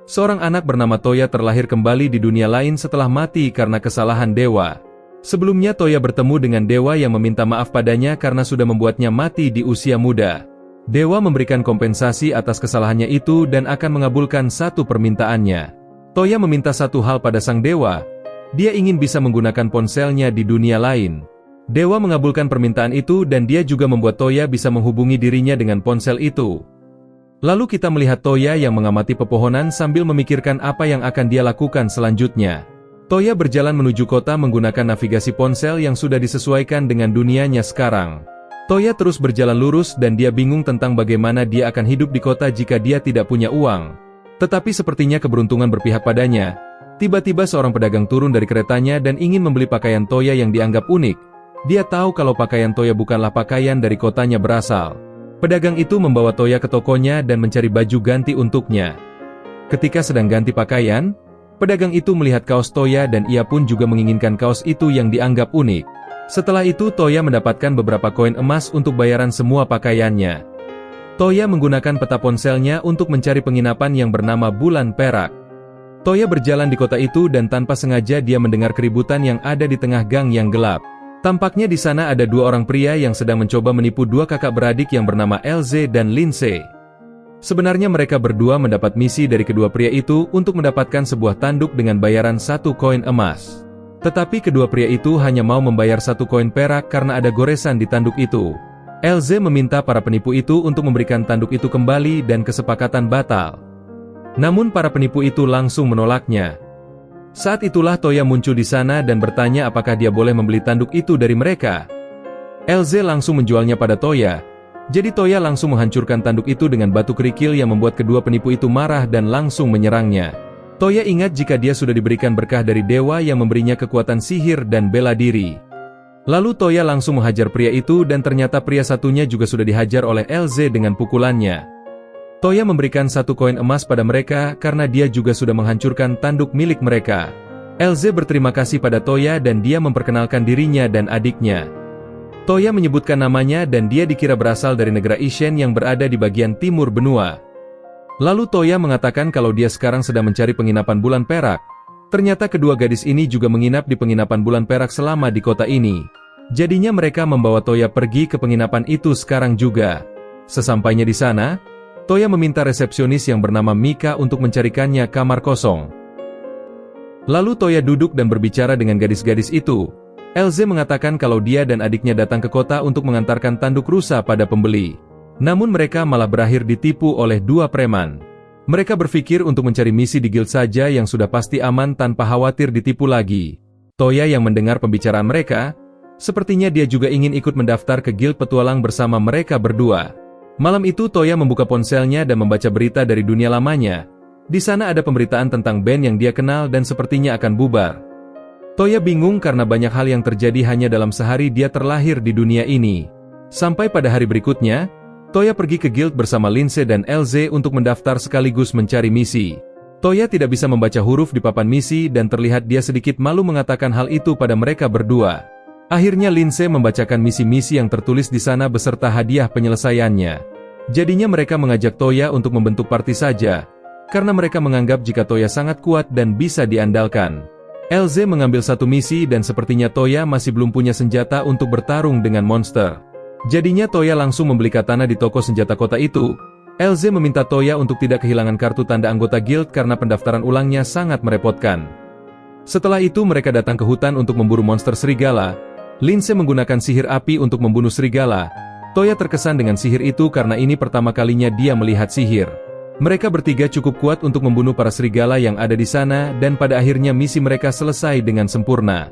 Seorang anak bernama Toya terlahir kembali di dunia lain setelah mati karena kesalahan dewa. Sebelumnya Toya bertemu dengan dewa yang meminta maaf padanya karena sudah membuatnya mati di usia muda. Dewa memberikan kompensasi atas kesalahannya itu dan akan mengabulkan satu permintaannya. Toya meminta satu hal pada sang dewa. Dia ingin bisa menggunakan ponselnya di dunia lain. Dewa mengabulkan permintaan itu dan dia juga membuat Toya bisa menghubungi dirinya dengan ponsel itu. Lalu kita melihat Toya yang mengamati pepohonan sambil memikirkan apa yang akan dia lakukan selanjutnya. Toya berjalan menuju kota menggunakan navigasi ponsel yang sudah disesuaikan dengan dunianya sekarang. Toya terus berjalan lurus dan dia bingung tentang bagaimana dia akan hidup di kota jika dia tidak punya uang. Tetapi sepertinya keberuntungan berpihak padanya. Tiba-tiba seorang pedagang turun dari keretanya dan ingin membeli pakaian Toya yang dianggap unik. Dia tahu kalau pakaian Toya bukanlah pakaian dari kotanya berasal. Pedagang itu membawa Toya ke tokonya dan mencari baju ganti untuknya. Ketika sedang ganti pakaian, pedagang itu melihat kaos Toya dan ia pun juga menginginkan kaos itu yang dianggap unik. Setelah itu Toya mendapatkan beberapa koin emas untuk bayaran semua pakaiannya. Toya menggunakan peta ponselnya untuk mencari penginapan yang bernama Bulan Perak. Toya berjalan di kota itu dan tanpa sengaja dia mendengar keributan yang ada di tengah gang yang gelap. Tampaknya di sana ada dua orang pria yang sedang mencoba menipu dua kakak beradik yang bernama LZ dan Lindsay. Sebenarnya mereka berdua mendapat misi dari kedua pria itu untuk mendapatkan sebuah tanduk dengan bayaran satu koin emas. Tetapi kedua pria itu hanya mau membayar satu koin perak karena ada goresan di tanduk itu. LZ meminta para penipu itu untuk memberikan tanduk itu kembali dan kesepakatan batal. Namun para penipu itu langsung menolaknya. Saat itulah Toya muncul di sana dan bertanya apakah dia boleh membeli tanduk itu dari mereka. LZ langsung menjualnya pada Toya. Jadi Toya langsung menghancurkan tanduk itu dengan batu kerikil yang membuat kedua penipu itu marah dan langsung menyerangnya. Toya ingat jika dia sudah diberikan berkah dari dewa yang memberinya kekuatan sihir dan bela diri. Lalu Toya langsung menghajar pria itu dan ternyata pria satunya juga sudah dihajar oleh LZ dengan pukulannya. Toya memberikan satu koin emas pada mereka karena dia juga sudah menghancurkan tanduk milik mereka. LZ berterima kasih pada Toya dan dia memperkenalkan dirinya dan adiknya. Toya menyebutkan namanya dan dia dikira berasal dari negara Ishen yang berada di bagian timur benua. Lalu Toya mengatakan kalau dia sekarang sedang mencari penginapan Bulan Perak. Ternyata kedua gadis ini juga menginap di penginapan Bulan Perak selama di kota ini. Jadinya mereka membawa Toya pergi ke penginapan itu sekarang juga. Sesampainya di sana, Toya meminta resepsionis yang bernama Mika untuk mencarikannya kamar kosong. Lalu Toya duduk dan berbicara dengan gadis-gadis itu. LZ mengatakan kalau dia dan adiknya datang ke kota untuk mengantarkan tanduk rusa pada pembeli. Namun mereka malah berakhir ditipu oleh dua preman. Mereka berpikir untuk mencari misi di guild saja yang sudah pasti aman tanpa khawatir ditipu lagi. Toya yang mendengar pembicaraan mereka, sepertinya dia juga ingin ikut mendaftar ke guild petualang bersama mereka berdua. Malam itu Toya membuka ponselnya dan membaca berita dari dunia lamanya. Di sana ada pemberitaan tentang band yang dia kenal dan sepertinya akan bubar. Toya bingung karena banyak hal yang terjadi hanya dalam sehari dia terlahir di dunia ini. Sampai pada hari berikutnya, Toya pergi ke guild bersama Lindsay dan LZ untuk mendaftar sekaligus mencari misi. Toya tidak bisa membaca huruf di papan misi dan terlihat dia sedikit malu mengatakan hal itu pada mereka berdua. Akhirnya Lindsay membacakan misi-misi yang tertulis di sana beserta hadiah penyelesaiannya. Jadinya mereka mengajak Toya untuk membentuk party saja, karena mereka menganggap jika Toya sangat kuat dan bisa diandalkan. LZ mengambil satu misi dan sepertinya Toya masih belum punya senjata untuk bertarung dengan monster. Jadinya Toya langsung membeli katana di toko senjata kota itu. LZ meminta Toya untuk tidak kehilangan kartu tanda anggota guild karena pendaftaran ulangnya sangat merepotkan. Setelah itu mereka datang ke hutan untuk memburu monster serigala. Lindsay menggunakan sihir api untuk membunuh serigala. Toya terkesan dengan sihir itu karena ini pertama kalinya dia melihat sihir. Mereka bertiga cukup kuat untuk membunuh para serigala yang ada di sana dan pada akhirnya misi mereka selesai dengan sempurna.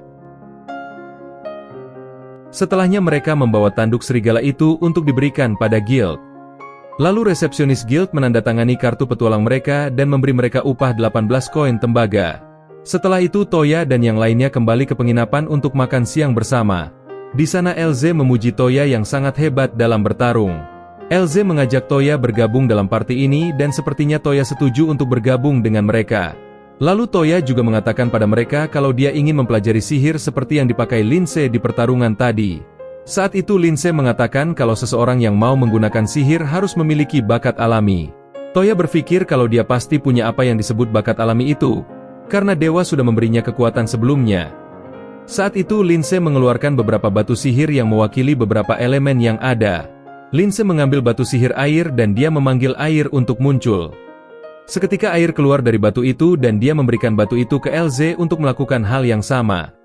Setelahnya mereka membawa tanduk serigala itu untuk diberikan pada guild. Lalu resepsionis guild menandatangani kartu petualang mereka dan memberi mereka upah 18 koin tembaga. Setelah itu Toya dan yang lainnya kembali ke penginapan untuk makan siang bersama. Di sana LZ memuji Toya yang sangat hebat dalam bertarung. LZ mengajak Toya bergabung dalam party ini dan sepertinya Toya setuju untuk bergabung dengan mereka. Lalu Toya juga mengatakan pada mereka kalau dia ingin mempelajari sihir seperti yang dipakai Lindsay di pertarungan tadi. Saat itu Lindsay mengatakan kalau seseorang yang mau menggunakan sihir harus memiliki bakat alami. Toya berpikir kalau dia pasti punya apa yang disebut bakat alami itu, karena dewa sudah memberinya kekuatan sebelumnya. Saat itu Linse mengeluarkan beberapa batu sihir yang mewakili beberapa elemen yang ada. Linse mengambil batu sihir air dan dia memanggil air untuk muncul. Seketika air keluar dari batu itu dan dia memberikan batu itu ke LZ untuk melakukan hal yang sama.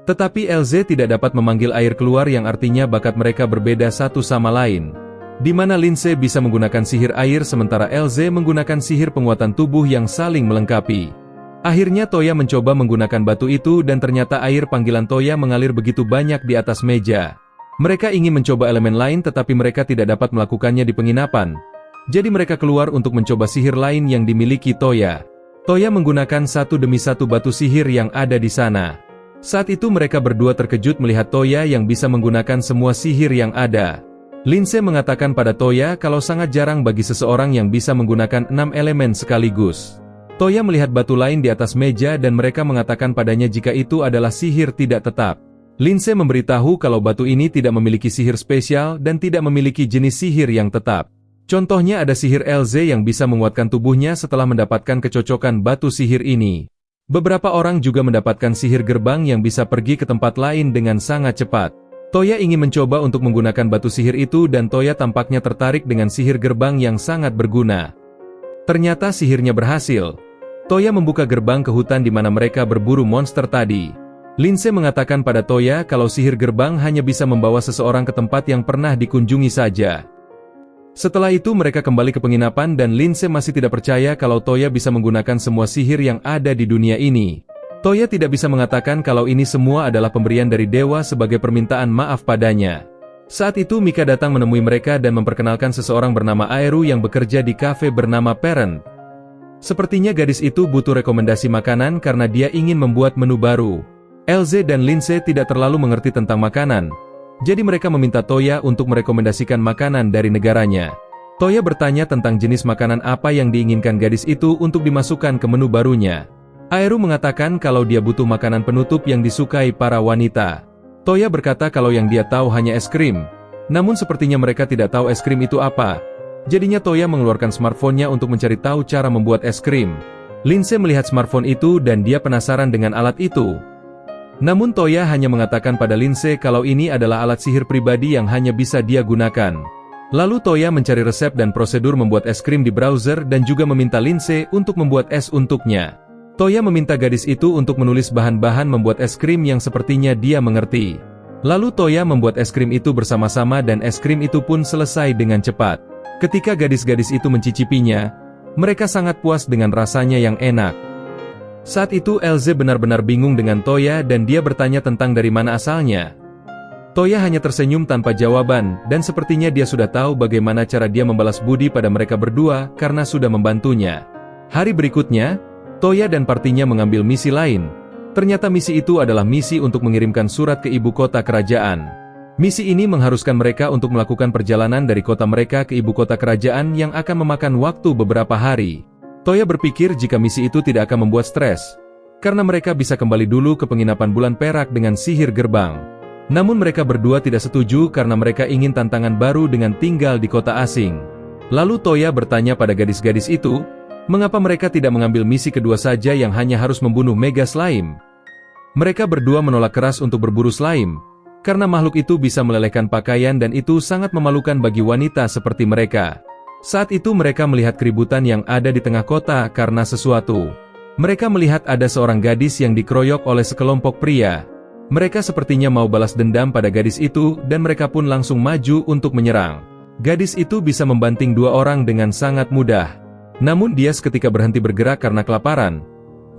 Tetapi LZ tidak dapat memanggil air keluar yang artinya bakat mereka berbeda satu sama lain. Di mana Linse bisa menggunakan sihir air sementara LZ menggunakan sihir penguatan tubuh yang saling melengkapi. Akhirnya Toya mencoba menggunakan batu itu dan ternyata air panggilan Toya mengalir begitu banyak di atas meja. Mereka ingin mencoba elemen lain tetapi mereka tidak dapat melakukannya di penginapan. Jadi mereka keluar untuk mencoba sihir lain yang dimiliki Toya. Toya menggunakan satu demi satu batu sihir yang ada di sana. Saat itu mereka berdua terkejut melihat Toya yang bisa menggunakan semua sihir yang ada. Linse mengatakan pada Toya kalau sangat jarang bagi seseorang yang bisa menggunakan 6 elemen sekaligus. Toya melihat batu lain di atas meja dan mereka mengatakan padanya jika itu adalah sihir tidak tetap. Linse memberitahu kalau batu ini tidak memiliki sihir spesial dan tidak memiliki jenis sihir yang tetap. Contohnya ada sihir LZ yang bisa menguatkan tubuhnya setelah mendapatkan kecocokan batu sihir ini. Beberapa orang juga mendapatkan sihir gerbang yang bisa pergi ke tempat lain dengan sangat cepat. Toya ingin mencoba untuk menggunakan batu sihir itu dan Toya tampaknya tertarik dengan sihir gerbang yang sangat berguna. Ternyata sihirnya berhasil. Toya membuka gerbang ke hutan di mana mereka berburu monster tadi. Linse mengatakan pada Toya kalau sihir gerbang hanya bisa membawa seseorang ke tempat yang pernah dikunjungi saja. Setelah itu mereka kembali ke penginapan dan Linse masih tidak percaya kalau Toya bisa menggunakan semua sihir yang ada di dunia ini. Toya tidak bisa mengatakan kalau ini semua adalah pemberian dari dewa sebagai permintaan maaf padanya. Saat itu Mika datang menemui mereka dan memperkenalkan seseorang bernama Aeru yang bekerja di kafe bernama Parent. Sepertinya gadis itu butuh rekomendasi makanan karena dia ingin membuat menu baru. LZ dan Linse tidak terlalu mengerti tentang makanan. Jadi mereka meminta Toya untuk merekomendasikan makanan dari negaranya. Toya bertanya tentang jenis makanan apa yang diinginkan gadis itu untuk dimasukkan ke menu barunya. Aeru mengatakan kalau dia butuh makanan penutup yang disukai para wanita. Toya berkata kalau yang dia tahu hanya es krim. Namun sepertinya mereka tidak tahu es krim itu apa. Jadinya Toya mengeluarkan smartphone-nya untuk mencari tahu cara membuat es krim. Linse melihat smartphone itu dan dia penasaran dengan alat itu. Namun Toya hanya mengatakan pada Linse kalau ini adalah alat sihir pribadi yang hanya bisa dia gunakan. Lalu Toya mencari resep dan prosedur membuat es krim di browser dan juga meminta Linse untuk membuat es untuknya. Toya meminta gadis itu untuk menulis bahan-bahan membuat es krim yang sepertinya dia mengerti. Lalu Toya membuat es krim itu bersama-sama dan es krim itu pun selesai dengan cepat. Ketika gadis-gadis itu mencicipinya, mereka sangat puas dengan rasanya yang enak. Saat itu LZ benar-benar bingung dengan Toya dan dia bertanya tentang dari mana asalnya. Toya hanya tersenyum tanpa jawaban dan sepertinya dia sudah tahu bagaimana cara dia membalas budi pada mereka berdua karena sudah membantunya. Hari berikutnya, Toya dan partinya mengambil misi lain. Ternyata misi itu adalah misi untuk mengirimkan surat ke ibu kota kerajaan. Misi ini mengharuskan mereka untuk melakukan perjalanan dari kota mereka ke ibu kota kerajaan yang akan memakan waktu beberapa hari. Toya berpikir jika misi itu tidak akan membuat stres, karena mereka bisa kembali dulu ke penginapan bulan perak dengan sihir gerbang. Namun mereka berdua tidak setuju karena mereka ingin tantangan baru dengan tinggal di kota asing. Lalu Toya bertanya pada gadis-gadis itu, mengapa mereka tidak mengambil misi kedua saja yang hanya harus membunuh Mega Slime? Mereka berdua menolak keras untuk berburu slime, karena makhluk itu bisa melelehkan pakaian dan itu sangat memalukan bagi wanita seperti mereka. Saat itu mereka melihat keributan yang ada di tengah kota karena sesuatu. Mereka melihat ada seorang gadis yang dikeroyok oleh sekelompok pria. Mereka sepertinya mau balas dendam pada gadis itu dan mereka pun langsung maju untuk menyerang. Gadis itu bisa membanting dua orang dengan sangat mudah. Namun dia seketika berhenti bergerak karena kelaparan.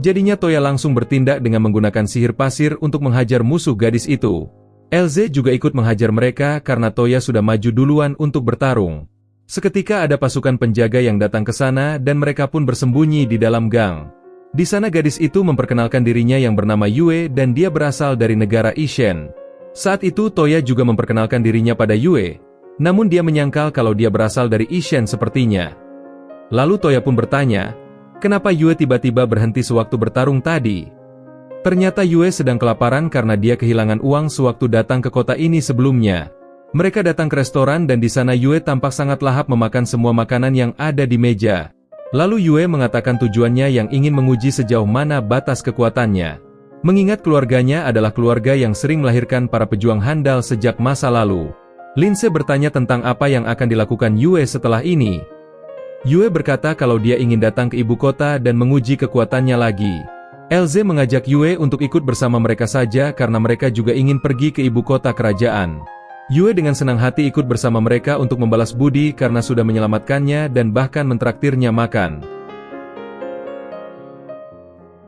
Jadinya Toya langsung bertindak dengan menggunakan sihir pasir untuk menghajar musuh gadis itu. LZ juga ikut menghajar mereka karena Toya sudah maju duluan untuk bertarung. Seketika ada pasukan penjaga yang datang ke sana dan mereka pun bersembunyi di dalam gang. Di sana gadis itu memperkenalkan dirinya yang bernama Yue dan dia berasal dari negara Ishen. Saat itu Toya juga memperkenalkan dirinya pada Yue, namun dia menyangkal kalau dia berasal dari Ishen sepertinya. Lalu Toya pun bertanya, kenapa Yue tiba-tiba berhenti sewaktu bertarung tadi? Ternyata Yue sedang kelaparan karena dia kehilangan uang sewaktu datang ke kota ini sebelumnya. Mereka datang ke restoran dan di sana Yue tampak sangat lahap memakan semua makanan yang ada di meja. Lalu Yue mengatakan tujuannya yang ingin menguji sejauh mana batas kekuatannya. Mengingat keluarganya adalah keluarga yang sering melahirkan para pejuang handal sejak masa lalu. Lindsay bertanya tentang apa yang akan dilakukan Yue setelah ini. Yue berkata kalau dia ingin datang ke ibu kota dan menguji kekuatannya lagi. Elze mengajak Yue untuk ikut bersama mereka saja karena mereka juga ingin pergi ke ibu kota kerajaan. Yue dengan senang hati ikut bersama mereka untuk membalas budi karena sudah menyelamatkannya dan bahkan mentraktirnya makan.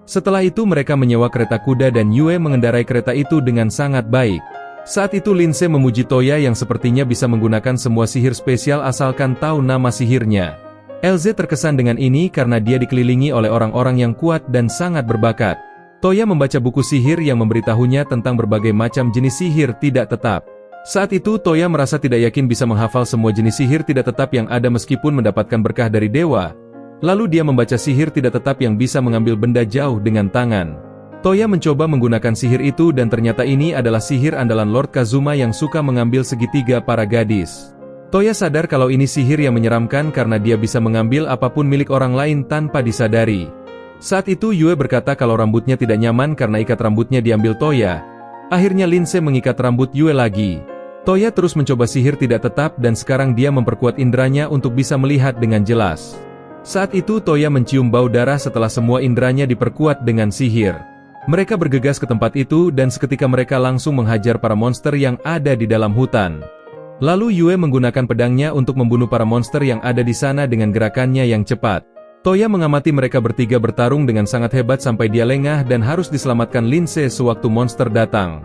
Setelah itu mereka menyewa kereta kuda dan Yue mengendarai kereta itu dengan sangat baik. Saat itu Lindsay memuji Toya yang sepertinya bisa menggunakan semua sihir spesial asalkan tahu nama sihirnya. Elze terkesan dengan ini karena dia dikelilingi oleh orang-orang yang kuat dan sangat berbakat. Toya membaca buku sihir yang memberitahunya tentang berbagai macam jenis sihir tidak tetap. Saat itu Toya merasa tidak yakin bisa menghafal semua jenis sihir tidak tetap yang ada meskipun mendapatkan berkah dari dewa. Lalu dia membaca sihir tidak tetap yang bisa mengambil benda jauh dengan tangan. Toya mencoba menggunakan sihir itu dan ternyata ini adalah sihir andalan Lord Kazuma yang suka mengambil segitiga para gadis. Toya sadar kalau ini sihir yang menyeramkan karena dia bisa mengambil apapun milik orang lain tanpa disadari. Saat itu Yue berkata kalau rambutnya tidak nyaman karena ikat rambutnya diambil Toya. Akhirnya Lindsay mengikat rambut Yue lagi. Toya terus mencoba sihir tidak tetap dan sekarang dia memperkuat indranya untuk bisa melihat dengan jelas. Saat itu Toya mencium bau darah setelah semua indranya diperkuat dengan sihir. Mereka bergegas ke tempat itu dan seketika mereka langsung menghajar para monster yang ada di dalam hutan. Lalu Yue menggunakan pedangnya untuk membunuh para monster yang ada di sana dengan gerakannya yang cepat. Toya mengamati mereka bertiga bertarung dengan sangat hebat sampai dia lengah dan harus diselamatkan Lindsay sewaktu monster datang.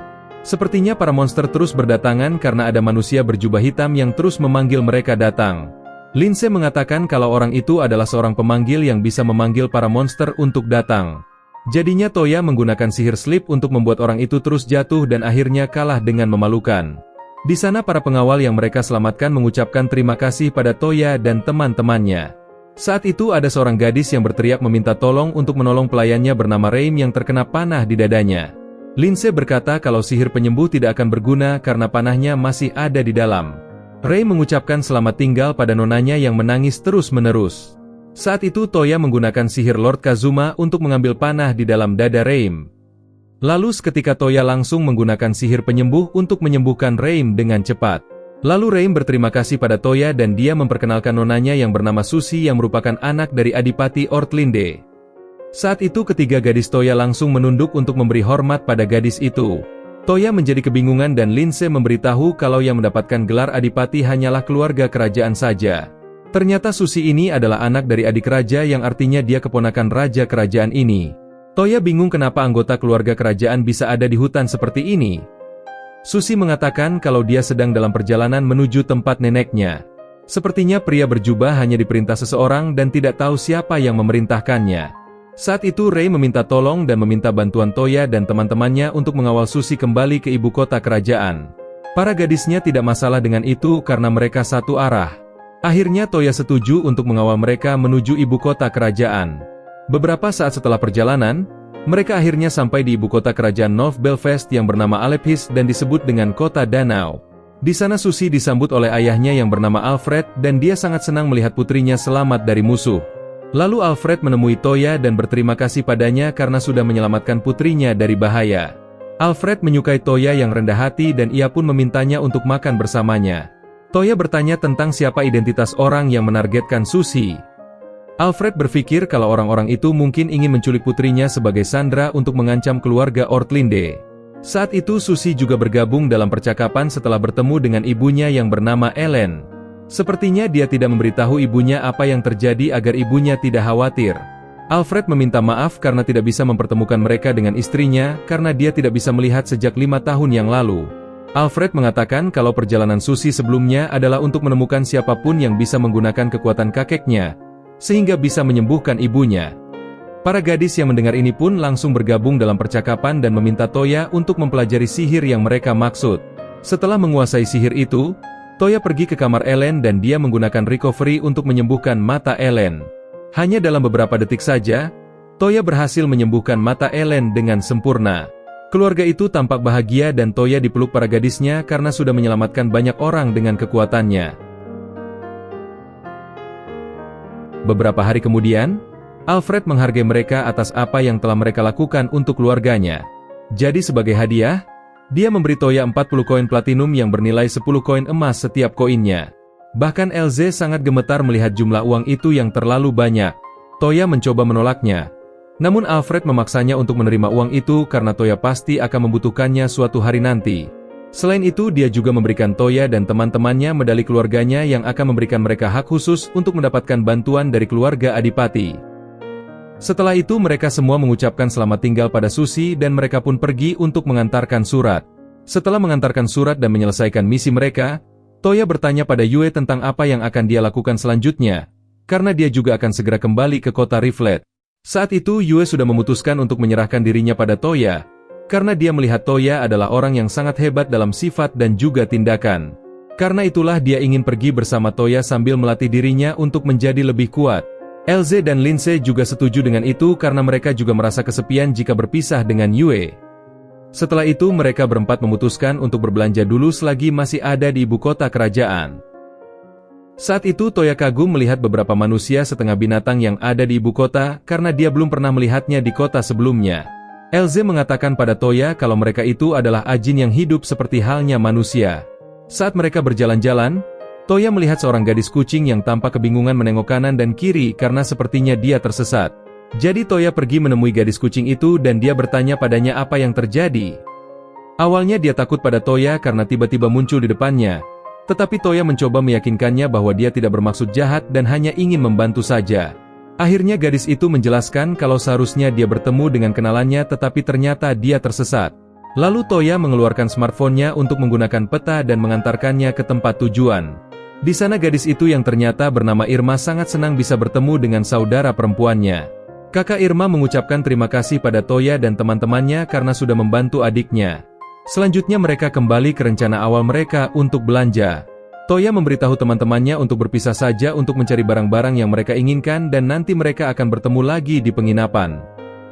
Sepertinya para monster terus berdatangan karena ada manusia berjubah hitam yang terus memanggil mereka datang. Lindsay mengatakan kalau orang itu adalah seorang pemanggil yang bisa memanggil para monster untuk datang. Jadinya Toya menggunakan sihir slip untuk membuat orang itu terus jatuh dan akhirnya kalah dengan memalukan. Di sana para pengawal yang mereka selamatkan mengucapkan terima kasih pada Toya dan teman-temannya. Saat itu ada seorang gadis yang berteriak meminta tolong untuk menolong pelayannya bernama Reim yang terkena panah di dadanya. Lindsay berkata kalau sihir penyembuh tidak akan berguna karena panahnya masih ada di dalam. Reim mengucapkan selamat tinggal pada nonanya yang menangis terus-menerus. Saat itu Toya menggunakan sihir Lord Kazuma untuk mengambil panah di dalam dada Reim. Lalu seketika Toya langsung menggunakan sihir penyembuh untuk menyembuhkan Reim dengan cepat. Lalu Reim berterima kasih pada Toya dan dia memperkenalkan nonanya yang bernama Susi yang merupakan anak dari Adipati Ortlinde. Saat itu ketiga gadis Toya langsung menunduk untuk memberi hormat pada gadis itu. Toya menjadi kebingungan dan Lindsay memberitahu kalau yang mendapatkan gelar Adipati hanyalah keluarga kerajaan saja. Ternyata Susi ini adalah anak dari adik raja yang artinya dia keponakan raja kerajaan ini. Toya bingung kenapa anggota keluarga kerajaan bisa ada di hutan seperti ini. Susi mengatakan kalau dia sedang dalam perjalanan menuju tempat neneknya. Sepertinya pria berjubah hanya diperintah seseorang dan tidak tahu siapa yang memerintahkannya. Saat itu Rei meminta tolong dan meminta bantuan Toya dan teman-temannya untuk mengawal Susi kembali ke ibu kota kerajaan. Para gadisnya tidak masalah dengan itu karena mereka satu arah. Akhirnya Toya setuju untuk mengawal mereka menuju ibu kota kerajaan. Beberapa saat setelah perjalanan, mereka akhirnya sampai di ibu kota kerajaan North Belfast yang bernama Alephis dan disebut dengan kota danau. Di sana Susi disambut oleh ayahnya yang bernama Alfred dan dia sangat senang melihat putrinya selamat dari musuh. Lalu Alfred menemui Toya dan berterima kasih padanya karena sudah menyelamatkan putrinya dari bahaya. Alfred menyukai Toya yang rendah hati dan ia pun memintanya untuk makan bersamanya. Toya bertanya tentang siapa identitas orang yang menargetkan Susi. Alfred berpikir kalau orang-orang itu mungkin ingin menculik putrinya sebagai sandera untuk mengancam keluarga Ortlinde. Saat itu Susi juga bergabung dalam percakapan setelah bertemu dengan ibunya yang bernama Ellen. Sepertinya dia tidak memberitahu ibunya apa yang terjadi agar ibunya tidak khawatir. Alfred meminta maaf karena tidak bisa mempertemukan mereka dengan istrinya karena dia tidak bisa melihat sejak 5 tahun yang lalu. Alfred mengatakan kalau perjalanan Susi sebelumnya adalah untuk menemukan siapapun yang bisa menggunakan kekuatan kakeknya, sehingga bisa menyembuhkan ibunya. Para gadis yang mendengar ini pun langsung bergabung dalam percakapan dan meminta Toya untuk mempelajari sihir yang mereka maksud. Setelah menguasai sihir itu, Toya pergi ke kamar Ellen dan dia menggunakan recovery untuk menyembuhkan mata Ellen. Hanya dalam beberapa detik saja, Toya berhasil menyembuhkan mata Ellen dengan sempurna. Keluarga itu tampak bahagia dan Toya dipeluk para gadisnya karena sudah menyelamatkan banyak orang dengan kekuatannya. Beberapa hari kemudian, Alfred menghargai mereka atas apa yang telah mereka lakukan untuk keluarganya. Jadi sebagai hadiah, dia memberi Toya 40 koin platinum yang bernilai 10 koin emas setiap koinnya. Bahkan LZ sangat gemetar melihat jumlah uang itu yang terlalu banyak. Toya mencoba menolaknya. Namun Alfred memaksanya untuk menerima uang itu karena Toya pasti akan membutuhkannya suatu hari nanti. Selain itu dia juga memberikan Toya dan teman-temannya medali keluarganya yang akan memberikan mereka hak khusus untuk mendapatkan bantuan dari keluarga Adipati. Setelah itu mereka semua mengucapkan selamat tinggal pada Susi dan mereka pun pergi untuk mengantarkan surat. Setelah mengantarkan surat dan menyelesaikan misi mereka, Toya bertanya pada Yue tentang apa yang akan dia lakukan selanjutnya, karena dia juga akan segera kembali ke kota Riflet. Saat itu Yue sudah memutuskan untuk menyerahkan dirinya pada Toya, karena dia melihat Toya adalah orang yang sangat hebat dalam sifat dan juga tindakan. Karena itulah dia ingin pergi bersama Toya sambil melatih dirinya untuk menjadi lebih kuat. LZ dan Lindsay juga setuju dengan itu karena mereka juga merasa kesepian jika berpisah dengan Yue. Setelah itu mereka berempat memutuskan untuk berbelanja dulu selagi masih ada di ibu kota kerajaan. Saat itu Toya kagum melihat beberapa manusia setengah binatang yang ada di ibu kota karena dia belum pernah melihatnya di kota sebelumnya. LZ mengatakan pada Toya kalau mereka itu adalah ajin yang hidup seperti halnya manusia. Saat mereka berjalan-jalan, Toya melihat seorang gadis kucing yang tampak kebingungan menengok kanan dan kiri karena sepertinya dia tersesat. Jadi Toya pergi menemui gadis kucing itu dan dia bertanya padanya apa yang terjadi. Awalnya dia takut pada Toya karena tiba-tiba muncul di depannya. Tetapi Toya mencoba meyakinkannya bahwa dia tidak bermaksud jahat dan hanya ingin membantu saja. Akhirnya gadis itu menjelaskan kalau seharusnya dia bertemu dengan kenalannya tetapi ternyata dia tersesat. Lalu Toya mengeluarkan smartphone-nya untuk menggunakan peta dan mengantarkannya ke tempat tujuan. Di sana gadis itu yang ternyata bernama Irma sangat senang bisa bertemu dengan saudara perempuannya. Kakak Irma mengucapkan terima kasih pada Toya dan teman-temannya karena sudah membantu adiknya. Selanjutnya mereka kembali ke rencana awal mereka untuk belanja. Toya memberitahu teman-temannya untuk berpisah saja untuk mencari barang-barang yang mereka inginkan dan nanti mereka akan bertemu lagi di penginapan.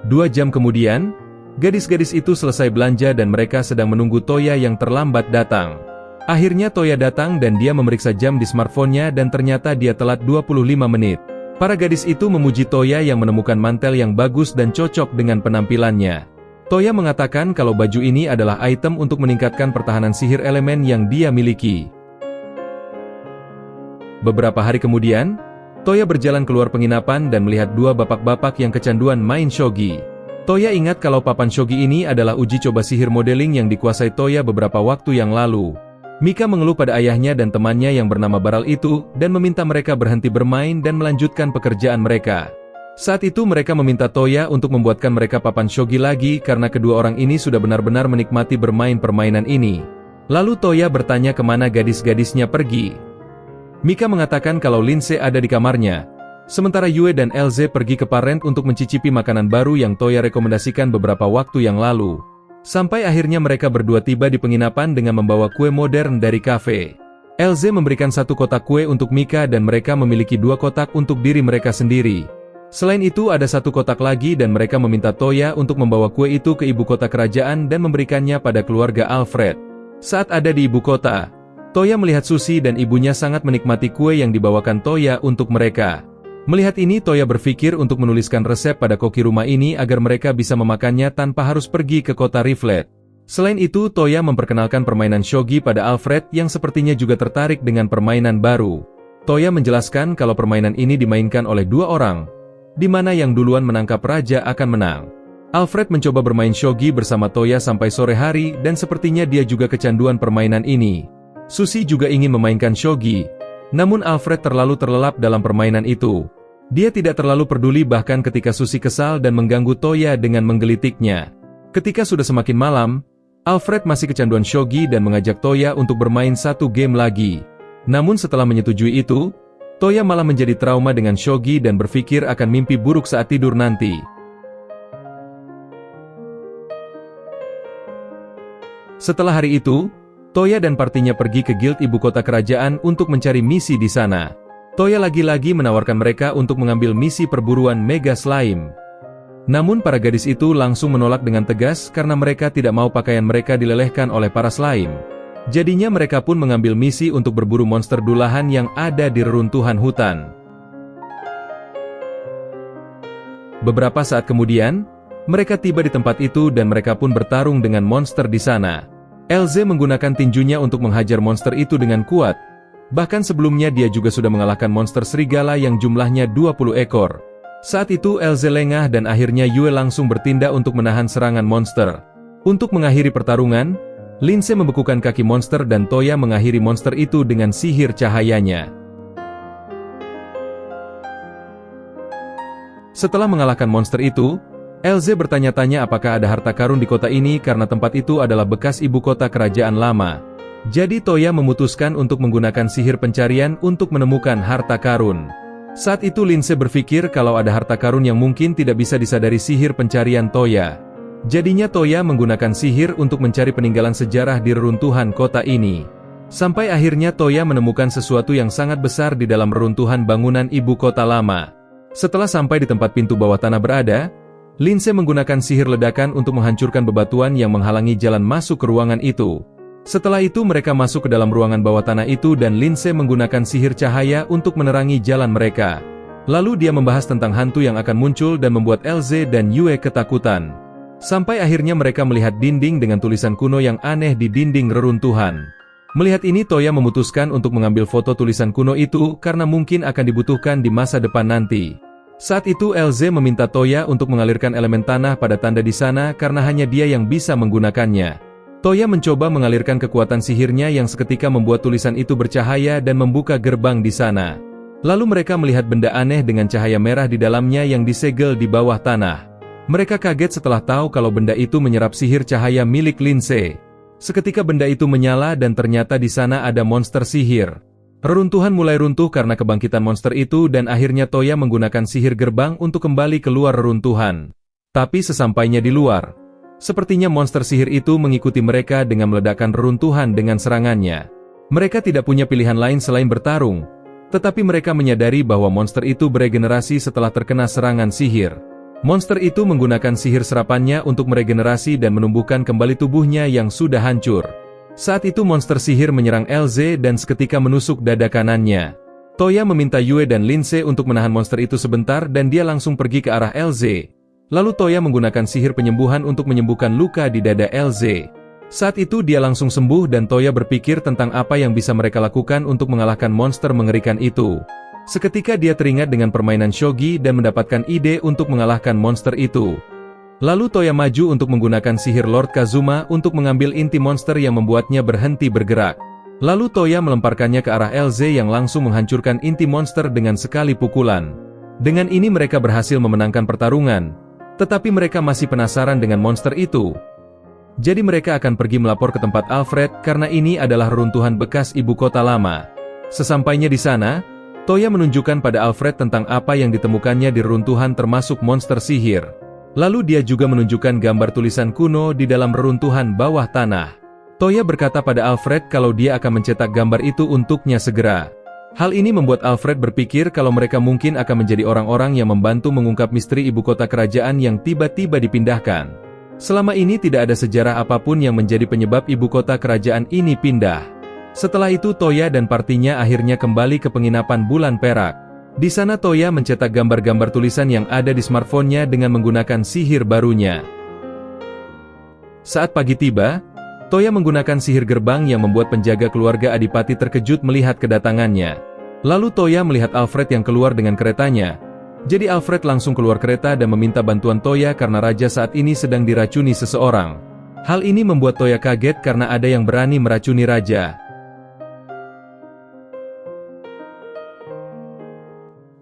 2 jam kemudian, gadis-gadis itu selesai belanja dan mereka sedang menunggu Toya yang terlambat datang. Akhirnya Toya datang dan dia memeriksa jam di smartphone-nya dan ternyata dia telat 25 menit. Para gadis itu memuji Toya yang menemukan mantel yang bagus dan cocok dengan penampilannya. Toya mengatakan kalau baju ini adalah item untuk meningkatkan pertahanan sihir elemen yang dia miliki. Beberapa hari kemudian, Toya berjalan keluar penginapan dan melihat 2 bapak-bapak yang kecanduan main shogi. Toya ingat kalau papan shogi ini adalah uji coba sihir modeling yang dikuasai Toya beberapa waktu yang lalu. Mika mengeluh pada ayahnya dan temannya yang bernama Baral itu dan meminta mereka berhenti bermain dan melanjutkan pekerjaan mereka. Saat itu mereka meminta Toya untuk membuatkan mereka papan shogi lagi karena kedua orang ini sudah benar-benar menikmati bermain permainan ini. Lalu Toya bertanya kemana gadis-gadisnya pergi. Mika mengatakan kalau Lindsay ada di kamarnya. Sementara Yue dan LZ pergi ke Parent untuk mencicipi makanan baru yang Toya rekomendasikan beberapa waktu yang lalu. Sampai akhirnya mereka berdua tiba di penginapan dengan membawa kue modern dari kafe. LZ memberikan 1 kotak kue untuk Mika dan mereka memiliki 2 kotak untuk diri mereka sendiri. Selain itu ada 1 kotak lagi dan mereka meminta Toya untuk membawa kue itu ke ibu kota kerajaan dan memberikannya pada keluarga Alfred. Saat ada di ibu kota, Toya melihat Susi dan ibunya sangat menikmati kue yang dibawakan Toya untuk mereka. Melihat ini Toya berpikir untuk menuliskan resep pada koki rumah ini agar mereka bisa memakannya tanpa harus pergi ke kota Riflet. Selain itu Toya memperkenalkan permainan shogi pada Alfred yang sepertinya juga tertarik dengan permainan baru. Toya menjelaskan kalau permainan ini dimainkan oleh 2 orang, di mana yang duluan menangkap raja akan menang. Alfred mencoba bermain shogi bersama Toya sampai sore hari dan sepertinya dia juga kecanduan permainan ini. Susi juga ingin memainkan shogi, namun Alfred terlalu terlelap dalam permainan itu. Dia tidak terlalu peduli bahkan ketika Susi kesal dan mengganggu Toya dengan menggelitiknya. Ketika sudah semakin malam, Alfred masih kecanduan shogi dan mengajak Toya untuk bermain 1 game lagi. Namun setelah menyetujui itu, Toya malah menjadi trauma dengan shogi dan berpikir akan mimpi buruk saat tidur nanti. Setelah hari itu, Toya dan partinya pergi ke guild ibu kota kerajaan untuk mencari misi di sana. Toya lagi-lagi menawarkan mereka untuk mengambil misi perburuan Mega Slime. Namun para gadis itu langsung menolak dengan tegas karena mereka tidak mau pakaian mereka dilelehkan oleh para slime. Jadinya mereka pun mengambil misi untuk berburu monster dulahan yang ada di reruntuhan hutan. Beberapa saat kemudian, mereka tiba di tempat itu dan mereka pun bertarung dengan monster di sana. LZ menggunakan tinjunya untuk menghajar monster itu dengan kuat. Bahkan sebelumnya dia juga sudah mengalahkan monster serigala yang jumlahnya 20 ekor. Saat itu LZ lengah dan akhirnya Yue langsung bertindak untuk menahan serangan monster. Untuk mengakhiri pertarungan, Lindsay membekukan kaki monster dan Toya mengakhiri monster itu dengan sihir cahayanya. Setelah mengalahkan monster itu, LZ bertanya-tanya apakah ada harta karun di kota ini karena tempat itu adalah bekas ibu kota kerajaan lama. Jadi Toya memutuskan untuk menggunakan sihir pencarian untuk menemukan harta karun. Saat itu Lindsay berpikir kalau ada harta karun yang mungkin tidak bisa disadari sihir pencarian Toya. Jadinya Toya menggunakan sihir untuk mencari peninggalan sejarah di reruntuhan kota ini. Sampai akhirnya Toya menemukan sesuatu yang sangat besar di dalam reruntuhan bangunan ibu kota lama. Setelah sampai di tempat pintu bawah tanah berada, Lindsay menggunakan sihir ledakan untuk menghancurkan bebatuan yang menghalangi jalan masuk ke ruangan itu. Setelah itu mereka masuk ke dalam ruangan bawah tanah itu dan Lindsay menggunakan sihir cahaya untuk menerangi jalan mereka. Lalu dia membahas tentang hantu yang akan muncul dan membuat LZ dan Yue ketakutan. Sampai akhirnya mereka melihat dinding dengan tulisan kuno yang aneh di dinding reruntuhan. Melihat ini Toya memutuskan untuk mengambil foto tulisan kuno itu karena mungkin akan dibutuhkan di masa depan nanti. Saat itu LZ meminta Toya untuk mengalirkan elemen tanah pada tanda di sana karena hanya dia yang bisa menggunakannya. Toya mencoba mengalirkan kekuatan sihirnya yang seketika membuat tulisan itu bercahaya dan membuka gerbang di sana. Lalu mereka melihat benda aneh dengan cahaya merah di dalamnya yang disegel di bawah tanah. Mereka kaget setelah tahu kalau benda itu menyerap sihir cahaya milik Lindsay. Seketika benda itu menyala dan ternyata di sana ada monster sihir. Reruntuhan mulai runtuh karena kebangkitan monster itu dan akhirnya Toya menggunakan sihir gerbang untuk kembali keluar reruntuhan. Tapi sesampainya di luar, sepertinya monster sihir itu mengikuti mereka dengan meledakkan reruntuhan dengan serangannya. Mereka tidak punya pilihan lain selain bertarung, tetapi mereka menyadari bahwa monster itu beregenerasi setelah terkena serangan sihir. Monster itu menggunakan sihir serapannya untuk meregenerasi dan menumbuhkan kembali tubuhnya yang sudah hancur. Saat itu monster sihir menyerang LZ dan seketika menusuk dada kanannya. Toya meminta Yue dan Lindsay untuk menahan monster itu sebentar dan dia langsung pergi ke arah LZ. Lalu Toya menggunakan sihir penyembuhan untuk menyembuhkan luka di dada LZ. Saat itu dia langsung sembuh dan Toya berpikir tentang apa yang bisa mereka lakukan untuk mengalahkan monster mengerikan itu. Seketika dia teringat dengan permainan shogi dan mendapatkan ide untuk mengalahkan monster itu. Lalu Toya maju untuk menggunakan sihir Lord Kazuma untuk mengambil inti monster yang membuatnya berhenti bergerak. Lalu Toya melemparkannya ke arah LZ yang langsung menghancurkan inti monster dengan sekali pukulan. Dengan ini mereka berhasil memenangkan pertarungan. Tetapi mereka masih penasaran dengan monster itu. Jadi mereka akan pergi melapor ke tempat Alfred karena ini adalah reruntuhan bekas ibu kota lama. Sesampainya di sana, Toya menunjukkan pada Alfred tentang apa yang ditemukannya di reruntuhan termasuk monster sihir. Lalu dia juga menunjukkan gambar tulisan kuno di dalam reruntuhan bawah tanah. Toya berkata pada Alfred kalau dia akan mencetak gambar itu untuknya segera. Hal ini membuat Alfred berpikir kalau mereka mungkin akan menjadi orang-orang yang membantu mengungkap misteri ibu kota kerajaan yang tiba-tiba dipindahkan. Selama ini tidak ada sejarah apapun yang menjadi penyebab ibu kota kerajaan ini pindah. Setelah itu Toya dan partinya akhirnya kembali ke penginapan bulan perak. Di sana Toya mencetak gambar-gambar tulisan yang ada di smartphone-nya dengan menggunakan sihir barunya. Saat pagi tiba, Toya menggunakan sihir gerbang yang membuat penjaga keluarga Adipati terkejut melihat kedatangannya. Lalu Toya melihat Alfred yang keluar dengan keretanya. Jadi Alfred langsung keluar kereta dan meminta bantuan Toya karena raja saat ini sedang diracuni seseorang. Hal ini membuat Toya kaget karena ada yang berani meracuni raja.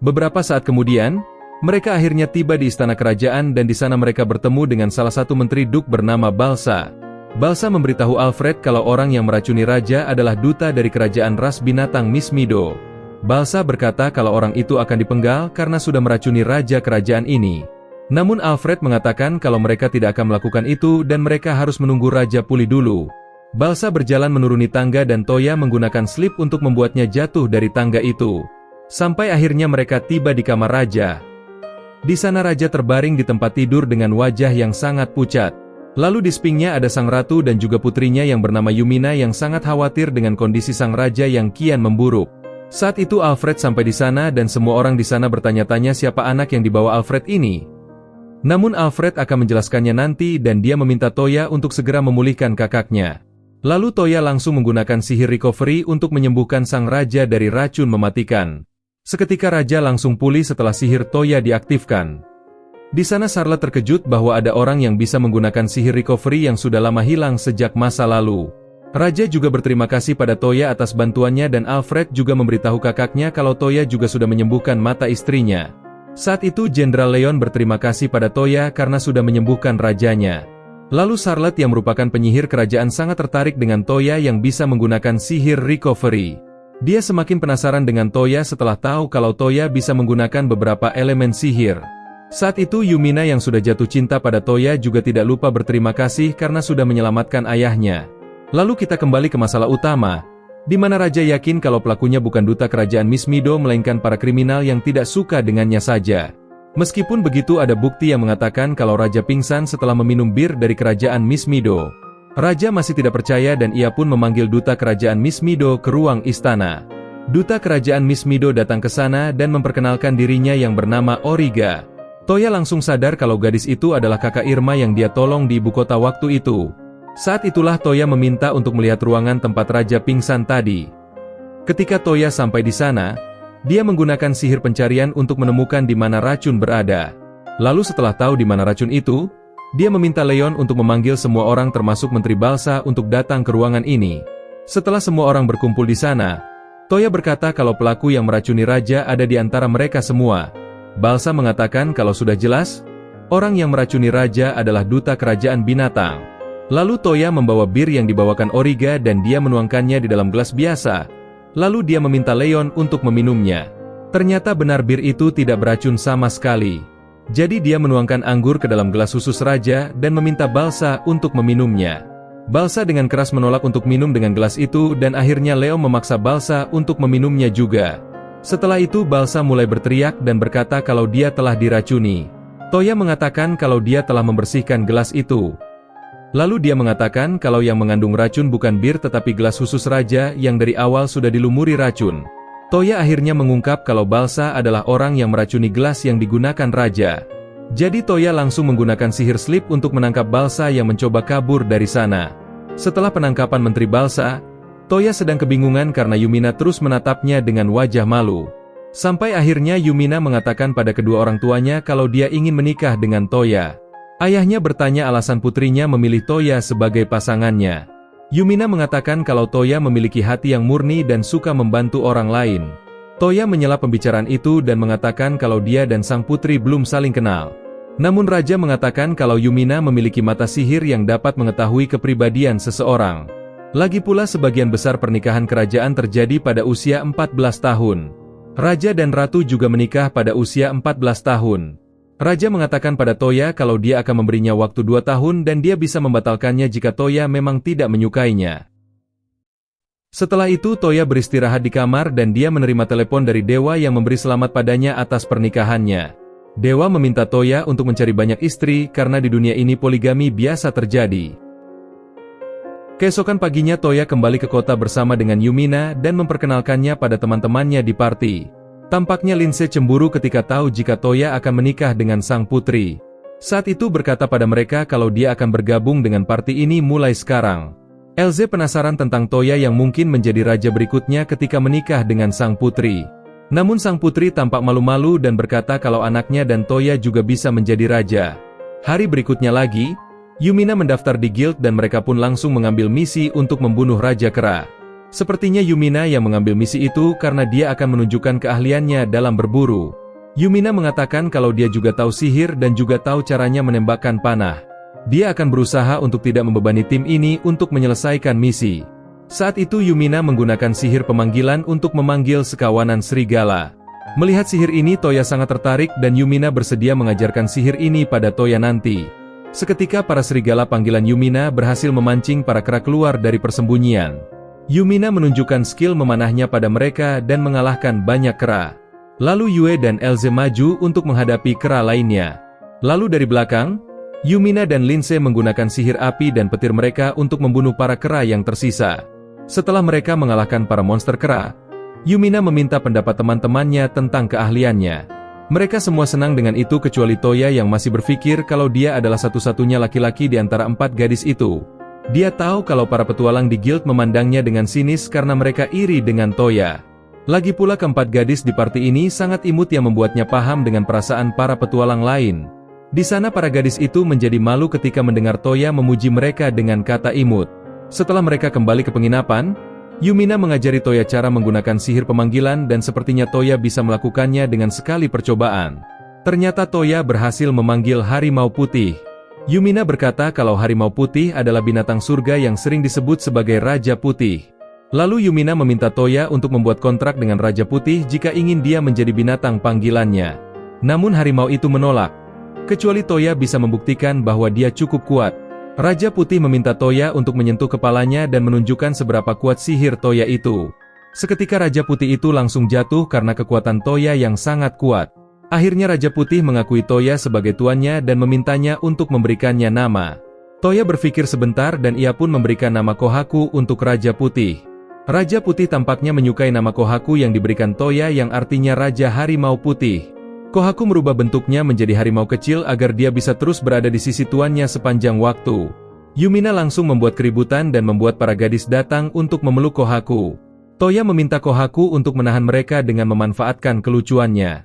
Beberapa saat kemudian, mereka akhirnya tiba di istana kerajaan dan di sana mereka bertemu dengan salah satu menteri Duk bernama Balsa. Balsa memberitahu Alfred kalau orang yang meracuni raja adalah duta dari kerajaan ras binatang Miss Mido. Balsa berkata kalau orang itu akan dipenggal karena sudah meracuni raja kerajaan ini. Namun Alfred mengatakan kalau mereka tidak akan melakukan itu dan mereka harus menunggu raja pulih dulu. Balsa berjalan menuruni tangga dan Toya menggunakan slip untuk membuatnya jatuh dari tangga itu. Sampai akhirnya mereka tiba di kamar raja. Di sana raja terbaring di tempat tidur dengan wajah yang sangat pucat. Lalu di sampingnya ada sang ratu dan juga putrinya yang bernama Yumina yang sangat khawatir dengan kondisi sang raja yang kian memburuk. Saat itu Alfred sampai di sana dan semua orang di sana bertanya-tanya siapa anak yang dibawa Alfred ini. Namun Alfred akan menjelaskannya nanti dan dia meminta Toya untuk segera memulihkan kakaknya. Lalu Toya langsung menggunakan sihir recovery untuk menyembuhkan sang raja dari racun mematikan. Seketika raja langsung pulih setelah sihir Toya diaktifkan. Di sana Charlotte terkejut bahwa ada orang yang bisa menggunakan sihir recovery yang sudah lama hilang sejak masa lalu. Raja juga berterima kasih pada Toya atas bantuannya dan Alfred juga memberitahu kakaknya kalau Toya juga sudah menyembuhkan mata istrinya. Saat itu Jenderal Leon berterima kasih pada Toya karena sudah menyembuhkan rajanya. Lalu Charlotte yang merupakan penyihir kerajaan sangat tertarik dengan Toya yang bisa menggunakan sihir recovery. Dia semakin penasaran dengan Toya setelah tahu kalau Toya bisa menggunakan beberapa elemen sihir. Saat itu Yumina yang sudah jatuh cinta pada Toya juga tidak lupa berterima kasih karena sudah menyelamatkan ayahnya. Lalu kita kembali ke masalah utama, di mana Raja yakin kalau pelakunya bukan duta kerajaan Miss Mido melainkan para kriminal yang tidak suka dengannya saja. Meskipun begitu ada bukti yang mengatakan kalau Raja pingsan setelah meminum bir dari kerajaan Miss Mido. Raja masih tidak percaya dan ia pun memanggil duta kerajaan Miss Mido ke ruang istana. Duta kerajaan Miss Mido datang ke sana dan memperkenalkan dirinya yang bernama Origa. Toya langsung sadar kalau gadis itu adalah kakak Irma yang dia tolong di ibu kota waktu itu. Saat itulah Toya meminta untuk melihat ruangan tempat Raja pingsan tadi. Ketika Toya sampai di sana, dia menggunakan sihir pencarian untuk menemukan di mana racun berada. Lalu setelah tahu di mana racun itu, dia meminta Leon untuk memanggil semua orang termasuk Menteri Balsa untuk datang ke ruangan ini. Setelah semua orang berkumpul di sana, Toya berkata kalau pelaku yang meracuni raja ada di antara mereka semua. Balsa mengatakan kalau sudah jelas, orang yang meracuni raja adalah duta kerajaan binatang. Lalu Toya membawa bir yang dibawakan Origa dan dia menuangkannya di dalam gelas biasa. Lalu dia meminta Leon untuk meminumnya. Ternyata benar bir itu tidak beracun sama sekali. Jadi dia menuangkan anggur ke dalam gelas khusus raja dan meminta Balsa untuk meminumnya. Balsa dengan keras menolak untuk minum dengan gelas itu dan akhirnya Leo memaksa Balsa untuk meminumnya juga. Setelah itu Balsa mulai berteriak dan berkata kalau dia telah diracuni. Toya mengatakan kalau dia telah membersihkan gelas itu. Lalu dia mengatakan kalau yang mengandung racun bukan bir tetapi gelas khusus raja yang dari awal sudah dilumuri racun. Toya akhirnya mengungkap kalau Balsa adalah orang yang meracuni gelas yang digunakan raja. Jadi Toya langsung menggunakan sihir slip untuk menangkap Balsa yang mencoba kabur dari sana. Setelah penangkapan Menteri Balsa, Toya sedang kebingungan karena Yumina terus menatapnya dengan wajah malu. Sampai akhirnya Yumina mengatakan pada kedua orang tuanya kalau dia ingin menikah dengan Toya. Ayahnya bertanya alasan putrinya memilih Toya sebagai pasangannya. Yumina mengatakan kalau Toya memiliki hati yang murni dan suka membantu orang lain. Toya menyela pembicaraan itu dan mengatakan kalau dia dan sang putri belum saling kenal. Namun Raja mengatakan kalau Yumina memiliki mata sihir yang dapat mengetahui kepribadian seseorang. Lagi pula sebagian besar pernikahan kerajaan terjadi pada usia 14 tahun. Raja dan Ratu juga menikah pada usia 14 tahun. Raja mengatakan pada Toya kalau dia akan memberinya waktu 2 tahun dan dia bisa membatalkannya jika Toya memang tidak menyukainya. Setelah itu Toya beristirahat di kamar dan dia menerima telepon dari Dewa yang memberi selamat padanya atas pernikahannya. Dewa meminta Toya untuk mencari banyak istri karena di dunia ini poligami biasa terjadi. Keesokan paginya Toya kembali ke kota bersama dengan Yumina dan memperkenalkannya pada teman-temannya di party. Tampaknya Lindsay cemburu ketika tahu jika Toya akan menikah dengan sang putri. Saat itu berkata pada mereka kalau dia akan bergabung dengan party ini mulai sekarang. Elze penasaran tentang Toya yang mungkin menjadi raja berikutnya ketika menikah dengan sang putri. Namun sang putri tampak malu-malu dan berkata kalau anaknya dan Toya juga bisa menjadi raja. Hari berikutnya lagi, Yumina mendaftar di guild dan mereka pun langsung mengambil misi untuk membunuh Raja Kera. Sepertinya Yumina yang mengambil misi itu karena dia akan menunjukkan keahliannya dalam berburu. Yumina mengatakan kalau dia juga tahu sihir dan juga tahu caranya menembakkan panah. Dia akan berusaha untuk tidak membebani tim ini untuk menyelesaikan misi. Saat itu Yumina menggunakan sihir pemanggilan untuk memanggil sekawanan serigala. Melihat sihir ini Toya sangat tertarik dan Yumina bersedia mengajarkan sihir ini pada Toya nanti. Seketika para serigala panggilan Yumina berhasil memancing para kera keluar dari persembunyian. Yumina menunjukkan skill memanahnya pada mereka dan mengalahkan banyak kera. Lalu Yue dan Elze maju untuk menghadapi kera lainnya. Lalu dari belakang, Yumina dan Lindsay menggunakan sihir api dan petir mereka untuk membunuh para kera yang tersisa. Setelah mereka mengalahkan para monster kera, Yumina meminta pendapat teman-temannya tentang keahliannya. Mereka semua senang dengan itu kecuali Toya yang masih berpikir kalau dia adalah satu-satunya laki-laki di antara 4 gadis itu. Dia tahu kalau para petualang di guild memandangnya dengan sinis karena mereka iri dengan Toya. Lagi pula keempat gadis di party ini sangat imut yang membuatnya paham dengan perasaan para petualang lain. Di sana para gadis itu menjadi malu ketika mendengar Toya memuji mereka dengan kata imut. Setelah mereka kembali ke penginapan, Yumina mengajari Toya cara menggunakan sihir pemanggilan dan sepertinya Toya bisa melakukannya dengan sekali percobaan. Ternyata Toya berhasil memanggil harimau putih. Yumina berkata kalau harimau putih adalah binatang surga yang sering disebut sebagai Raja Putih. Lalu Yumina meminta Toya untuk membuat kontrak dengan Raja Putih jika ingin dia menjadi binatang panggilannya. Namun harimau itu menolak. Kecuali Toya bisa membuktikan bahwa dia cukup kuat. Raja Putih meminta Toya untuk menyentuh kepalanya dan menunjukkan seberapa kuat sihir Toya itu. Seketika Raja Putih itu langsung jatuh karena kekuatan Toya yang sangat kuat. Akhirnya Raja Putih mengakui Toya sebagai tuannya dan memintanya untuk memberikannya nama. Toya berpikir sebentar dan ia pun memberikan nama Kohaku untuk Raja Putih. Raja Putih tampaknya menyukai nama Kohaku yang diberikan Toya yang artinya Raja Harimau Putih. Kohaku merubah bentuknya menjadi harimau kecil agar dia bisa terus berada di sisi tuannya sepanjang waktu. Yumina langsung membuat keributan dan membuat para gadis datang untuk memeluk Kohaku. Toya meminta Kohaku untuk menahan mereka dengan memanfaatkan kelucuannya.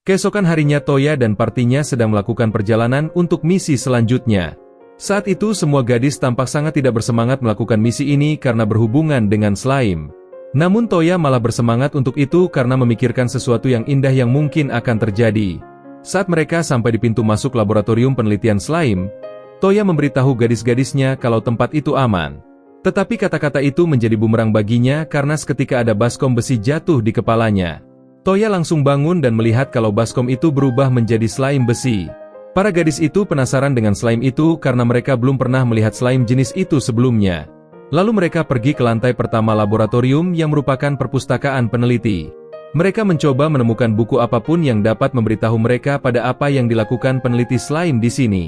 Keesokan harinya Toya dan partinya sedang melakukan perjalanan untuk misi selanjutnya. Saat itu semua gadis tampak sangat tidak bersemangat melakukan misi ini karena berhubungan dengan slime. Namun Toya malah bersemangat untuk itu karena memikirkan sesuatu yang indah yang mungkin akan terjadi. Saat mereka sampai di pintu masuk laboratorium penelitian slime, Toya memberitahu gadis-gadisnya kalau tempat itu aman. Tetapi kata-kata itu menjadi bumerang baginya karena seketika ada baskom besi jatuh di kepalanya. Toya langsung bangun dan melihat kalau baskom itu berubah menjadi slime besi. Para gadis itu penasaran dengan slime itu karena mereka belum pernah melihat slime jenis itu sebelumnya. Lalu mereka pergi ke lantai pertama laboratorium yang merupakan perpustakaan peneliti. Mereka mencoba menemukan buku apapun yang dapat memberitahu mereka pada apa yang dilakukan peneliti slime di sini.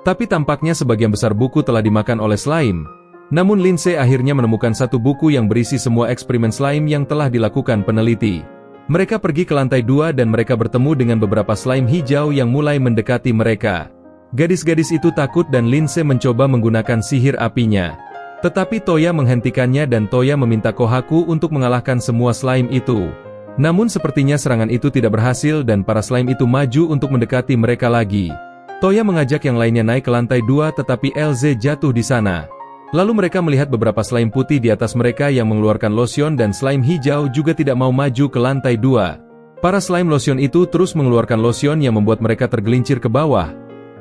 Tapi tampaknya sebagian besar buku telah dimakan oleh slime. Namun Lindsay akhirnya menemukan satu buku yang berisi semua eksperimen slime yang telah dilakukan peneliti. Mereka pergi ke lantai 2 dan mereka bertemu dengan beberapa slime hijau yang mulai mendekati mereka. Gadis-gadis itu takut dan Lindsay mencoba menggunakan sihir apinya. Tetapi Toya menghentikannya dan Toya meminta Kohaku untuk mengalahkan semua slime itu. Namun sepertinya serangan itu tidak berhasil dan para slime itu maju untuk mendekati mereka lagi. Toya mengajak yang lainnya naik ke lantai 2 tetapi Elze jatuh di sana. Lalu mereka melihat beberapa slime putih di atas mereka yang mengeluarkan lotion dan slime hijau juga tidak mau maju ke lantai 2. Para slime lotion itu terus mengeluarkan lotion yang membuat mereka tergelincir ke bawah.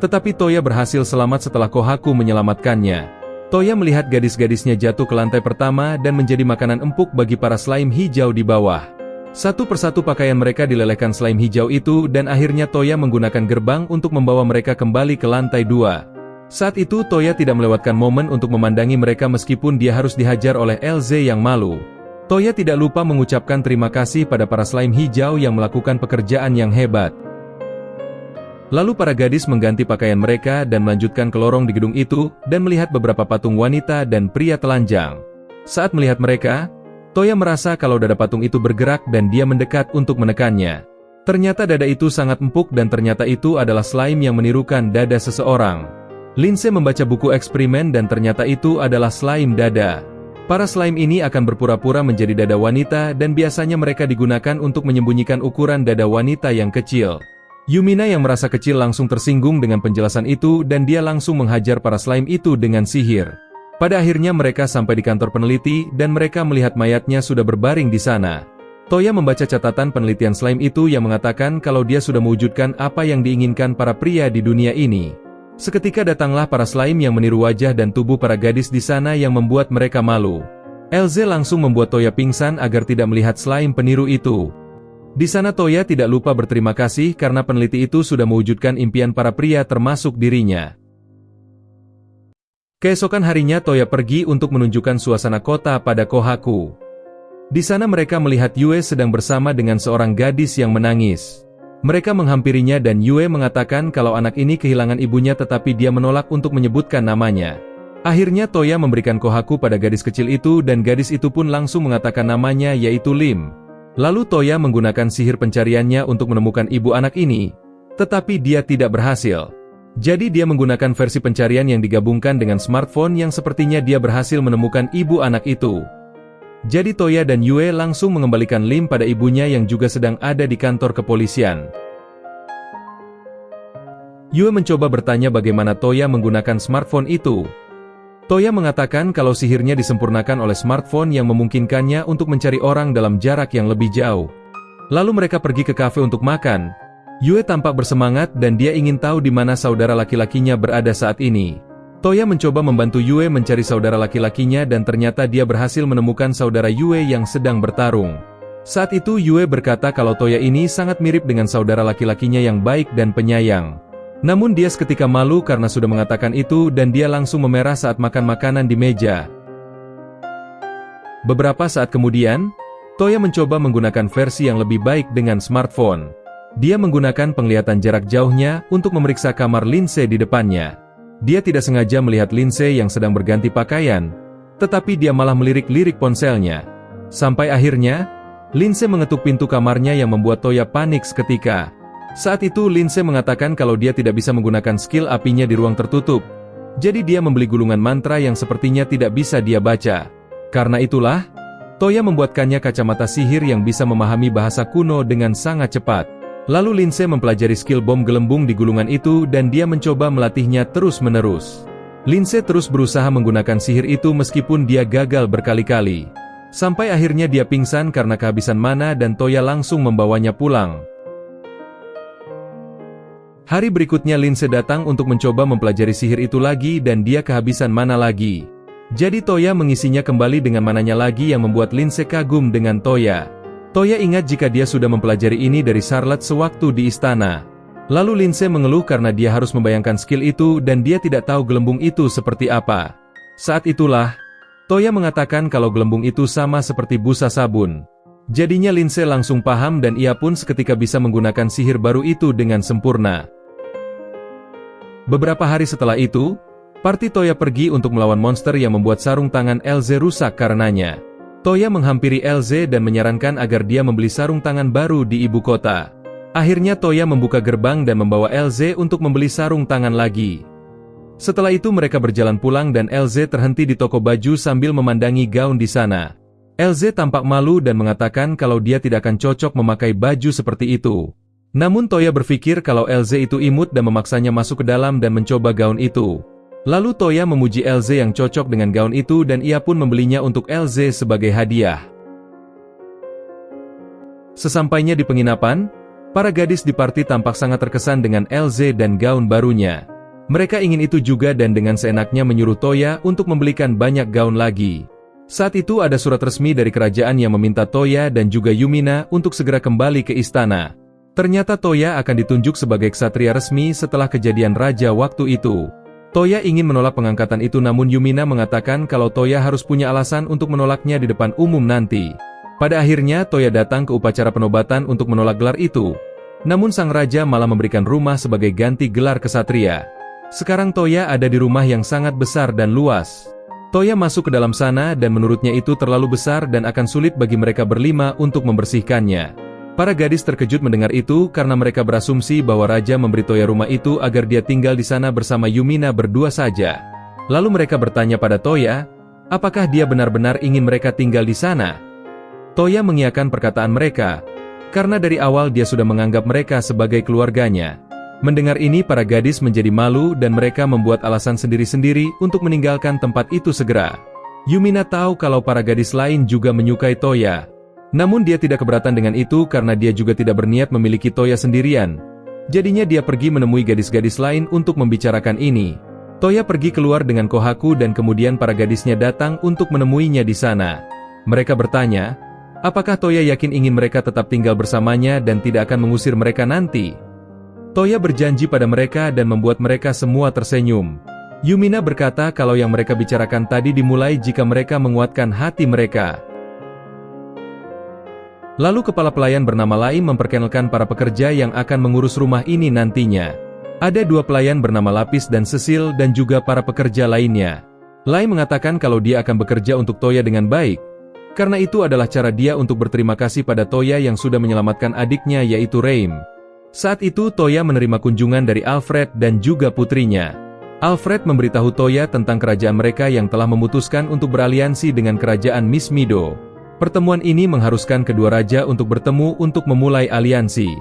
Tetapi Toya berhasil selamat setelah Kohaku menyelamatkannya. Toya melihat gadis-gadisnya jatuh ke lantai pertama dan menjadi makanan empuk bagi para slime hijau di bawah. Satu persatu pakaian mereka dilelehkan slime hijau itu dan akhirnya Toya menggunakan gerbang untuk membawa mereka kembali ke lantai 2. Saat itu Toya tidak melewatkan momen untuk memandangi mereka meskipun dia harus dihajar oleh Elze yang malu. Toya tidak lupa mengucapkan terima kasih pada para slime hijau yang melakukan pekerjaan yang hebat. Lalu para gadis mengganti pakaian mereka dan melanjutkan ke lorong di gedung itu dan melihat beberapa patung wanita dan pria telanjang. Saat melihat mereka, Toya merasa kalau dada patung itu bergerak dan dia mendekat untuk menekannya. Ternyata dada itu sangat empuk dan ternyata itu adalah slime yang menirukan dada seseorang. Lindsay membaca buku eksperimen dan ternyata itu adalah slime dada. Para slime ini akan berpura-pura menjadi dada wanita dan biasanya mereka digunakan untuk menyembunyikan ukuran dada wanita yang kecil. Yumina yang merasa kecil langsung tersinggung dengan penjelasan itu dan dia langsung menghajar para slime itu dengan sihir. Pada akhirnya mereka sampai di kantor peneliti dan mereka melihat mayatnya sudah berbaring di sana. Toya membaca catatan penelitian slime itu yang mengatakan kalau dia sudah mewujudkan apa yang diinginkan para pria di dunia ini. Seketika datanglah para slime yang meniru wajah dan tubuh para gadis di sana yang membuat mereka malu. Elze langsung membuat Toya pingsan agar tidak melihat slime peniru itu. Di sana Toya tidak lupa berterima kasih karena peneliti itu sudah mewujudkan impian para pria termasuk dirinya. Keesokan harinya Toya pergi untuk menunjukkan suasana kota pada Kohaku. Di sana mereka melihat Yue sedang bersama dengan seorang gadis yang menangis. Mereka menghampirinya dan Yue mengatakan kalau anak ini kehilangan ibunya tetapi dia menolak untuk menyebutkan namanya. Akhirnya Toya memberikan Kohaku pada gadis kecil itu dan gadis itu pun langsung mengatakan namanya yaitu Lim. Lalu Toya menggunakan sihir pencariannya untuk menemukan ibu anak ini, tetapi dia tidak berhasil. Jadi dia menggunakan versi pencarian yang digabungkan dengan smartphone yang sepertinya dia berhasil menemukan ibu anak itu. Jadi Toya dan Yue langsung mengembalikan Lim pada ibunya yang juga sedang ada di kantor kepolisian. Yue mencoba bertanya bagaimana Toya menggunakan smartphone itu. Toya mengatakan kalau sihirnya disempurnakan oleh smartphone yang memungkinkannya untuk mencari orang dalam jarak yang lebih jauh. Lalu mereka pergi ke kafe untuk makan. Yue tampak bersemangat dan dia ingin tahu di mana saudara laki-lakinya berada saat ini. Toya mencoba membantu Yue mencari saudara laki-lakinya dan ternyata dia berhasil menemukan saudara Yue yang sedang bertarung. Saat itu Yue berkata kalau Toya ini sangat mirip dengan saudara laki-lakinya yang baik dan penyayang. Namun dia seketika malu karena sudah mengatakan itu dan dia langsung memerah saat makan makanan di meja. Beberapa saat kemudian, Toya mencoba menggunakan versi yang lebih baik dengan smartphone. Dia menggunakan penglihatan jarak jauhnya untuk memeriksa kamar Lindsay di depannya. Dia tidak sengaja melihat Lindsay yang sedang berganti pakaian, tetapi dia malah melirik-lirik ponselnya. Sampai akhirnya, Lindsay mengetuk pintu kamarnya yang membuat Toya panik seketika. Saat itu Lindsay mengatakan kalau dia tidak bisa menggunakan skill apinya di ruang tertutup. Jadi dia membeli gulungan mantra yang sepertinya tidak bisa dia baca. Karena itulah, Toya membuatkannya kacamata sihir yang bisa memahami bahasa kuno dengan sangat cepat. Lalu Lindsay mempelajari skill bom gelembung di gulungan itu dan dia mencoba melatihnya terus-menerus. Lindsay terus berusaha menggunakan sihir itu meskipun dia gagal berkali-kali. Sampai akhirnya dia pingsan karena kehabisan mana dan Toya langsung membawanya pulang. Hari berikutnya Lindsay datang untuk mencoba mempelajari sihir itu lagi dan dia kehabisan mana lagi. Jadi Toya mengisinya kembali dengan mananya lagi yang membuat Lindsay kagum dengan Toya. Toya ingat jika dia sudah mempelajari ini dari Charlotte sewaktu di istana. Lalu Lindsay mengeluh karena dia harus membayangkan skill itu dan dia tidak tahu gelembung itu seperti apa. Saat itulah, Toya mengatakan kalau gelembung itu sama seperti busa sabun. Jadinya Lindsay langsung paham dan ia pun seketika bisa menggunakan sihir baru itu dengan sempurna. Beberapa hari setelah itu, party Toya pergi untuk melawan monster yang membuat sarung tangan Elze rusak karenanya. Toya menghampiri Elze dan menyarankan agar dia membeli sarung tangan baru di ibu kota. Akhirnya Toya membuka gerbang dan membawa Elze untuk membeli sarung tangan lagi. Setelah itu mereka berjalan pulang dan Elze terhenti di toko baju sambil memandangi gaun di sana. Elze tampak malu dan mengatakan kalau dia tidak akan cocok memakai baju seperti itu. Namun Toya berpikir kalau Elze itu imut dan memaksanya masuk ke dalam dan mencoba gaun itu. Lalu Toya memuji Elze yang cocok dengan gaun itu dan ia pun membelinya untuk Elze sebagai hadiah. Sesampainya di penginapan, para gadis di party tampak sangat terkesan dengan Elze dan gaun barunya. Mereka ingin itu juga dan dengan seenaknya menyuruh Toya untuk membelikan banyak gaun lagi. Saat itu ada surat resmi dari kerajaan yang meminta Toya dan juga Yumina untuk segera kembali ke istana. Ternyata Toya akan ditunjuk sebagai ksatria resmi setelah kejadian raja waktu itu. Toya ingin menolak pengangkatan itu namun Yumina mengatakan kalau Toya harus punya alasan untuk menolaknya di depan umum nanti. Pada akhirnya Toya datang ke upacara penobatan untuk menolak gelar itu. Namun sang raja malah memberikan rumah sebagai ganti gelar ksatria. Sekarang Toya ada di rumah yang sangat besar dan luas. Toya masuk ke dalam sana dan menurutnya itu terlalu besar dan akan sulit bagi mereka berlima untuk membersihkannya. Para gadis terkejut mendengar itu karena mereka berasumsi bahwa raja memberi Toya rumah itu agar dia tinggal di sana bersama Yumina berdua saja. Lalu mereka bertanya pada Toya, apakah dia benar-benar ingin mereka tinggal di sana? Toya mengiyakan perkataan mereka, karena dari awal dia sudah menganggap mereka sebagai keluarganya. Mendengar ini para gadis menjadi malu dan mereka membuat alasan sendiri-sendiri untuk meninggalkan tempat itu segera. Yumina tahu kalau para gadis lain juga menyukai Toya. Namun dia tidak keberatan dengan itu karena dia juga tidak berniat memiliki Toya sendirian. Jadinya dia pergi menemui gadis-gadis lain untuk membicarakan ini. Toya pergi keluar dengan Kohaku dan kemudian para gadisnya datang untuk menemuinya di sana. Mereka bertanya, apakah Toya yakin ingin mereka tetap tinggal bersamanya dan tidak akan mengusir mereka nanti? Toya berjanji pada mereka dan membuat mereka semua tersenyum. Yumina berkata kalau yang mereka bicarakan tadi dimulai jika mereka menguatkan hati mereka. Lalu kepala pelayan bernama Lai memperkenalkan para pekerja yang akan mengurus rumah ini nantinya. Ada 2 pelayan bernama Lapis dan Cecil dan juga para pekerja lainnya. Lai mengatakan kalau dia akan bekerja untuk Toya dengan baik, karena itu adalah cara dia untuk berterima kasih pada Toya yang sudah menyelamatkan adiknya yaitu Reim. Saat itu Toya menerima kunjungan dari Alfred dan juga putrinya. Alfred memberitahu Toya tentang kerajaan mereka yang telah memutuskan untuk beraliansi dengan kerajaan Miss Mido. Pertemuan ini mengharuskan kedua raja untuk bertemu untuk memulai aliansi.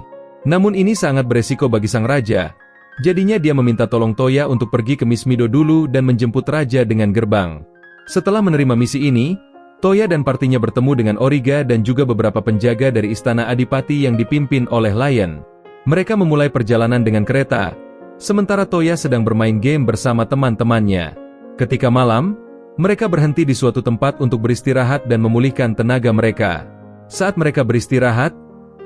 Namun ini sangat beresiko bagi sang raja. Jadinya dia meminta tolong Toya untuk pergi ke Miss Mido dulu dan menjemput raja dengan gerbang. Setelah menerima misi ini, Toya dan partinya bertemu dengan Origa dan juga beberapa penjaga dari istana Adipati yang dipimpin oleh Lion. Mereka memulai perjalanan dengan kereta, sementara Toya sedang bermain game bersama teman-temannya. Ketika malam, mereka berhenti di suatu tempat untuk beristirahat dan memulihkan tenaga mereka. Saat mereka beristirahat,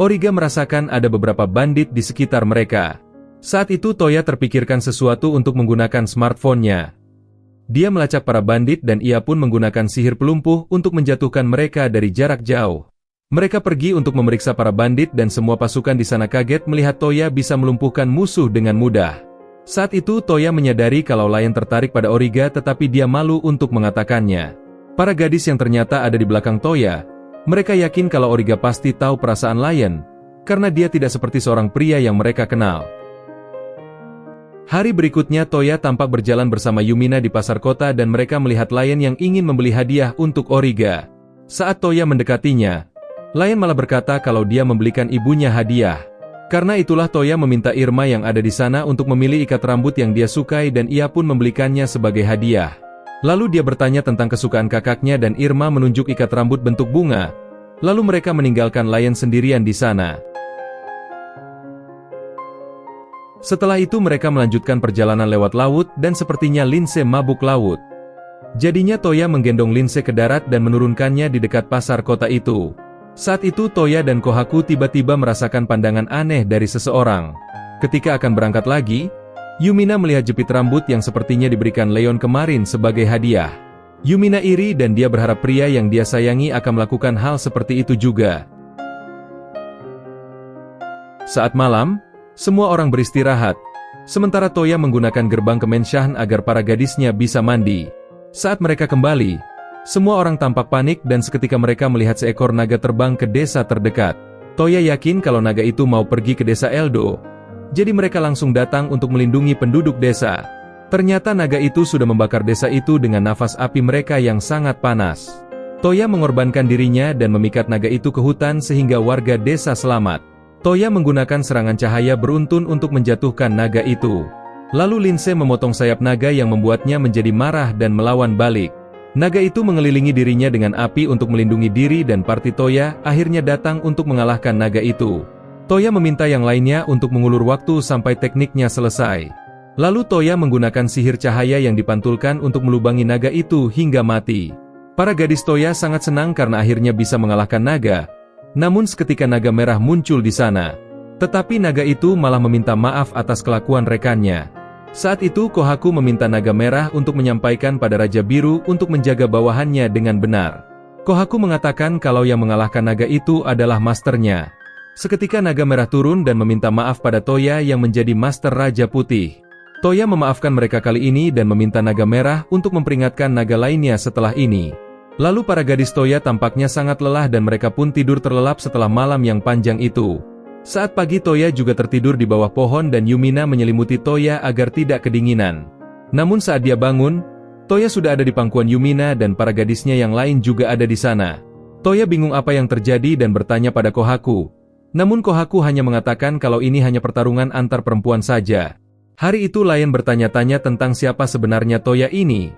Origa merasakan ada beberapa bandit di sekitar mereka. Saat itu Toya terpikirkan sesuatu untuk menggunakan smartphone-nya. Dia melacak para bandit dan ia pun menggunakan sihir pelumpuh untuk menjatuhkan mereka dari jarak jauh. Mereka pergi untuk memeriksa para bandit dan semua pasukan di sana kaget melihat Toya bisa melumpuhkan musuh dengan mudah. Saat itu Toya menyadari kalau Lion tertarik pada Origa tetapi dia malu untuk mengatakannya. Para gadis yang ternyata ada di belakang Toya, mereka yakin kalau Origa pasti tahu perasaan Lion, karena dia tidak seperti seorang pria yang mereka kenal. Hari berikutnya Toya tampak berjalan bersama Yumina di pasar kota dan mereka melihat Lion yang ingin membeli hadiah untuk Origa. Saat Toya mendekatinya, Lion malah berkata kalau dia membelikan ibunya hadiah. Karena itulah Toya meminta Irma yang ada di sana untuk memilih ikat rambut yang dia sukai dan ia pun membelikannya sebagai hadiah. Lalu dia bertanya tentang kesukaan kakaknya dan Irma menunjuk ikat rambut bentuk bunga. Lalu mereka meninggalkan Lion sendirian di sana. Setelah itu mereka melanjutkan perjalanan lewat laut dan sepertinya Lindsay mabuk laut. Jadinya Toya menggendong Lindsay ke darat dan menurunkannya di dekat pasar kota itu. Saat itu Toya dan Kohaku tiba-tiba merasakan pandangan aneh dari seseorang. Ketika akan berangkat lagi, Yumina melihat jepit rambut yang sepertinya diberikan Leon kemarin sebagai hadiah. Yumina iri dan dia berharap pria yang dia sayangi akan melakukan hal seperti itu juga. Saat malam, semua orang beristirahat. Sementara Toya menggunakan gerbang ke Menshan agar para gadisnya bisa mandi. Saat mereka kembali, semua orang tampak panik dan seketika mereka melihat seekor naga terbang ke desa terdekat. Toya yakin kalau naga itu mau pergi ke desa Eldo. Jadi mereka langsung datang untuk melindungi penduduk desa. Ternyata naga itu sudah membakar desa itu dengan nafas api mereka yang sangat panas. Toya mengorbankan dirinya dan memikat naga itu ke hutan sehingga warga desa selamat. Toya menggunakan serangan cahaya beruntun untuk menjatuhkan naga itu. Lalu Lindsay memotong sayap naga yang membuatnya menjadi marah dan melawan balik. Naga itu mengelilingi dirinya dengan api untuk melindungi diri dan parti Toya akhirnya datang untuk mengalahkan naga itu. Toya meminta yang lainnya untuk mengulur waktu sampai tekniknya selesai. Lalu Toya menggunakan sihir cahaya yang dipantulkan untuk melubangi naga itu hingga mati. Para gadis Toya sangat senang karena akhirnya bisa mengalahkan naga. Namun seketika naga merah muncul di sana. Tetapi naga itu malah meminta maaf atas kelakuan rekannya. Saat itu Kohaku meminta naga merah untuk menyampaikan pada Raja Biru untuk menjaga bawahannya dengan benar. Kohaku mengatakan kalau yang mengalahkan naga itu adalah masternya. Seketika naga merah turun dan meminta maaf pada Toya yang menjadi master Raja Putih. Toya memaafkan mereka kali ini dan meminta naga merah untuk memperingatkan naga lainnya setelah ini. Lalu para gadis Toya tampaknya sangat lelah dan mereka pun tidur terlelap setelah malam yang panjang itu. Saat pagi Toya juga tertidur di bawah pohon dan Yumina menyelimuti Toya agar tidak kedinginan. Namun saat dia bangun, Toya sudah ada di pangkuan Yumina dan para gadisnya yang lain juga ada di sana. Toya bingung apa yang terjadi dan bertanya pada Kohaku. Namun Kohaku hanya mengatakan kalau ini hanya pertarungan antar perempuan saja. Hari itu Lion bertanya-tanya tentang siapa sebenarnya Toya ini.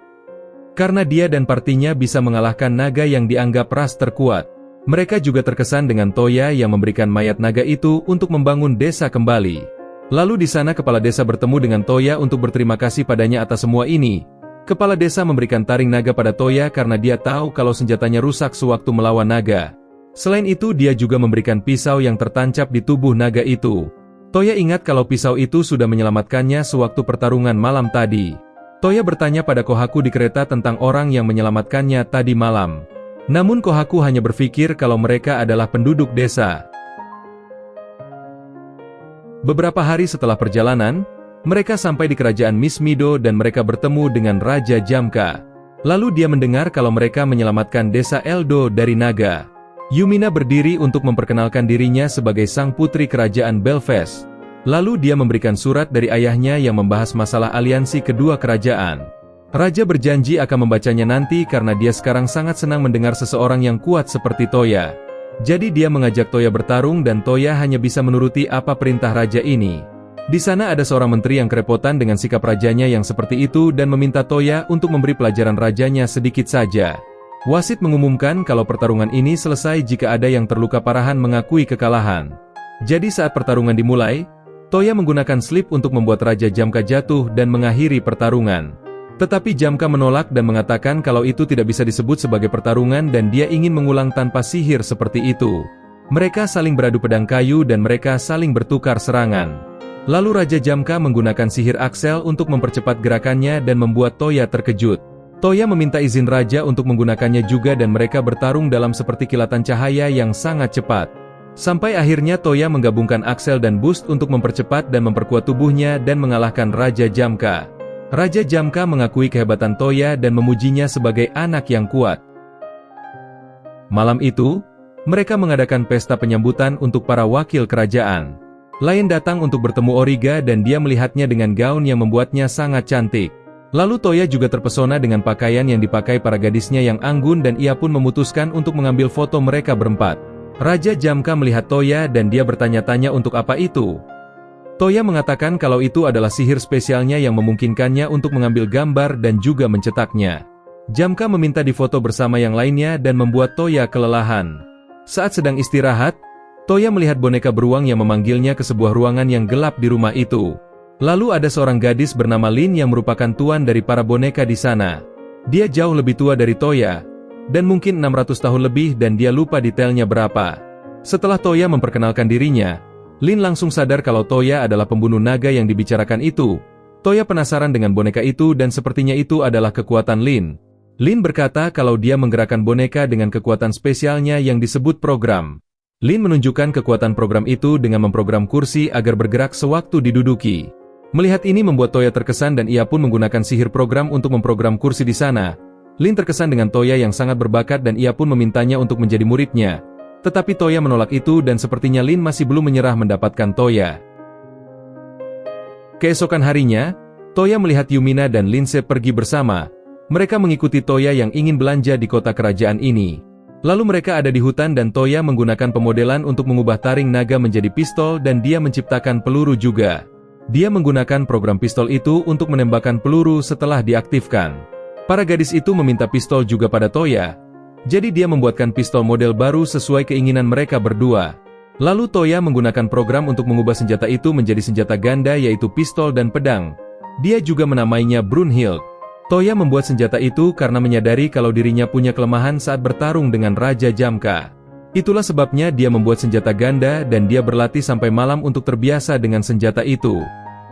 Karena dia dan partinya bisa mengalahkan naga yang dianggap ras terkuat. Mereka juga terkesan dengan Toya yang memberikan mayat naga itu untuk membangun desa kembali. Lalu di sana kepala desa bertemu dengan Toya untuk berterima kasih padanya atas semua ini. Kepala desa memberikan taring naga pada Toya karena dia tahu kalau senjatanya rusak sewaktu melawan naga. Selain itu dia juga memberikan pisau yang tertancap di tubuh naga itu. Toya ingat kalau pisau itu sudah menyelamatkannya sewaktu pertarungan malam tadi. Toya bertanya pada Kohaku di kereta tentang orang yang menyelamatkannya tadi malam. Namun Kohaku hanya berpikir kalau mereka adalah penduduk desa. Beberapa hari setelah perjalanan, mereka sampai di kerajaan Miss Mido dan mereka bertemu dengan Raja Jamka. Lalu dia mendengar kalau mereka menyelamatkan desa Eldo dari naga. Yumina berdiri untuk memperkenalkan dirinya sebagai sang putri kerajaan Belfast. Lalu dia memberikan surat dari ayahnya yang membahas masalah aliansi kedua kerajaan. Raja berjanji akan membacanya nanti karena dia sekarang sangat senang mendengar seseorang yang kuat seperti Toya. Jadi dia mengajak Toya bertarung dan Toya hanya bisa menuruti apa perintah raja ini. Di sana ada seorang menteri yang kerepotan dengan sikap rajanya yang seperti itu dan meminta Toya untuk memberi pelajaran rajanya sedikit saja. Wasit mengumumkan kalau pertarungan ini selesai jika ada yang terluka parahan mengakui kekalahan. Jadi saat pertarungan dimulai, Toya menggunakan slip untuk membuat Raja Jamka jatuh dan mengakhiri pertarungan. Tetapi Jamka menolak dan mengatakan kalau itu tidak bisa disebut sebagai pertarungan dan dia ingin mengulang tanpa sihir seperti itu. Mereka saling beradu pedang kayu dan mereka saling bertukar serangan. Lalu Raja Jamka menggunakan sihir Axel untuk mempercepat gerakannya dan membuat Toya terkejut. Toya meminta izin raja untuk menggunakannya juga dan mereka bertarung dalam seperti kilatan cahaya yang sangat cepat. Sampai akhirnya Toya menggabungkan Axel dan Boost untuk mempercepat dan memperkuat tubuhnya dan mengalahkan Raja Jamka. Raja Jamka mengakui kehebatan Toya dan memujinya sebagai anak yang kuat. Malam itu, mereka mengadakan pesta penyambutan untuk para wakil kerajaan. Lion datang untuk bertemu Origa dan dia melihatnya dengan gaun yang membuatnya sangat cantik. Lalu Toya juga terpesona dengan pakaian yang dipakai para gadisnya yang anggun dan ia pun memutuskan untuk mengambil foto mereka berempat. Raja Jamka melihat Toya dan dia bertanya-tanya untuk apa itu. Toya mengatakan kalau itu adalah sihir spesialnya yang memungkinkannya untuk mengambil gambar dan juga mencetaknya. Jamka meminta difoto bersama yang lainnya dan membuat Toya kelelahan. Saat sedang istirahat, Toya melihat boneka beruang yang memanggilnya ke sebuah ruangan yang gelap di rumah itu. Lalu ada seorang gadis bernama Lin yang merupakan tuan dari para boneka di sana. Dia jauh lebih tua dari Toya, dan mungkin 600 tahun lebih dan dia lupa detailnya berapa. Setelah Toya memperkenalkan dirinya, Lin langsung sadar kalau Toya adalah pembunuh naga yang dibicarakan itu. Toya penasaran dengan boneka itu dan sepertinya itu adalah kekuatan Lin. Lin berkata kalau dia menggerakkan boneka dengan kekuatan spesialnya yang disebut program. Lin menunjukkan kekuatan program itu dengan memprogram kursi agar bergerak sewaktu diduduki. Melihat ini membuat Toya terkesan dan ia pun menggunakan sihir program untuk memprogram kursi di sana. Lin terkesan dengan Toya yang sangat berbakat dan ia pun memintanya untuk menjadi muridnya. Tetapi Toya menolak itu dan sepertinya Lin masih belum menyerah mendapatkan Toya. Keesokan harinya, Toya melihat Yumina dan Linse pergi bersama. Mereka mengikuti Toya yang ingin belanja di kota kerajaan ini. Lalu mereka ada di hutan dan Toya menggunakan pemodelan untuk mengubah taring naga menjadi pistol dan dia menciptakan peluru juga. Dia menggunakan program pistol itu untuk menembakkan peluru setelah diaktifkan. Para gadis itu meminta pistol juga pada Toya. Jadi dia membuatkan pistol model baru sesuai keinginan mereka berdua. Lalu Toya menggunakan program untuk mengubah senjata itu menjadi senjata ganda yaitu pistol dan pedang. Dia juga menamainya Brunhild. Toya membuat senjata itu karena menyadari kalau dirinya punya kelemahan saat bertarung dengan Raja Jamka. Itulah sebabnya dia membuat senjata ganda dan dia berlatih sampai malam untuk terbiasa dengan senjata itu.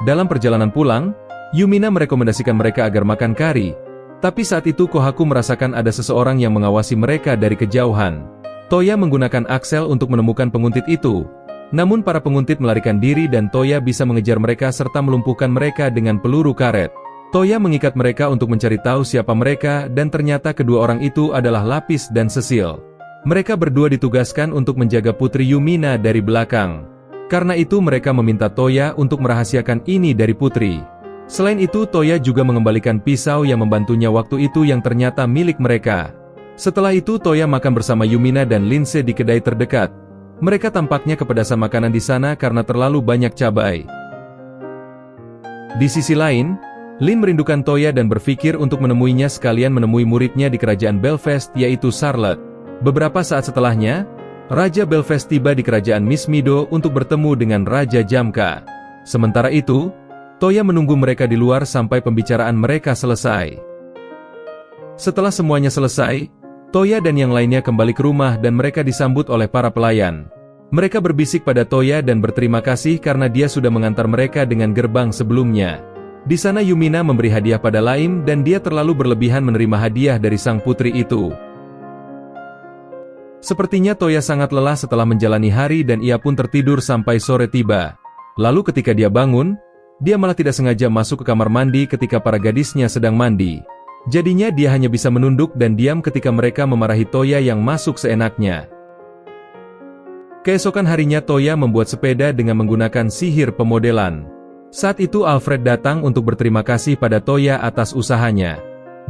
Dalam perjalanan pulang, Yumina merekomendasikan mereka agar makan kari. Tapi saat itu Kohaku merasakan ada seseorang yang mengawasi mereka dari kejauhan. Toya menggunakan Axel untuk menemukan penguntit itu. Namun para penguntit melarikan diri dan Toya bisa mengejar mereka serta melumpuhkan mereka dengan peluru karet. Toya mengikat mereka untuk mencari tahu siapa mereka dan ternyata kedua orang itu adalah Lapis dan Cecil. Mereka berdua ditugaskan untuk menjaga Putri Yumina dari belakang. Karena itu mereka meminta Toya untuk merahasiakan ini dari Putri. Selain itu Toya juga mengembalikan pisau yang membantunya waktu itu yang ternyata milik mereka. Setelah itu Toya makan bersama Yumina dan Linse di kedai terdekat. Mereka tampaknya kepedasan makanan di sana karena terlalu banyak cabai. Di sisi lain, Lin merindukan Toya dan berpikir untuk menemuinya sekalian menemui muridnya di kerajaan Belfast yaitu Charlotte. Beberapa saat setelahnya, Raja Belfast tiba di kerajaan Miss Mido untuk bertemu dengan Raja Jamka. Sementara itu, Toya menunggu mereka di luar sampai pembicaraan mereka selesai. Setelah semuanya selesai, Toya dan yang lainnya kembali ke rumah dan mereka disambut oleh para pelayan. Mereka berbisik pada Toya dan berterima kasih karena dia sudah mengantar mereka dengan gerbang sebelumnya. Di sana Yumina memberi hadiah pada Laim dan dia terlalu berlebihan menerima hadiah dari sang putri itu. Sepertinya Toya sangat lelah setelah menjalani hari dan ia pun tertidur sampai sore tiba. Lalu ketika dia bangun, dia malah tidak sengaja masuk ke kamar mandi ketika para gadisnya sedang mandi. Jadinya dia hanya bisa menunduk dan diam ketika mereka memarahi Toya yang masuk seenaknya. Keesokan harinya Toya membuat sepeda dengan menggunakan sihir pemodelan. Saat itu Alfred datang untuk berterima kasih pada Toya atas usahanya.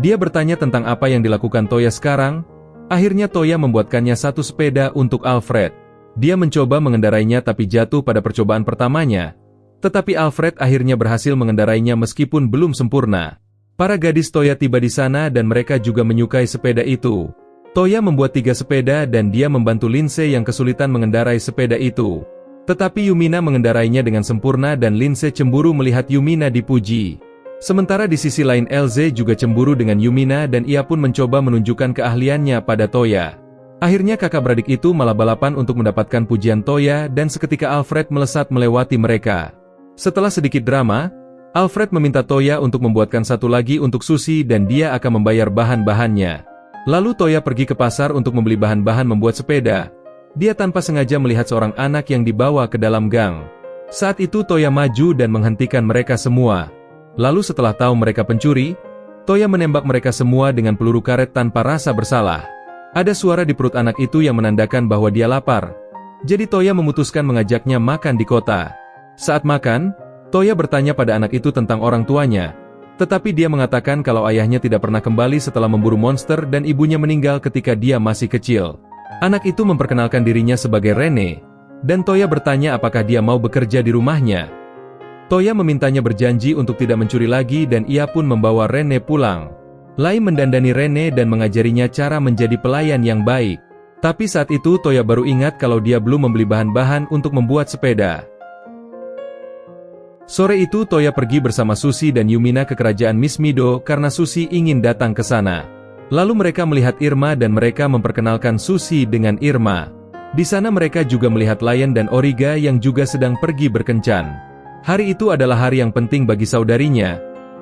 Dia bertanya tentang apa yang dilakukan Toya sekarang. Akhirnya Toya membuatkannya satu sepeda untuk Alfred. Dia mencoba mengendarainya tapi jatuh pada percobaan pertamanya. Tetapi Alfred akhirnya berhasil mengendarainya meskipun belum sempurna. Para gadis Toya tiba di sana dan mereka juga menyukai sepeda itu. Toya membuat 3 sepeda dan dia membantu Lindsay yang kesulitan mengendarai sepeda itu. Tetapi Yumina mengendarainya dengan sempurna dan Lindsay cemburu melihat Yumina dipuji. Sementara di sisi lain Elze juga cemburu dengan Yumina dan ia pun mencoba menunjukkan keahliannya pada Toya. Akhirnya kakak beradik itu malah balapan untuk mendapatkan pujian Toya dan seketika Alfred melesat melewati mereka. Setelah sedikit drama, Alfred meminta Toya untuk membuatkan satu lagi untuk Susie dan dia akan membayar bahan-bahannya. Lalu Toya pergi ke pasar untuk membeli bahan-bahan membuat sepeda. Dia tanpa sengaja melihat seorang anak yang dibawa ke dalam gang. Saat itu Toya maju dan menghentikan mereka semua. Lalu setelah tahu mereka pencuri, Toya menembak mereka semua dengan peluru karet tanpa rasa bersalah. Ada suara di perut anak itu yang menandakan bahwa dia lapar. Jadi Toya memutuskan mengajaknya makan di kota. Saat makan, Toya bertanya pada anak itu tentang orang tuanya. Tetapi dia mengatakan kalau ayahnya tidak pernah kembali setelah memburu monster dan ibunya meninggal ketika dia masih kecil. Anak itu memperkenalkan dirinya sebagai Rene, dan Toya bertanya apakah dia mau bekerja di rumahnya. Toya memintanya berjanji untuk tidak mencuri lagi dan ia pun membawa Rene pulang. Lai mendandani Rene dan mengajarinya cara menjadi pelayan yang baik. Tapi saat itu Toya baru ingat kalau dia belum membeli bahan-bahan untuk membuat sepeda. Sore itu Toya pergi bersama Susie dan Yumina ke kerajaan Miss Mido karena Susie ingin datang ke sana. Lalu mereka melihat Irma dan mereka memperkenalkan Susie dengan Irma. Di sana mereka juga melihat Lion dan Origa yang juga sedang pergi berkencan. Hari itu adalah hari yang penting bagi saudarinya,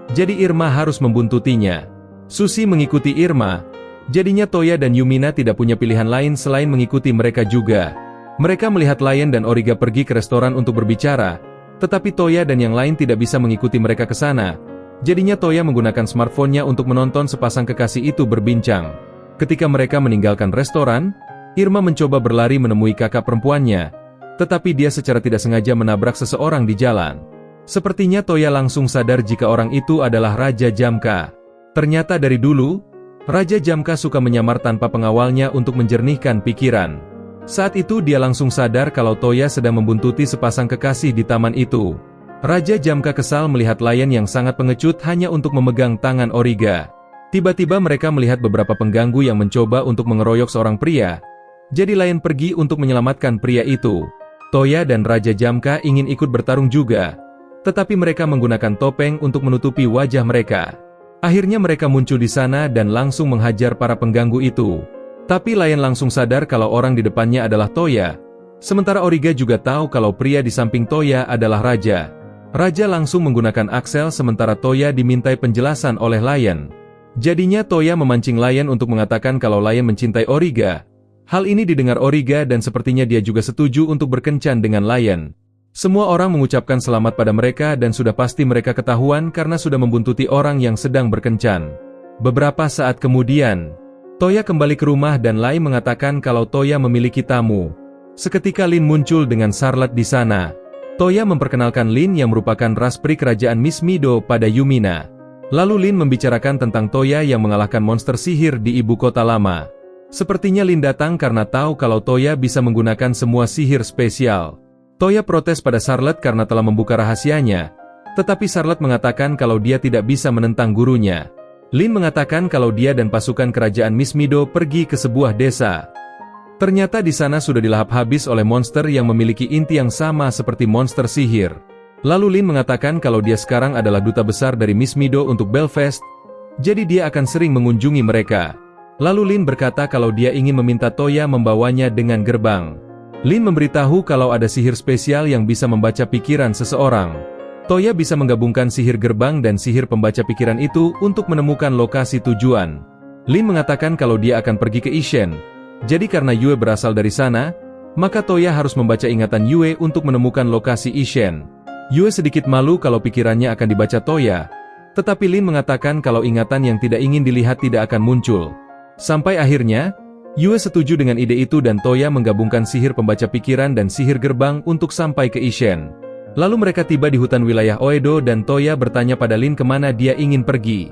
jadi Irma harus membuntutinya. Susie mengikuti Irma, jadinya Toya dan Yumina tidak punya pilihan lain selain mengikuti mereka juga. Mereka melihat Lion dan Origa pergi ke restoran untuk berbicara. Tetapi Toya dan yang lain tidak bisa mengikuti mereka ke sana. Jadinya Toya menggunakan smartphone-nya untuk menonton sepasang kekasih itu berbincang. Ketika mereka meninggalkan restoran, Irma mencoba berlari menemui kakak perempuannya. Tetapi dia secara tidak sengaja menabrak seseorang di jalan. Sepertinya Toya langsung sadar jika orang itu adalah Raja Jamka. Ternyata dari dulu, Raja Jamka suka menyamar tanpa pengawalnya untuk menjernihkan pikiran. Saat itu dia langsung sadar kalau Toya sedang membuntuti sepasang kekasih di taman itu. Raja Jamka kesal melihat Lion yang sangat pengecut hanya untuk memegang tangan Origa. Tiba-tiba mereka melihat beberapa pengganggu yang mencoba untuk mengeroyok seorang pria. Jadi Lion pergi untuk menyelamatkan pria itu. Toya dan Raja Jamka ingin ikut bertarung juga. Tetapi mereka menggunakan topeng untuk menutupi wajah mereka. Akhirnya mereka muncul di sana dan langsung menghajar para pengganggu itu. Tapi Lion langsung sadar kalau orang di depannya adalah Toya. Sementara Origa juga tahu kalau pria di samping Toya adalah Raja. Raja langsung menggunakan Axel sementara Toya dimintai penjelasan oleh Lion. Jadinya Toya memancing Lion untuk mengatakan kalau Lion mencintai Origa. Hal ini didengar Origa dan sepertinya dia juga setuju untuk berkencan dengan Lion. Semua orang mengucapkan selamat pada mereka dan sudah pasti mereka ketahuan karena sudah membuntuti orang yang sedang berkencan. Beberapa saat kemudian, Toya kembali ke rumah dan Lai mengatakan kalau Toya memiliki tamu. Seketika Lin muncul dengan Charlotte di sana. Toya memperkenalkan Lin yang merupakan raspri kerajaan Miss Mido pada Yumina. Lalu Lin membicarakan tentang Toya yang mengalahkan monster sihir di ibu kota lama. Sepertinya Lin datang karena tahu kalau Toya bisa menggunakan semua sihir spesial. Toya protes pada Charlotte karena telah membuka rahasianya. Tetapi Charlotte mengatakan kalau dia tidak bisa menentang gurunya. Lin mengatakan kalau dia dan pasukan kerajaan Miss Mido pergi ke sebuah desa. Ternyata di sana sudah dilahap habis oleh monster yang memiliki inti yang sama seperti monster sihir. Lalu Lin mengatakan kalau dia sekarang adalah duta besar dari Miss Mido untuk Belfast, jadi dia akan sering mengunjungi mereka. Lalu Lin berkata kalau dia ingin meminta Toya membawanya dengan gerbang. Lin memberitahu kalau ada sihir spesial yang bisa membaca pikiran seseorang. Toya bisa menggabungkan sihir gerbang dan sihir pembaca pikiran itu untuk menemukan lokasi tujuan. Lin mengatakan kalau dia akan pergi ke Ishen. Jadi karena Yue berasal dari sana, maka Toya harus membaca ingatan Yue untuk menemukan lokasi Ishen. Yue sedikit malu kalau pikirannya akan dibaca Toya, tetapi Lin mengatakan kalau ingatan yang tidak ingin dilihat tidak akan muncul. Sampai akhirnya, Yue setuju dengan ide itu dan Toya menggabungkan sihir pembaca pikiran dan sihir gerbang untuk sampai ke Ishen. Lalu mereka tiba di hutan wilayah Oedo dan Toya bertanya pada Lin kemana dia ingin pergi.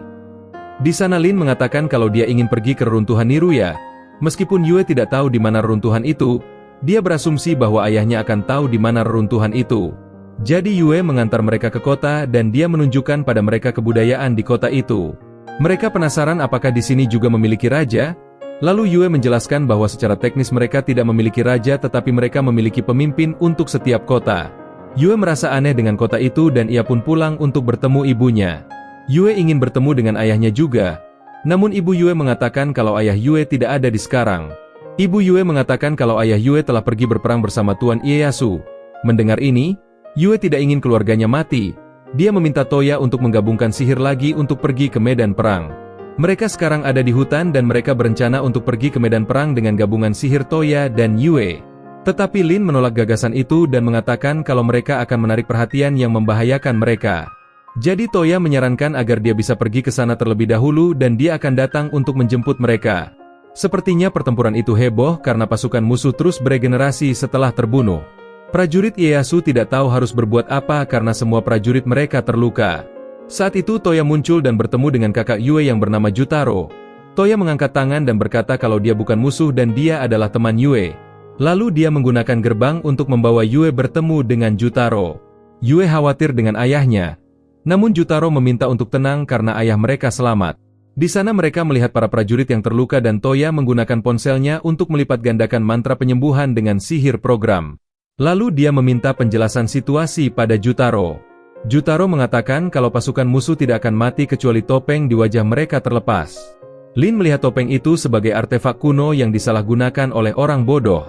Di sana Lin mengatakan kalau dia ingin pergi ke reruntuhan Niruya. Meskipun Yue tidak tahu di mana reruntuhan itu, dia berasumsi bahwa ayahnya akan tahu di mana reruntuhan itu. Jadi Yue mengantar mereka ke kota dan dia menunjukkan pada mereka kebudayaan di kota itu. Mereka penasaran apakah di sini juga memiliki raja? Lalu Yue menjelaskan bahwa secara teknis mereka tidak memiliki raja tetapi mereka memiliki pemimpin untuk setiap kota. Yue merasa aneh dengan kota itu dan ia pun pulang untuk bertemu ibunya. Yue ingin bertemu dengan ayahnya juga. Namun ibu Yue mengatakan kalau ayah Yue tidak ada di sekarang. Ibu Yue mengatakan kalau ayah Yue telah pergi berperang bersama Tuan Ieyasu. Mendengar ini, Yue tidak ingin keluarganya mati. Dia meminta Toya untuk menggabungkan sihir lagi untuk pergi ke medan perang. Mereka sekarang ada di hutan dan mereka berencana untuk pergi ke medan perang dengan gabungan sihir Toya dan Yue. Tetapi Lin menolak gagasan itu dan mengatakan kalau mereka akan menarik perhatian yang membahayakan mereka. Jadi Toya menyarankan agar dia bisa pergi ke sana terlebih dahulu dan dia akan datang untuk menjemput mereka. Sepertinya pertempuran itu heboh karena pasukan musuh terus beregenerasi setelah terbunuh. Prajurit Ieyasu tidak tahu harus berbuat apa karena semua prajurit mereka terluka. Saat itu Toya muncul dan bertemu dengan kakak Yue yang bernama Jutaro. Toya mengangkat tangan dan berkata kalau dia bukan musuh dan dia adalah teman Yue. Lalu dia menggunakan gerbang untuk membawa Yue bertemu dengan Jutaro. Yue khawatir dengan ayahnya. Namun Jutaro meminta untuk tenang karena ayah mereka selamat. Di sana mereka melihat para prajurit yang terluka dan Toya menggunakan ponselnya untuk melipat gandakan mantra penyembuhan dengan sihir program. Lalu dia meminta penjelasan situasi pada Jutaro. Jutaro mengatakan kalau pasukan musuh tidak akan mati kecuali topeng di wajah mereka terlepas. Lin melihat topeng itu sebagai artefak kuno yang disalahgunakan oleh orang bodoh.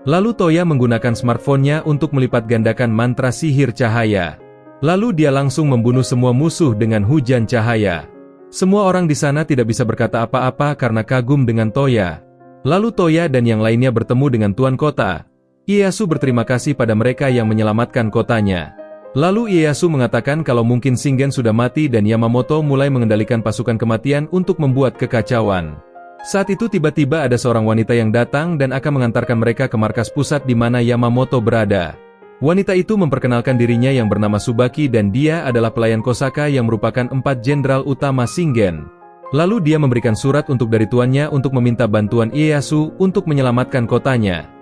Lalu Toya menggunakan smartphone-nya untuk melipat gandakan mantra sihir cahaya. Lalu dia langsung membunuh semua musuh dengan hujan cahaya. Semua orang di sana tidak bisa berkata apa-apa karena kagum dengan Toya. Lalu Toya dan yang lainnya bertemu dengan Tuan Kota. Ieyasu berterima kasih pada mereka yang menyelamatkan kotanya. Lalu Ieyasu mengatakan kalau mungkin Shingen sudah mati dan Yamamoto mulai mengendalikan pasukan kematian untuk membuat kekacauan. Saat itu tiba-tiba ada seorang wanita yang datang dan akan mengantarkan mereka ke markas pusat di mana Yamamoto berada. Wanita itu memperkenalkan dirinya yang bernama Tsubaki dan dia adalah pelayan Kosaka yang merupakan 4 jenderal utama Shingen. Lalu dia memberikan surat untuk dari tuannya untuk meminta bantuan Ieyasu untuk menyelamatkan kotanya.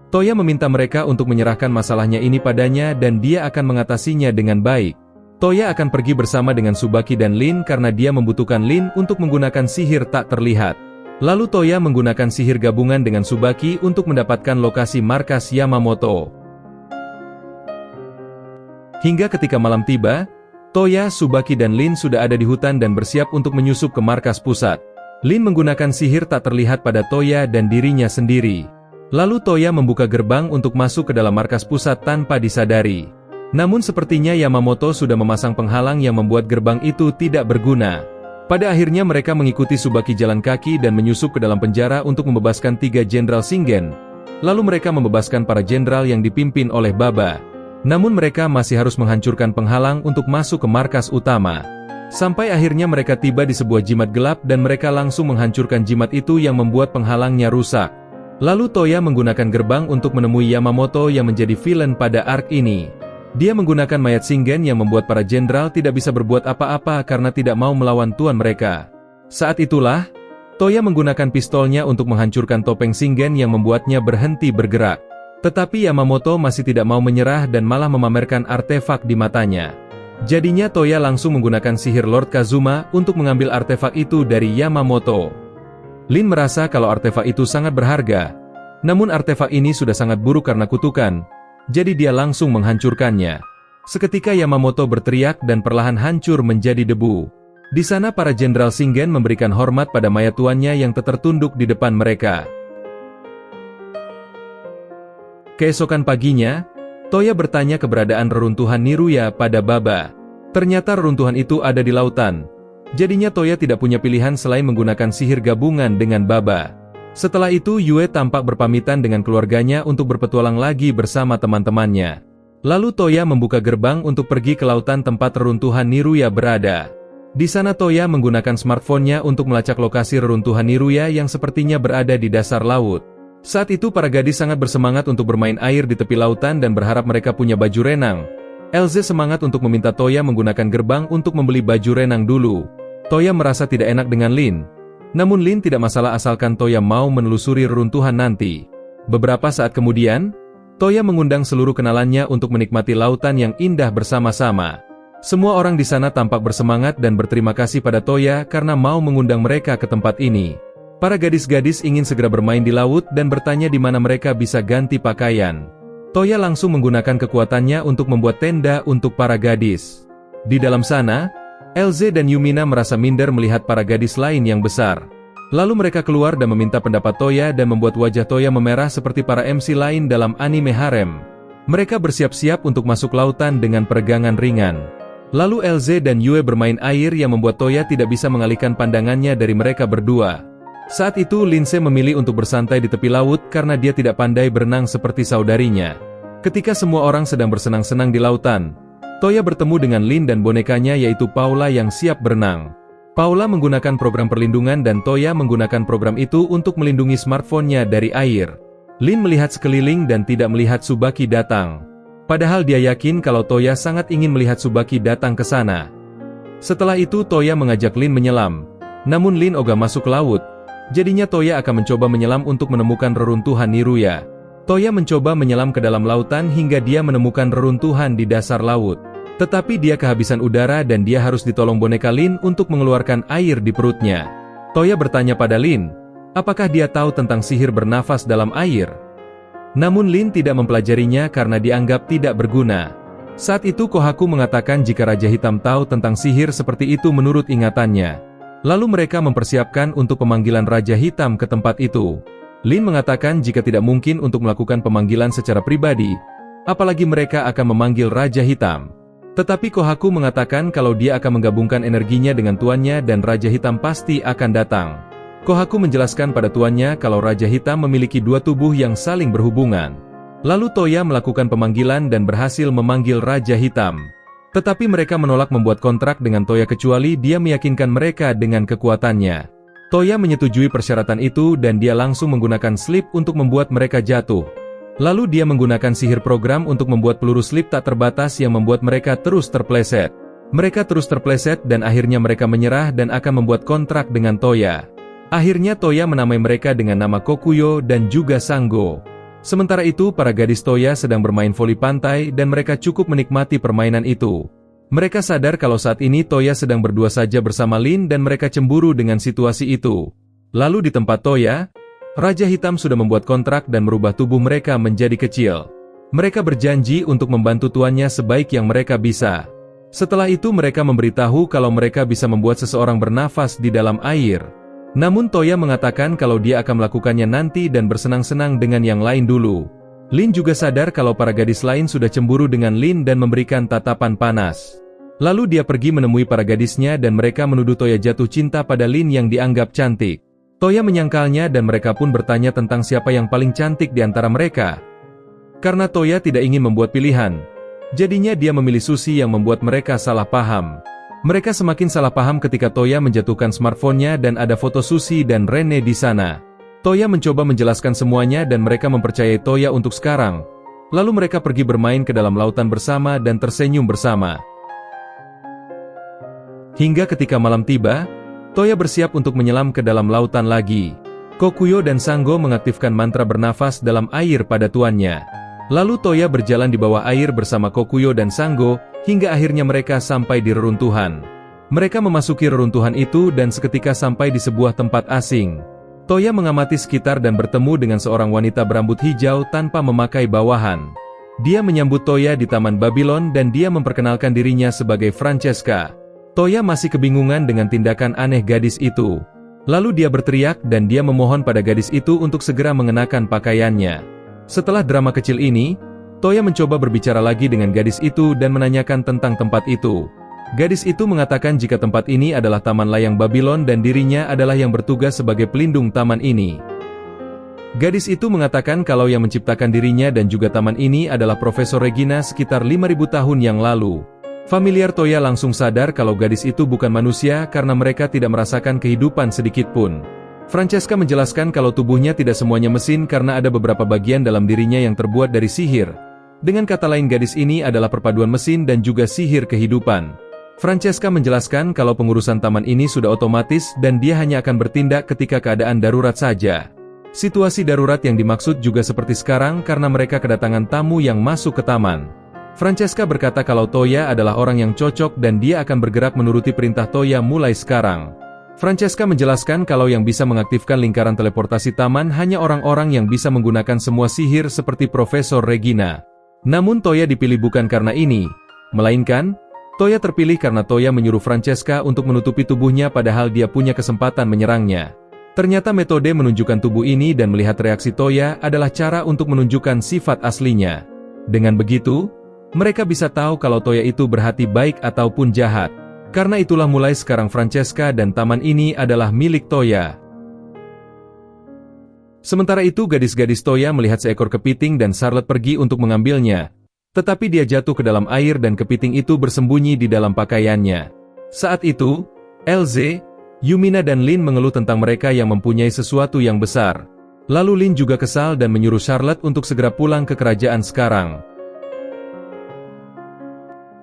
Toya meminta mereka untuk menyerahkan masalahnya ini padanya dan dia akan mengatasinya dengan baik. Toya akan pergi bersama dengan Tsubaki dan Lin karena dia membutuhkan Lin untuk menggunakan sihir tak terlihat. Lalu Toya menggunakan sihir gabungan dengan Tsubaki untuk mendapatkan lokasi markas Yamamoto. Hingga ketika malam tiba, Toya, Tsubaki dan Lin sudah ada di hutan dan bersiap untuk menyusup ke markas pusat. Lin menggunakan sihir tak terlihat pada Toya dan dirinya sendiri. Lalu Toya membuka gerbang untuk masuk ke dalam markas pusat tanpa disadari. Namun sepertinya Yamamoto sudah memasang penghalang yang membuat gerbang itu tidak berguna. Pada akhirnya mereka mengikuti Tsubaki jalan kaki dan menyusup ke dalam penjara untuk membebaskan 3 jenderal Shingen. Lalu mereka membebaskan para jenderal yang dipimpin oleh Baba. Namun mereka masih harus menghancurkan penghalang untuk masuk ke markas utama. Sampai akhirnya mereka tiba di sebuah jimat gelap dan mereka langsung menghancurkan jimat itu yang membuat penghalangnya rusak. Lalu Toya menggunakan gerbang untuk menemui Yamamoto yang menjadi villain pada arc ini. Dia menggunakan mayat Shingen yang membuat para jenderal tidak bisa berbuat apa-apa karena tidak mau melawan tuan mereka. Saat itulah, Toya menggunakan pistolnya untuk menghancurkan topeng Shingen yang membuatnya berhenti bergerak. Tetapi Yamamoto masih tidak mau menyerah dan malah memamerkan artefak di matanya. Jadinya Toya langsung menggunakan sihir Lord Kazuma untuk mengambil artefak itu dari Yamamoto. Lin merasa kalau artefak itu sangat berharga. Namun artefak ini sudah sangat buruk karena kutukan, jadi dia langsung menghancurkannya. Seketika Yamamoto berteriak dan perlahan hancur menjadi debu. Di sana para jenderal Shingen memberikan hormat pada mayat tuannya yang tertunduk di depan mereka. Keesokan paginya, Toya bertanya keberadaan reruntuhan Niruya pada Baba. Ternyata reruntuhan itu ada di lautan. Jadinya Toya tidak punya pilihan selain menggunakan sihir gabungan dengan Baba. Setelah itu Yue tampak berpamitan dengan keluarganya untuk berpetualang lagi bersama teman-temannya. Lalu Toya membuka gerbang untuk pergi ke lautan tempat reruntuhan Niruya berada. Di sana Toya menggunakan smartphone-nya untuk melacak lokasi reruntuhan Niruya yang sepertinya berada di dasar laut. Saat itu para gadis sangat bersemangat untuk bermain air di tepi lautan dan berharap mereka punya baju renang. Elze semangat untuk meminta Toya menggunakan gerbang untuk membeli baju renang dulu. Toya merasa tidak enak dengan Lin. Namun Lin tidak masalah asalkan Toya mau menelusuri reruntuhan nanti. Beberapa saat kemudian, Toya mengundang seluruh kenalannya untuk menikmati lautan yang indah bersama-sama. Semua orang di sana tampak bersemangat dan berterima kasih pada Toya karena mau mengundang mereka ke tempat ini. Para gadis-gadis ingin segera bermain di laut dan bertanya di mana mereka bisa ganti pakaian. Toya langsung menggunakan kekuatannya untuk membuat tenda untuk para gadis. Di dalam sana, Elze dan Yumina merasa minder melihat para gadis lain yang besar. Lalu mereka keluar dan meminta pendapat Toya dan membuat wajah Toya memerah seperti para MC lain dalam anime harem. Mereka bersiap-siap untuk masuk lautan dengan peregangan ringan. Lalu Elze dan Yue bermain air yang membuat Toya tidak bisa mengalihkan pandangannya dari mereka berdua. Saat itu Linse memilih untuk bersantai di tepi laut karena dia tidak pandai berenang seperti saudarinya. Ketika semua orang sedang bersenang-senang di lautan, Toya bertemu dengan Lin dan bonekanya yaitu Paula yang siap berenang. Paula menggunakan program perlindungan dan Toya menggunakan program itu untuk melindungi smartphone-nya dari air. Lin melihat sekeliling dan tidak melihat Tsubaki datang. Padahal dia yakin kalau Toya sangat ingin melihat Tsubaki datang ke sana. Setelah itu Toya mengajak Lin menyelam. Namun Lin ogah masuk ke laut. Jadinya Toya akan mencoba menyelam untuk menemukan reruntuhan Niruya. Toya mencoba menyelam ke dalam lautan hingga dia menemukan reruntuhan di dasar laut. Tetapi dia kehabisan udara dan dia harus ditolong boneka Lin untuk mengeluarkan air di perutnya. Toya bertanya pada Lin, apakah dia tahu tentang sihir bernafas dalam air? Namun Lin tidak mempelajarinya karena dianggap tidak berguna. Saat itu Kohaku mengatakan jika Raja Hitam tahu tentang sihir seperti itu menurut ingatannya. Lalu mereka mempersiapkan untuk pemanggilan Raja Hitam ke tempat itu. Lin mengatakan jika tidak mungkin untuk melakukan pemanggilan secara pribadi, apalagi mereka akan memanggil Raja Hitam. Tetapi Kohaku mengatakan kalau dia akan menggabungkan energinya dengan tuannya dan Raja Hitam pasti akan datang. Kohaku menjelaskan pada tuannya kalau Raja Hitam memiliki dua tubuh yang saling berhubungan. Lalu Toya melakukan pemanggilan dan berhasil memanggil Raja Hitam. Tetapi mereka menolak membuat kontrak dengan Toya kecuali dia meyakinkan mereka dengan kekuatannya. Toya menyetujui persyaratan itu dan dia langsung menggunakan slip untuk membuat mereka jatuh. Lalu dia menggunakan sihir program untuk membuat peluru slip tak terbatas yang membuat mereka terus terpleset. Mereka terus terpleset dan akhirnya mereka menyerah dan akan membuat kontrak dengan Toya. Akhirnya Toya menamai mereka dengan nama Kokuyo dan juga Sango. Sementara itu para gadis Toya sedang bermain voli pantai dan mereka cukup menikmati permainan itu. Mereka sadar kalau saat ini Toya sedang berdua saja bersama Lin dan mereka cemburu dengan situasi itu. Lalu di tempat Toya, Raja Hitam sudah membuat kontrak dan merubah tubuh mereka menjadi kecil. Mereka berjanji untuk membantu tuannya sebaik yang mereka bisa. Setelah itu mereka memberitahu kalau mereka bisa membuat seseorang bernafas di dalam air. Namun Toya mengatakan kalau dia akan melakukannya nanti dan bersenang-senang dengan yang lain dulu. Lin juga sadar kalau para gadis lain sudah cemburu dengan Lin dan memberikan tatapan panas. Lalu dia pergi menemui para gadisnya dan mereka menuduh Toya jatuh cinta pada Lin yang dianggap cantik. Toya menyangkalnya dan mereka pun bertanya tentang siapa yang paling cantik di antara mereka. Karena Toya tidak ingin membuat pilihan, jadinya dia memilih Sushi yang membuat mereka salah paham. Mereka semakin salah paham ketika Toya menjatuhkan smartphone-nya dan ada foto Sushi dan Rene di sana. Toya mencoba menjelaskan semuanya dan mereka mempercayai Toya untuk sekarang. Lalu mereka pergi bermain ke dalam lautan bersama dan tersenyum bersama. Hingga ketika malam tiba, Toya bersiap untuk menyelam ke dalam lautan lagi. Kokuyo dan Sango mengaktifkan mantra bernafas dalam air pada tuannya. Lalu Toya berjalan di bawah air bersama Kokuyo dan Sango, hingga akhirnya mereka sampai di reruntuhan. Mereka memasuki reruntuhan itu dan seketika sampai di sebuah tempat asing. Toya mengamati sekitar dan bertemu dengan seorang wanita berambut hijau tanpa memakai bawahan. Dia menyambut Toya di Taman Babylon dan dia memperkenalkan dirinya sebagai Francesca. Toya masih kebingungan dengan tindakan aneh gadis itu. Lalu dia berteriak dan dia memohon pada gadis itu untuk segera mengenakan pakaiannya. Setelah drama kecil ini, Toya mencoba berbicara lagi dengan gadis itu dan menanyakan tentang tempat itu. Gadis itu mengatakan jika tempat ini adalah Taman Layang Babylon dan dirinya adalah yang bertugas sebagai pelindung taman ini. Gadis itu mengatakan kalau yang menciptakan dirinya dan juga taman ini adalah Profesor Regina sekitar 5.000 tahun yang lalu. Familiar Toya langsung sadar kalau gadis itu bukan manusia karena mereka tidak merasakan kehidupan sedikit pun. Francesca menjelaskan kalau tubuhnya tidak semuanya mesin karena ada beberapa bagian dalam dirinya yang terbuat dari sihir. Dengan kata lain gadis ini adalah perpaduan mesin dan juga sihir kehidupan. Francesca menjelaskan kalau pengurusan taman ini sudah otomatis dan dia hanya akan bertindak ketika keadaan darurat saja. Situasi darurat yang dimaksud juga seperti sekarang karena mereka kedatangan tamu yang masuk ke taman. Francesca berkata kalau Toya adalah orang yang cocok dan dia akan bergerak menuruti perintah Toya mulai sekarang. Francesca menjelaskan kalau yang bisa mengaktifkan lingkaran teleportasi taman hanya orang-orang yang bisa menggunakan semua sihir seperti Profesor Regina. Namun Toya dipilih bukan karena ini, melainkan Toya terpilih karena Toya menyuruh Francesca untuk menutupi tubuhnya padahal dia punya kesempatan menyerangnya. Ternyata metode menunjukkan tubuh ini dan melihat reaksi Toya adalah cara untuk menunjukkan sifat aslinya. Dengan begitu, mereka bisa tahu kalau Toya itu berhati baik ataupun jahat. Karena itulah mulai sekarang Francesca dan taman ini adalah milik Toya. Sementara itu gadis-gadis Toya melihat seekor kepiting dan Charlotte pergi untuk mengambilnya. Tetapi dia jatuh ke dalam air dan kepiting itu bersembunyi di dalam pakaiannya. Saat itu, Elze, Yumina dan Lin mengeluh tentang mereka yang mempunyai sesuatu yang besar. Lalu Lin juga kesal dan menyuruh Charlotte untuk segera pulang ke kerajaan sekarang.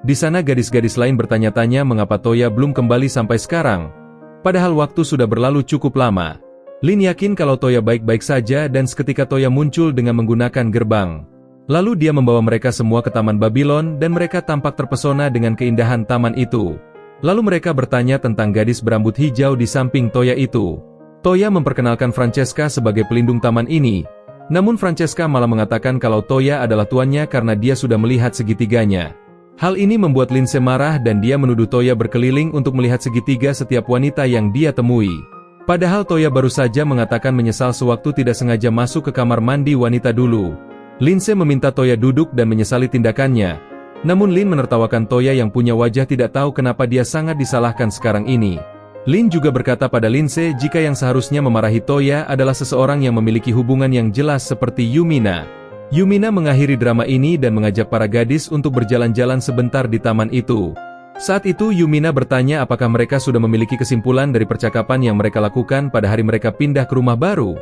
Di sana gadis-gadis lain bertanya-tanya mengapa Toya belum kembali sampai sekarang. Padahal waktu sudah berlalu cukup lama. Lin yakin kalau Toya baik-baik saja dan seketika Toya muncul dengan menggunakan gerbang. Lalu dia membawa mereka semua ke Taman Babylon dan mereka tampak terpesona dengan keindahan taman itu. Lalu mereka bertanya tentang gadis berambut hijau di samping Toya itu. Toya memperkenalkan Francesca sebagai pelindung taman ini. Namun Francesca malah mengatakan kalau Toya adalah tuannya karena dia sudah melihat segitiganya. Hal ini membuat Lindsay marah dan dia menuduh Toya berkeliling untuk melihat segitiga setiap wanita yang dia temui. Padahal Toya baru saja mengatakan menyesal sewaktu tidak sengaja masuk ke kamar mandi wanita dulu. Lindsay meminta Toya duduk dan menyesali tindakannya. Namun Lin menertawakan Toya yang punya wajah tidak tahu kenapa dia sangat disalahkan sekarang ini. Lin juga berkata pada Lindsay jika yang seharusnya memarahi Toya adalah seseorang yang memiliki hubungan yang jelas seperti Yumina. Yumina mengakhiri drama ini dan mengajak para gadis untuk berjalan-jalan sebentar di taman itu. Saat itu Yumina bertanya apakah mereka sudah memiliki kesimpulan dari percakapan yang mereka lakukan pada hari mereka pindah ke rumah baru.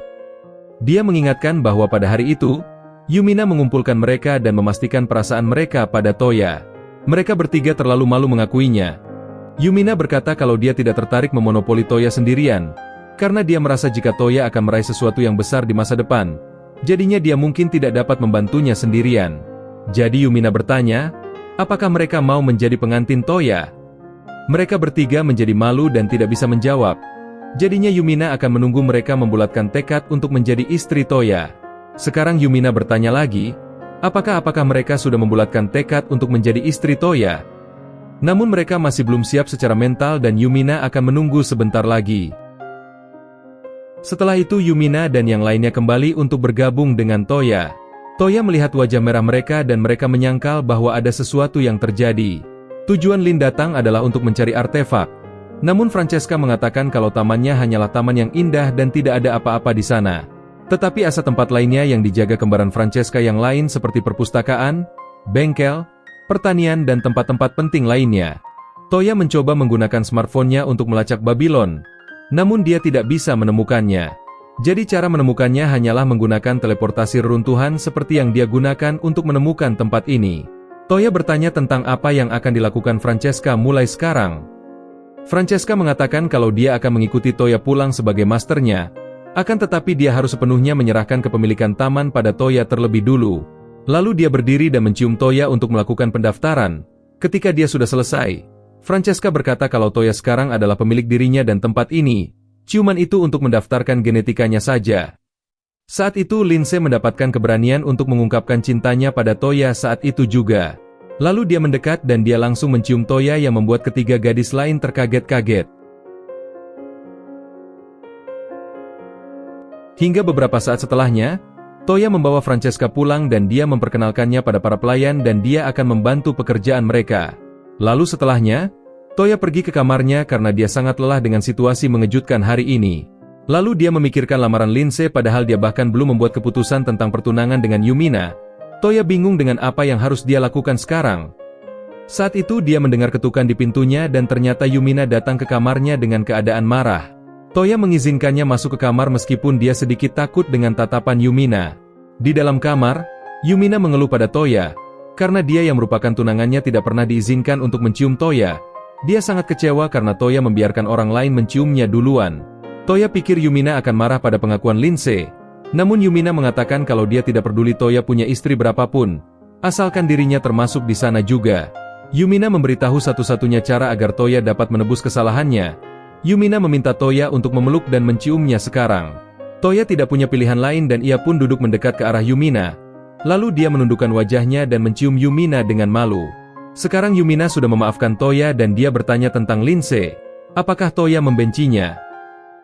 Dia mengingatkan bahwa pada hari itu, Yumina mengumpulkan mereka dan memastikan perasaan mereka pada Toya. Mereka bertiga terlalu malu mengakuinya. Yumina berkata kalau dia tidak tertarik memonopoli Toya sendirian, karena dia merasa jika Toya akan meraih sesuatu yang besar di masa depan, jadinya dia mungkin tidak dapat membantunya sendirian. Jadi Yumina bertanya, apakah mereka mau menjadi pengantin Toya? Mereka bertiga menjadi malu dan tidak bisa menjawab. Jadinya Yumina akan menunggu mereka membulatkan tekad untuk menjadi istri Toya. Sekarang Yumina bertanya lagi, apakah mereka sudah membulatkan tekad untuk menjadi istri Toya? Namun mereka masih belum siap secara mental dan Yumina akan menunggu sebentar lagi. Setelah itu Yumina dan yang lainnya kembali untuk bergabung dengan Toya. Toya melihat wajah merah mereka dan mereka menyangkal bahwa ada sesuatu yang terjadi. Tujuan Lin datang adalah untuk mencari artefak. Namun Francesca mengatakan kalau tamannya hanyalah taman yang indah dan tidak ada apa-apa di sana. Tetapi asa tempat lainnya yang dijaga kembaran Francesca yang lain seperti perpustakaan, bengkel, pertanian dan tempat-tempat penting lainnya. Toya mencoba menggunakan smartphone-nya untuk melacak Babylon, namun dia tidak bisa menemukannya. Jadi cara menemukannya hanyalah menggunakan teleportasi reruntuhan seperti yang dia gunakan untuk menemukan tempat ini. Toya bertanya tentang apa yang akan dilakukan Francesca mulai sekarang. Francesca mengatakan kalau dia akan mengikuti Toya pulang sebagai masternya, akan tetapi dia harus sepenuhnya menyerahkan kepemilikan taman pada Toya terlebih dulu. Lalu dia berdiri dan mencium Toya untuk melakukan pendaftaran. Ketika dia sudah selesai, Francesca berkata kalau Toya sekarang adalah pemilik dirinya dan tempat ini. Ciuman itu untuk mendaftarkan genetikanya saja. Saat itu Lindsay mendapatkan keberanian untuk mengungkapkan cintanya pada Toya saat itu juga. Lalu dia mendekat dan dia langsung mencium Toya yang membuat ketiga gadis lain terkaget-kaget. Hingga beberapa saat setelahnya, Toya membawa Francesca pulang dan dia memperkenalkannya pada para pelayan dan dia akan membantu pekerjaan mereka. Lalu setelahnya, Toya pergi ke kamarnya karena dia sangat lelah dengan situasi mengejutkan hari ini. Lalu dia memikirkan lamaran Lindsay padahal dia bahkan belum membuat keputusan tentang pertunangan dengan Yumina. Toya bingung dengan apa yang harus dia lakukan sekarang. Saat itu dia mendengar ketukan di pintunya dan ternyata Yumina datang ke kamarnya dengan keadaan marah. Toya mengizinkannya masuk ke kamar meskipun dia sedikit takut dengan tatapan Yumina. Di dalam kamar, Yumina mengeluh pada Toya, karena dia yang merupakan tunangannya tidak pernah diizinkan untuk mencium Toya. Dia sangat kecewa karena Toya membiarkan orang lain menciumnya duluan. Toya pikir Yumina akan marah pada pengakuan Lindsay. Namun Yumina mengatakan kalau dia tidak peduli Toya punya istri berapapun, asalkan dirinya termasuk di sana juga. Yumina memberitahu satu-satunya cara agar Toya dapat menebus kesalahannya. Yumina meminta Toya untuk memeluk dan menciumnya sekarang. Toya tidak punya pilihan lain dan ia pun duduk mendekat ke arah Yumina. Lalu dia menundukkan wajahnya dan mencium Yumina dengan malu. Sekarang Yumina sudah memaafkan Toya dan dia bertanya tentang Lindsay. Apakah Toya membencinya?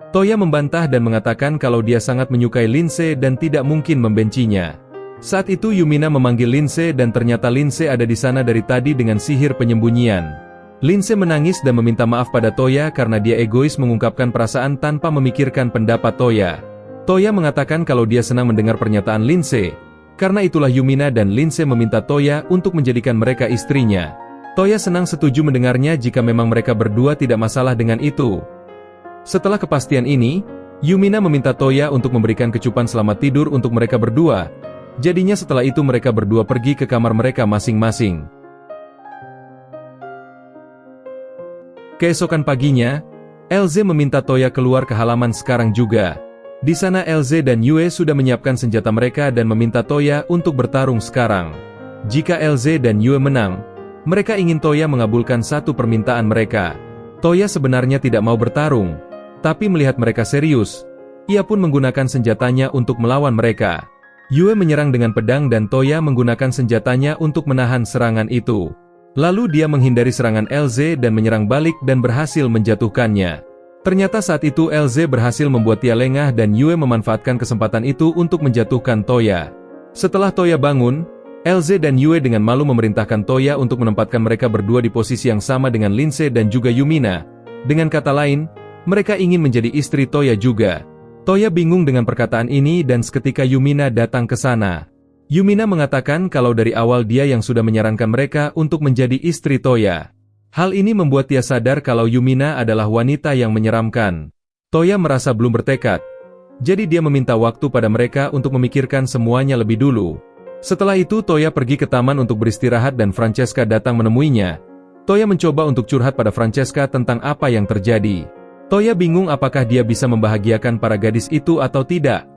Toya membantah dan mengatakan kalau dia sangat menyukai Lindsay dan tidak mungkin membencinya. Saat itu Yumina memanggil Lindsay dan ternyata Lindsay ada di sana dari tadi dengan sihir penyembunyian. Lindsay menangis dan meminta maaf pada Toya karena dia egois mengungkapkan perasaan tanpa memikirkan pendapat Toya. Toya mengatakan kalau dia senang mendengar pernyataan Lindsay. Karena itulah Yumina dan Lindsay meminta Toya untuk menjadikan mereka istrinya. Toya senang setuju mendengarnya jika memang mereka berdua tidak masalah dengan itu. Setelah kepastian ini, Yumina meminta Toya untuk memberikan kecupan selamat tidur untuk mereka berdua. Jadinya setelah itu mereka berdua pergi ke kamar mereka masing-masing. Keesokan paginya, Elze meminta Toya keluar ke halaman sekarang juga. Di sana Elze dan Yue sudah menyiapkan senjata mereka dan meminta Toya untuk bertarung sekarang. Jika Elze dan Yue menang, mereka ingin Toya mengabulkan satu permintaan mereka. Toya sebenarnya tidak mau bertarung. Tapi melihat mereka serius, ia pun menggunakan senjatanya untuk melawan mereka. Yue menyerang dengan pedang dan Toya menggunakan senjatanya untuk menahan serangan itu. Lalu dia menghindari serangan Elze dan menyerang balik dan berhasil menjatuhkannya. Ternyata saat itu Elze berhasil membuat dia lengah dan Yue memanfaatkan kesempatan itu untuk menjatuhkan Toya. Setelah Toya bangun, Elze dan Yue dengan malu memerintahkan Toya untuk menempatkan mereka berdua di posisi yang sama dengan Lindsay dan juga Yumina. Dengan kata lain, mereka ingin menjadi istri Toya juga. Toya bingung dengan perkataan ini dan seketika Yumina datang ke sana. Yumina mengatakan kalau dari awal dia yang sudah menyarankan mereka untuk menjadi istri Toya. Hal ini membuat dia sadar kalau Yumina adalah wanita yang menyeramkan. Toya merasa belum bertekad. Jadi dia meminta waktu pada mereka untuk memikirkan semuanya lebih dulu. Setelah itu Toya pergi ke taman untuk beristirahat dan Francesca datang menemuinya. Toya mencoba untuk curhat pada Francesca tentang apa yang terjadi. Toya bingung apakah dia bisa membahagiakan para gadis itu atau tidak.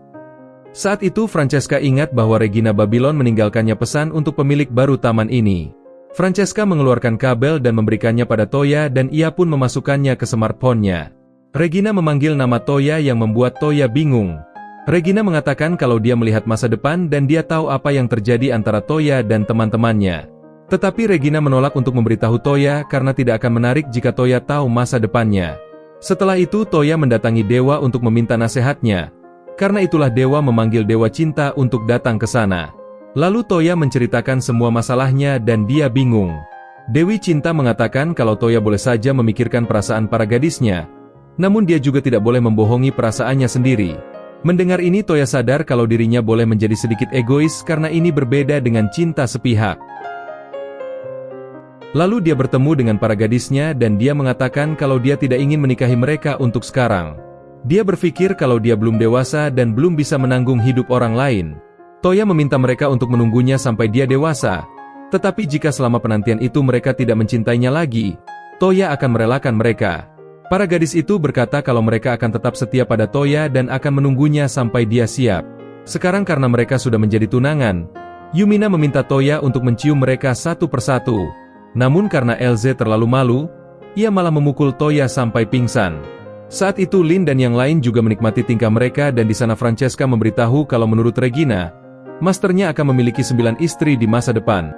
Saat itu Francesca ingat bahwa Regina Babylon meninggalkannya pesan untuk pemilik baru taman ini. Francesca mengeluarkan kabel dan memberikannya pada Toya dan ia pun memasukkannya ke smartphone-nya. Regina memanggil nama Toya yang membuat Toya bingung. Regina mengatakan kalau dia melihat masa depan dan dia tahu apa yang terjadi antara Toya dan teman-temannya. Tetapi Regina menolak untuk memberitahu Toya karena tidak akan menarik jika Toya tahu masa depannya. Setelah itu Toya mendatangi Dewa untuk meminta nasihatnya. Karena itulah Dewa memanggil Dewa Cinta untuk datang ke sana. Lalu Toya menceritakan semua masalahnya dan dia bingung. Dewi Cinta mengatakan kalau Toya boleh saja memikirkan perasaan para gadisnya. Namun dia juga tidak boleh membohongi perasaannya sendiri. Mendengar ini Toya sadar kalau dirinya boleh menjadi sedikit egois karena ini berbeda dengan cinta sepihak. Lalu dia bertemu dengan para gadisnya dan dia mengatakan kalau dia tidak ingin menikahi mereka untuk sekarang. Dia berpikir kalau dia belum dewasa dan belum bisa menanggung hidup orang lain. Toya meminta mereka untuk menunggunya sampai dia dewasa. Tetapi jika selama penantian itu mereka tidak mencintainya lagi, Toya akan merelakan mereka. Para gadis itu berkata kalau mereka akan tetap setia pada Toya dan akan menunggunya sampai dia siap. Sekarang karena mereka sudah menjadi tunangan, Yumina meminta Toya untuk mencium mereka satu persatu. Namun karena Elze terlalu malu, ia malah memukul Toya sampai pingsan. Saat itu Lin dan yang lain juga menikmati tingkah mereka dan di sana Francesca memberitahu kalau menurut Regina, masternya akan memiliki 9 istri di masa depan.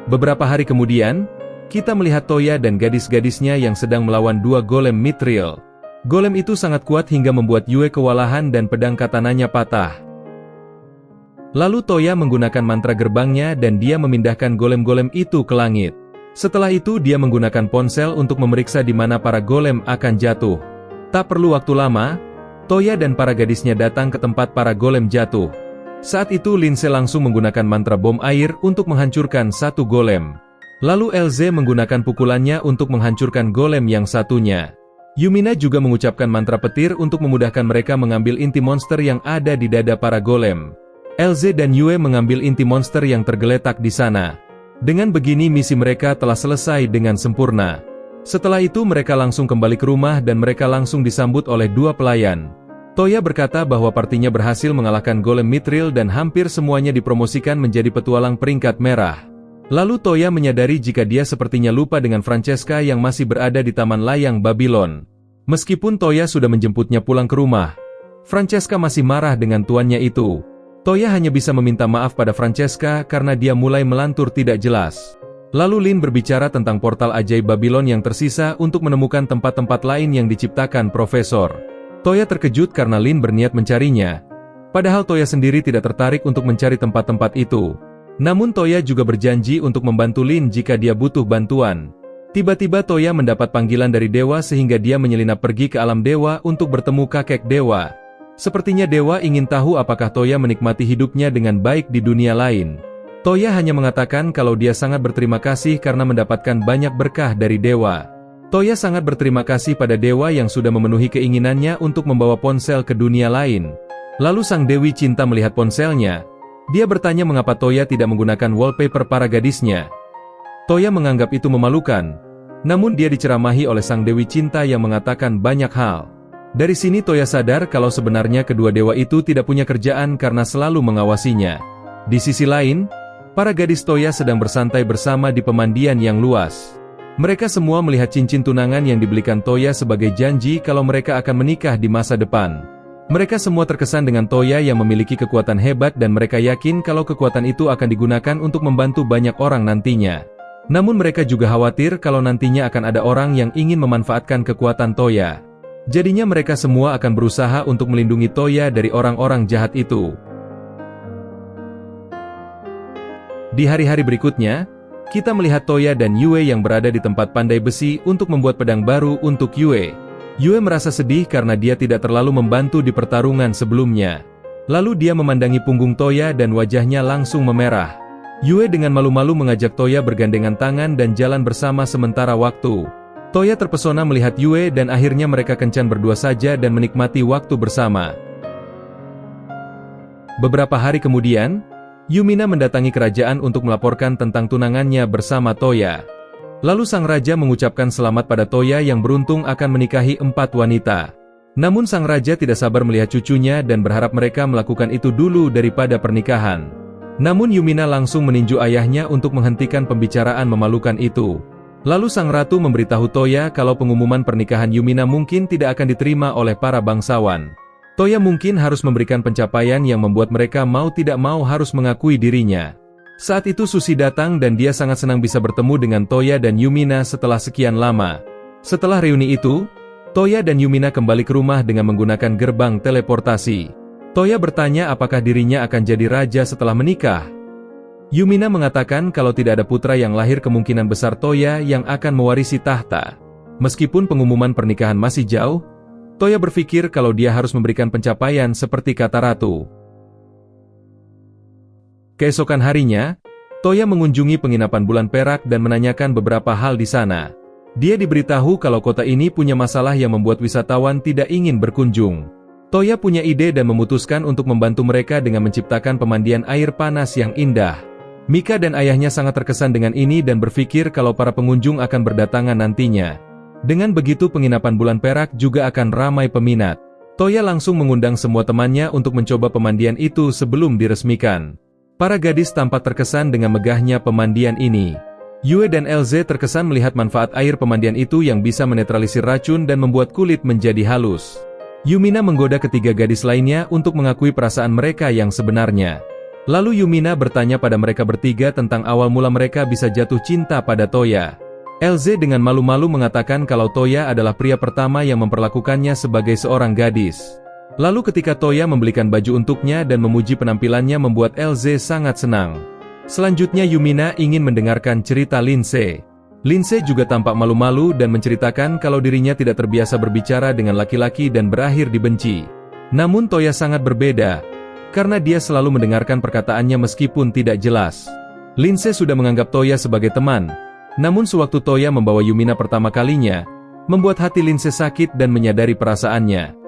Beberapa hari kemudian, kita melihat Toya dan gadis-gadisnya yang sedang melawan 2 golem mithril. Golem itu sangat kuat hingga membuat Yue kewalahan dan pedang katananya patah. Lalu Toya menggunakan mantra gerbangnya dan dia memindahkan golem-golem itu ke langit. Setelah itu dia menggunakan ponsel untuk memeriksa di mana para golem akan jatuh. Tak perlu waktu lama, Toya dan para gadisnya datang ke tempat para golem jatuh. Saat itu Lindsay langsung menggunakan mantra bom air untuk menghancurkan satu golem. Lalu Elze menggunakan pukulannya untuk menghancurkan golem yang satunya. Yumina juga mengucapkan mantra petir untuk memudahkan mereka mengambil inti monster yang ada di dada para golem. Elze dan Yue mengambil inti monster yang tergeletak di sana. Dengan begini misi mereka telah selesai dengan sempurna. Setelah itu mereka langsung kembali ke rumah dan mereka langsung disambut oleh dua pelayan. Toya berkata bahwa partinya berhasil mengalahkan golem Mithril dan hampir semuanya dipromosikan menjadi petualang peringkat merah. Lalu Toya menyadari jika dia sepertinya lupa dengan Francesca yang masih berada di Taman Layang Babylon. Meskipun Toya sudah menjemputnya pulang ke rumah, Francesca masih marah dengan tuannya itu. Toya hanya bisa meminta maaf pada Francesca karena dia mulai melantur tidak jelas. Lalu Lin berbicara tentang portal ajaib Babylon yang tersisa untuk menemukan tempat-tempat lain yang diciptakan Profesor. Toya terkejut karena Lin berniat mencarinya. Padahal Toya sendiri tidak tertarik untuk mencari tempat-tempat itu. Namun Toya juga berjanji untuk membantu Lin jika dia butuh bantuan. Tiba-tiba Toya mendapat panggilan dari dewa sehingga dia menyelinap pergi ke alam dewa untuk bertemu kakek dewa. Sepertinya dewa ingin tahu apakah Toya menikmati hidupnya dengan baik di dunia lain. Toya hanya mengatakan kalau dia sangat berterima kasih karena mendapatkan banyak berkah dari dewa. Toya sangat berterima kasih pada dewa yang sudah memenuhi keinginannya untuk membawa ponsel ke dunia lain. Lalu sang Dewi Cinta melihat ponselnya. Dia bertanya mengapa Toya tidak menggunakan wallpaper para gadisnya. Toya menganggap itu memalukan. Namun dia diceramahi oleh sang Dewi Cinta yang mengatakan banyak hal. Dari sini Toya sadar kalau sebenarnya kedua dewa itu tidak punya kerjaan karena selalu mengawasinya. Di sisi lain, para gadis Toya sedang bersantai bersama di pemandian yang luas. Mereka semua melihat cincin tunangan yang dibelikan Toya sebagai janji kalau mereka akan menikah di masa depan. Mereka semua terkesan dengan Toya yang memiliki kekuatan hebat dan mereka yakin kalau kekuatan itu akan digunakan untuk membantu banyak orang nantinya. Namun mereka juga khawatir kalau nantinya akan ada orang yang ingin memanfaatkan kekuatan Toya. Jadinya mereka semua akan berusaha untuk melindungi Toya dari orang-orang jahat itu. Di hari-hari berikutnya, kita melihat Toya dan Yue yang berada di tempat pandai besi untuk membuat pedang baru untuk Yue. Yue merasa sedih karena dia tidak terlalu membantu di pertarungan sebelumnya. Lalu dia memandangi punggung Toya dan wajahnya langsung memerah. Yue dengan malu-malu mengajak Toya bergandengan tangan dan jalan bersama sementara waktu. Toya terpesona melihat Yue dan akhirnya mereka kencan berdua saja dan menikmati waktu bersama. Beberapa hari kemudian, Yumina mendatangi kerajaan untuk melaporkan tentang tunangannya bersama Toya. Lalu sang raja mengucapkan selamat pada Toya yang beruntung akan menikahi 4 wanita. Namun sang raja tidak sabar melihat cucunya dan berharap mereka melakukan itu dulu daripada pernikahan. Namun Yumina langsung meninju ayahnya untuk menghentikan pembicaraan memalukan itu. Lalu sang ratu memberitahu Toya kalau pengumuman pernikahan Yumina mungkin tidak akan diterima oleh para bangsawan. Toya mungkin harus memberikan pencapaian yang membuat mereka mau tidak mau harus mengakui dirinya. Saat itu Susi datang dan dia sangat senang bisa bertemu dengan Toya dan Yumina setelah sekian lama. Setelah reuni itu, Toya dan Yumina kembali ke rumah dengan menggunakan gerbang teleportasi. Toya bertanya apakah dirinya akan jadi raja setelah menikah. Yumina mengatakan kalau tidak ada putra yang lahir kemungkinan besar Toya yang akan mewarisi tahta. Meskipun pengumuman pernikahan masih jauh, Toya berpikir kalau dia harus memberikan pencapaian seperti kata ratu. Keesokan harinya, Toya mengunjungi penginapan bulan perak dan menanyakan beberapa hal di sana. Dia diberitahu kalau kota ini punya masalah yang membuat wisatawan tidak ingin berkunjung. Toya punya ide dan memutuskan untuk membantu mereka dengan menciptakan pemandian air panas yang indah. Mika dan ayahnya sangat terkesan dengan ini dan berpikir kalau para pengunjung akan berdatangan nantinya. Dengan begitu penginapan bulan perak juga akan ramai peminat. Toya langsung mengundang semua temannya untuk mencoba pemandian itu sebelum diresmikan. Para gadis tampak terkesan dengan megahnya pemandian ini. Yue dan Elze terkesan melihat manfaat air pemandian itu yang bisa menetralisir racun dan membuat kulit menjadi halus. Yumina menggoda ketiga gadis lainnya untuk mengakui perasaan mereka yang sebenarnya. Lalu Yumina bertanya pada mereka bertiga tentang awal mula mereka bisa jatuh cinta pada Toya. Elze dengan malu-malu mengatakan kalau Toya adalah pria pertama yang memperlakukannya sebagai seorang gadis. Lalu ketika Toya membelikan baju untuknya dan memuji penampilannya membuat Elze sangat senang. Selanjutnya Yumina ingin mendengarkan cerita Lindsay. Lindsay juga tampak malu-malu dan menceritakan kalau dirinya tidak terbiasa berbicara dengan laki-laki dan berakhir dibenci. Namun Toya sangat berbeda, karena dia selalu mendengarkan perkataannya meskipun tidak jelas. Lindsay sudah menganggap Toya sebagai teman, namun sewaktu Toya membawa Yumina pertama kalinya, membuat hati Lindsay sakit dan menyadari perasaannya.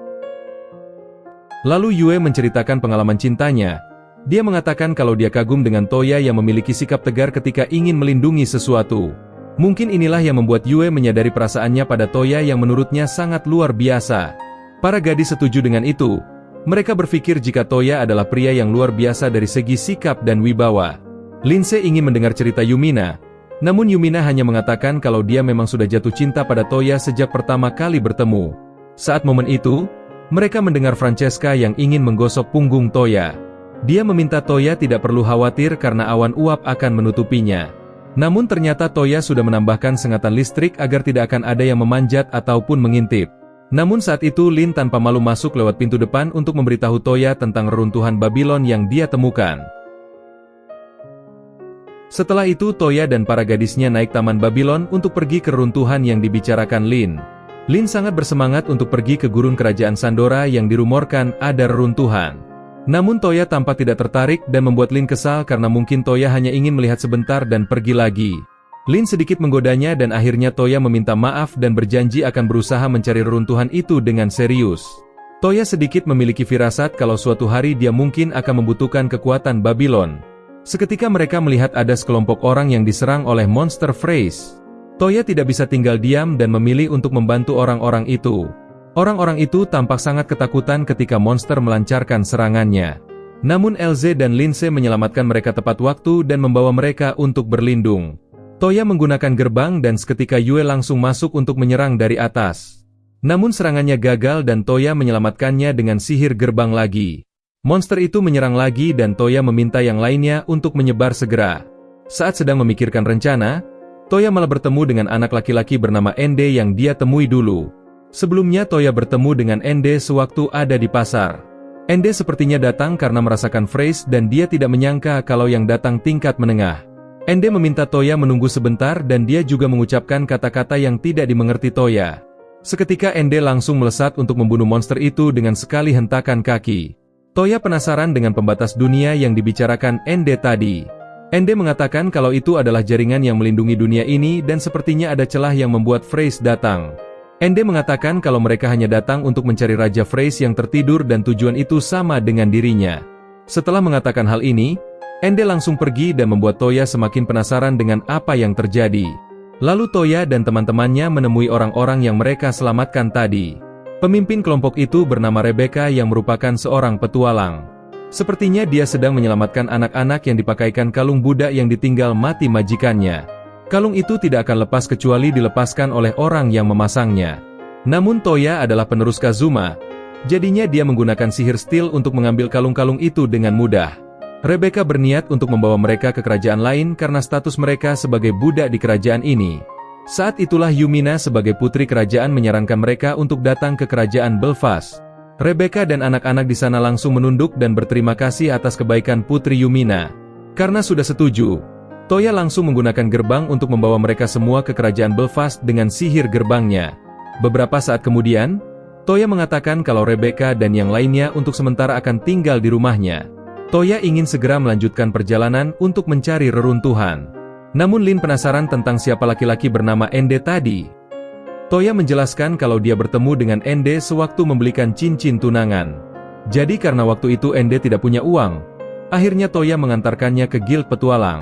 Lalu Yue menceritakan pengalaman cintanya. Dia mengatakan kalau dia kagum dengan Toya yang memiliki sikap tegar ketika ingin melindungi sesuatu. Mungkin inilah yang membuat Yue menyadari perasaannya pada Toya yang menurutnya sangat luar biasa. Para gadis setuju dengan itu. Mereka berpikir jika Toya adalah pria yang luar biasa dari segi sikap dan wibawa. Lindsay ingin mendengar cerita Yumina, namun Yumina hanya mengatakan kalau dia memang sudah jatuh cinta pada Toya sejak pertama kali bertemu. Saat momen itu, mereka mendengar Francesca yang ingin menggosok punggung Toya. Dia meminta Toya tidak perlu khawatir karena awan uap akan menutupinya. Namun ternyata Toya sudah menambahkan sengatan listrik agar tidak akan ada yang memanjat ataupun mengintip. Namun saat itu Lin tanpa malu masuk lewat pintu depan untuk memberitahu Toya tentang reruntuhan Babylon yang dia temukan. Setelah itu Toya dan para gadisnya naik Taman Babylon untuk pergi ke reruntuhan yang dibicarakan Lin. Lin sangat bersemangat untuk pergi ke gurun kerajaan Sandora yang dirumorkan ada reruntuhan. Namun Toya tampak tidak tertarik dan membuat Lin kesal karena mungkin Toya hanya ingin melihat sebentar dan pergi lagi. Lin sedikit menggodanya dan akhirnya Toya meminta maaf dan berjanji akan berusaha mencari reruntuhan itu dengan serius. Toya sedikit memiliki firasat kalau suatu hari dia mungkin akan membutuhkan kekuatan Babylon. Seketika mereka melihat ada sekelompok orang yang diserang oleh monster Freys. Toya tidak bisa tinggal diam dan memilih untuk membantu orang-orang itu. Orang-orang itu tampak sangat ketakutan ketika monster melancarkan serangannya. Namun Elze dan Lindsay menyelamatkan mereka tepat waktu dan membawa mereka untuk berlindung. Toya menggunakan gerbang dan seketika Yue langsung masuk untuk menyerang dari atas. Namun serangannya gagal dan Toya menyelamatkannya dengan sihir gerbang lagi. Monster itu menyerang lagi dan Toya meminta yang lainnya untuk menyebar segera. Saat sedang memikirkan rencana, Toya malah bertemu dengan anak laki-laki bernama Ende yang dia temui dulu. Sebelumnya Toya bertemu dengan Ende sewaktu ada di pasar. Ende sepertinya datang karena merasakan Freys dan dia tidak menyangka kalau yang datang tingkat menengah. Ende meminta Toya menunggu sebentar dan dia juga mengucapkan kata-kata yang tidak dimengerti Toya. Seketika Ende langsung melesat untuk membunuh monster itu dengan sekali hentakan kaki. Toya penasaran dengan pembatas dunia yang dibicarakan Ende tadi. Ende mengatakan kalau itu adalah jaringan yang melindungi dunia ini dan sepertinya ada celah yang membuat Freys datang. Ende mengatakan kalau mereka hanya datang untuk mencari Raja Freys yang tertidur dan tujuan itu sama dengan dirinya. Setelah mengatakan hal ini, Ende langsung pergi dan membuat Toya semakin penasaran dengan apa yang terjadi. Lalu Toya dan teman-temannya menemui orang-orang yang mereka selamatkan tadi. Pemimpin kelompok itu bernama Rebecca yang merupakan seorang petualang. Sepertinya dia sedang menyelamatkan anak-anak yang dipakaikan kalung budak yang ditinggal mati majikannya. Kalung itu tidak akan lepas kecuali dilepaskan oleh orang yang memasangnya. Namun Toya adalah penerus Kazuma, jadinya dia menggunakan sihir steel untuk mengambil kalung-kalung itu dengan mudah. Rebecca berniat untuk membawa mereka ke kerajaan lain karena status mereka sebagai budak di kerajaan ini. Saat itulah Yumina sebagai putri kerajaan menyarankan mereka untuk datang ke kerajaan Belfast. Rebecca dan anak-anak di sana langsung menunduk dan berterima kasih atas kebaikan Putri Yumina. Karena sudah setuju, Toya langsung menggunakan gerbang untuk membawa mereka semua ke kerajaan Belfast dengan sihir gerbangnya. Beberapa saat kemudian, Toya mengatakan kalau Rebecca dan yang lainnya untuk sementara akan tinggal di rumahnya. Toya ingin segera melanjutkan perjalanan untuk mencari reruntuhan. Namun Lin penasaran tentang siapa laki-laki bernama Ende tadi. Toya menjelaskan kalau dia bertemu dengan Ende sewaktu membelikan cincin tunangan. Jadi karena waktu itu Ende tidak punya uang, akhirnya Toya mengantarkannya ke Guild Petualang.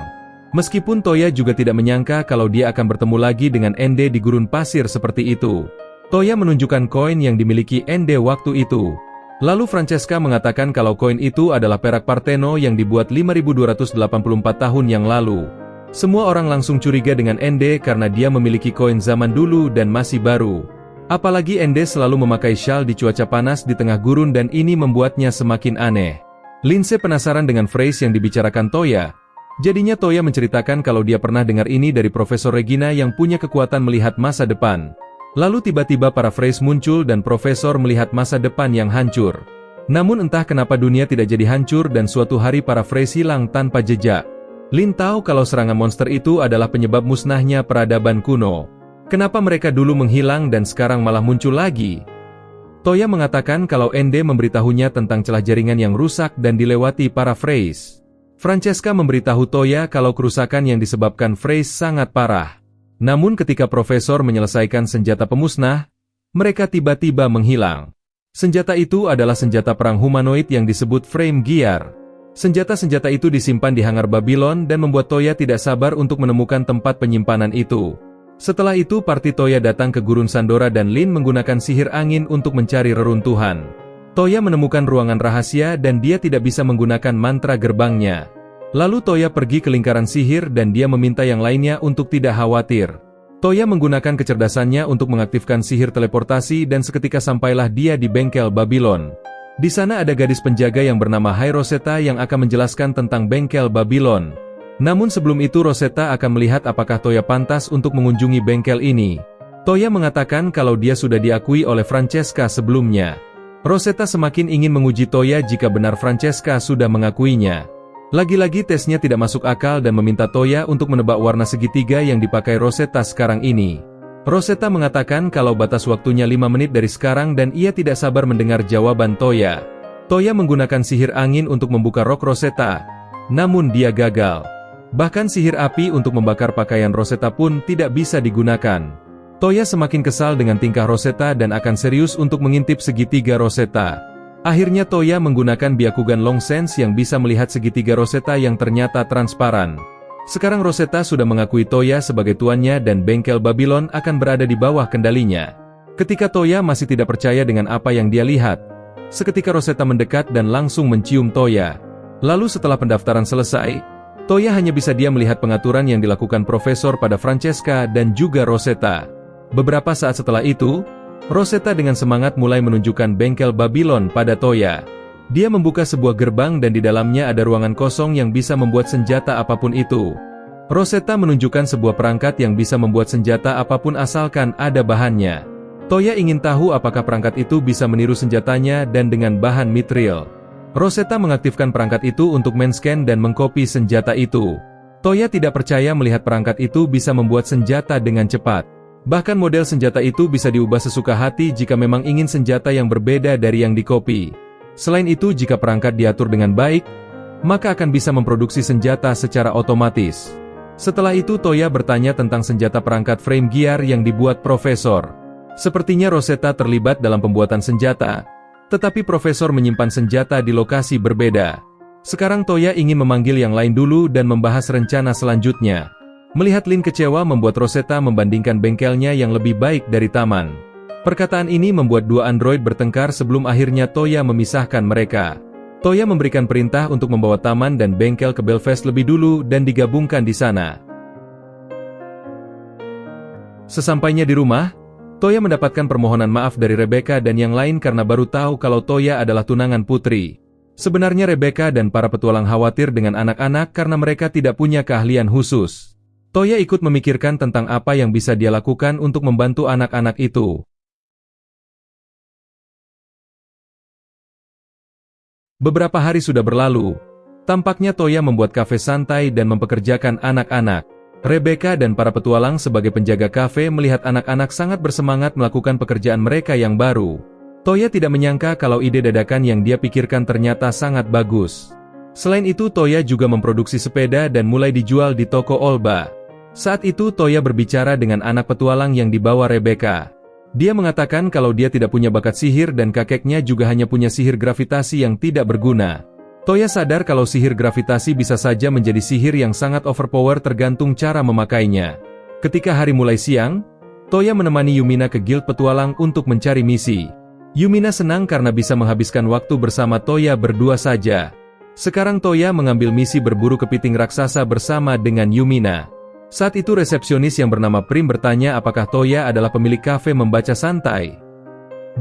Meskipun Toya juga tidak menyangka kalau dia akan bertemu lagi dengan Ende di gurun pasir seperti itu. Toya menunjukkan koin yang dimiliki Ende waktu itu. Lalu Francesca mengatakan kalau koin itu adalah perak Parteno yang dibuat 5284 tahun yang lalu. Semua orang langsung curiga dengan Ende karena dia memiliki koin zaman dulu dan masih baru. Apalagi Ende selalu memakai syal di cuaca panas di tengah gurun dan ini membuatnya semakin aneh. Lindsay penasaran dengan phrase yang dibicarakan Toya. Jadinya Toya menceritakan kalau dia pernah dengar ini dari Profesor Regina yang punya kekuatan melihat masa depan. Lalu tiba-tiba para phrase muncul dan Profesor melihat masa depan yang hancur. Namun entah kenapa dunia tidak jadi hancur dan suatu hari para Freys hilang tanpa jejak. Lin tahu kalau serangan monster itu adalah penyebab musnahnya peradaban kuno. Kenapa mereka dulu menghilang dan sekarang malah muncul lagi? Toya mengatakan kalau Ende memberitahunya tentang celah jaringan yang rusak dan dilewati para Freys. Francesca memberitahu Toya kalau kerusakan yang disebabkan Freys sangat parah. Namun ketika Profesor menyelesaikan senjata pemusnah, mereka tiba-tiba menghilang. Senjata itu adalah senjata perang humanoid yang disebut Frame Gear. Senjata-senjata itu disimpan di hangar Babylon dan membuat Toya tidak sabar untuk menemukan tempat penyimpanan itu. Setelah itu parti Toya datang ke Gurun Sandora dan Lin menggunakan sihir angin untuk mencari reruntuhan. Toya menemukan ruangan rahasia dan dia tidak bisa menggunakan mantra gerbangnya. Lalu Toya pergi ke lingkaran sihir dan dia meminta yang lainnya untuk tidak khawatir. Toya menggunakan kecerdasannya untuk mengaktifkan sihir teleportasi dan seketika sampailah dia di bengkel Babylon. Di sana ada gadis penjaga yang bernama Hai Rosetta yang akan menjelaskan tentang bengkel Babylon. Namun sebelum itu Rosetta akan melihat apakah Toya pantas untuk mengunjungi bengkel ini. Toya mengatakan kalau dia sudah diakui oleh Francesca sebelumnya. Rosetta semakin ingin menguji Toya jika benar Francesca sudah mengakuinya. Lagi-lagi tesnya tidak masuk akal dan meminta Toya untuk menebak warna segitiga yang dipakai Rosetta sekarang ini. Rosetta mengatakan kalau batas waktunya 5 menit dari sekarang dan ia tidak sabar mendengar jawaban Toya. Toya menggunakan sihir angin untuk membuka rok Rosetta, namun dia gagal. Bahkan sihir api untuk membakar pakaian Rosetta pun tidak bisa digunakan. Toya semakin kesal dengan tingkah Rosetta dan akan serius untuk mengintip segitiga Rosetta. Akhirnya Toya menggunakan Byakugan Long Sense yang bisa melihat segitiga Rosetta yang ternyata transparan. Sekarang Rosetta sudah mengakui Toya sebagai tuannya dan bengkel Babylon akan berada di bawah kendalinya. Ketika Toya masih tidak percaya dengan apa yang dia lihat, seketika Rosetta mendekat dan langsung mencium Toya. Lalu setelah pendaftaran selesai, Toya hanya bisa diam melihat pengaturan yang dilakukan Profesor pada Francesca dan juga Rosetta. Beberapa saat setelah itu, Rosetta dengan semangat mulai menunjukkan bengkel Babylon pada Toya. Dia membuka sebuah gerbang dan di dalamnya ada ruangan kosong yang bisa membuat senjata apapun itu. Rosetta menunjukkan sebuah perangkat yang bisa membuat senjata apapun asalkan ada bahannya. Toya ingin tahu apakah perangkat itu bisa meniru senjatanya dan dengan bahan mithril. Rosetta mengaktifkan perangkat itu untuk men-scan dan mengkopi senjata itu. Toya tidak percaya melihat perangkat itu bisa membuat senjata dengan cepat. Bahkan model senjata itu bisa diubah sesuka hati jika memang ingin senjata yang berbeda dari yang dikopi. Selain itu jika perangkat diatur dengan baik, maka akan bisa memproduksi senjata secara otomatis. Setelah itu Toya bertanya tentang senjata perangkat Frame Gear yang dibuat Profesor. Sepertinya Rosetta terlibat dalam pembuatan senjata, tetapi Profesor menyimpan senjata di lokasi berbeda. Sekarang Toya ingin memanggil yang lain dulu dan membahas rencana selanjutnya. Melihat Lin kecewa membuat Rosetta membandingkan bengkelnya yang lebih baik dari taman. Perkataan ini membuat dua android bertengkar sebelum akhirnya Toya memisahkan mereka. Toya memberikan perintah untuk membawa taman dan bengkel ke Belfast lebih dulu dan digabungkan di sana. Sesampainya di rumah, Toya mendapatkan permohonan maaf dari Rebecca dan yang lain karena baru tahu kalau Toya adalah tunangan putri. Sebenarnya Rebecca dan para petualang khawatir dengan anak-anak karena mereka tidak punya keahlian khusus. Toya ikut memikirkan tentang apa yang bisa dia lakukan untuk membantu anak-anak itu. Beberapa hari sudah berlalu. Tampaknya Toya membuat kafe santai dan mempekerjakan anak-anak. Rebecca dan para petualang sebagai penjaga kafe melihat anak-anak sangat bersemangat melakukan pekerjaan mereka yang baru. Toya tidak menyangka kalau ide dadakan yang dia pikirkan ternyata sangat bagus. Selain itu Toya juga memproduksi sepeda dan mulai dijual di toko Olba. Saat itu Toya berbicara dengan anak petualang yang dibawa Rebecca. Dia mengatakan kalau dia tidak punya bakat sihir dan kakeknya juga hanya punya sihir gravitasi yang tidak berguna. Toya sadar kalau sihir gravitasi bisa saja menjadi sihir yang sangat overpower tergantung cara memakainya. Ketika hari mulai siang, Toya menemani Yumina ke Guild Petualang untuk mencari misi. Yumina senang karena bisa menghabiskan waktu bersama Toya berdua saja. Sekarang Toya mengambil misi berburu kepiting raksasa bersama dengan Yumina. Saat itu resepsionis yang bernama Prim bertanya apakah Toya adalah pemilik kafe membaca santai.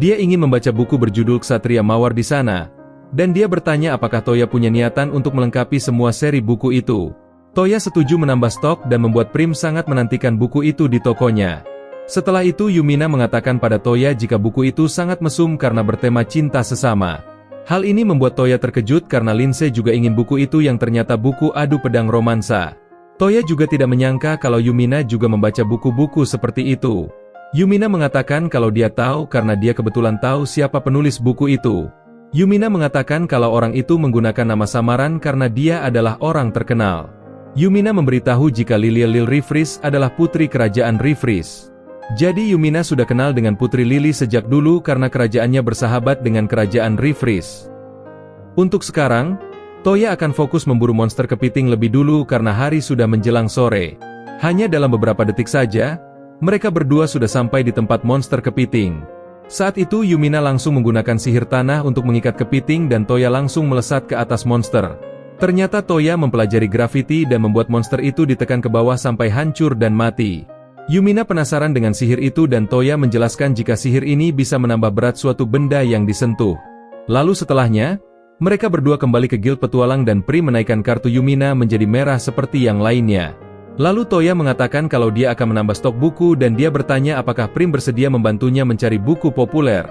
Dia ingin membaca buku berjudul Ksatria Mawar di sana, dan dia bertanya apakah Toya punya niatan untuk melengkapi semua seri buku itu. Toya setuju menambah stok dan membuat Prim sangat menantikan buku itu di tokonya. Setelah itu Yumina mengatakan pada Toya jika buku itu sangat mesum karena bertema cinta sesama. Hal ini membuat Toya terkejut karena Lindsay juga ingin buku itu yang ternyata buku adu pedang romansa. Toya juga tidak menyangka kalau Yumina juga membaca buku-buku seperti itu. Yumina mengatakan kalau dia tahu karena dia kebetulan tahu siapa penulis buku itu. Yumina mengatakan kalau orang itu menggunakan nama samaran karena dia adalah orang terkenal. Yumina memberitahu jika Lilia Lil Rifris adalah putri kerajaan Rifris. Jadi Yumina sudah kenal dengan Putri Lily sejak dulu karena kerajaannya bersahabat dengan kerajaan Rifris. Untuk sekarang, Toya akan fokus memburu monster kepiting lebih dulu karena hari sudah menjelang sore. Hanya dalam beberapa detik saja, mereka berdua sudah sampai di tempat monster kepiting. Saat itu Yumina langsung menggunakan sihir tanah untuk mengikat kepiting dan Toya langsung melesat ke atas monster. Ternyata Toya mempelajari grafiti dan membuat monster itu ditekan ke bawah sampai hancur dan mati. Yumina penasaran dengan sihir itu dan Toya menjelaskan jika sihir ini bisa menambah berat suatu benda yang disentuh. Lalu setelahnya, mereka berdua kembali ke Guild Petualang dan Prim menaikkan kartu Yumina menjadi merah seperti yang lainnya. Lalu Toya mengatakan kalau dia akan menambah stok buku dan dia bertanya apakah Prim bersedia membantunya mencari buku populer.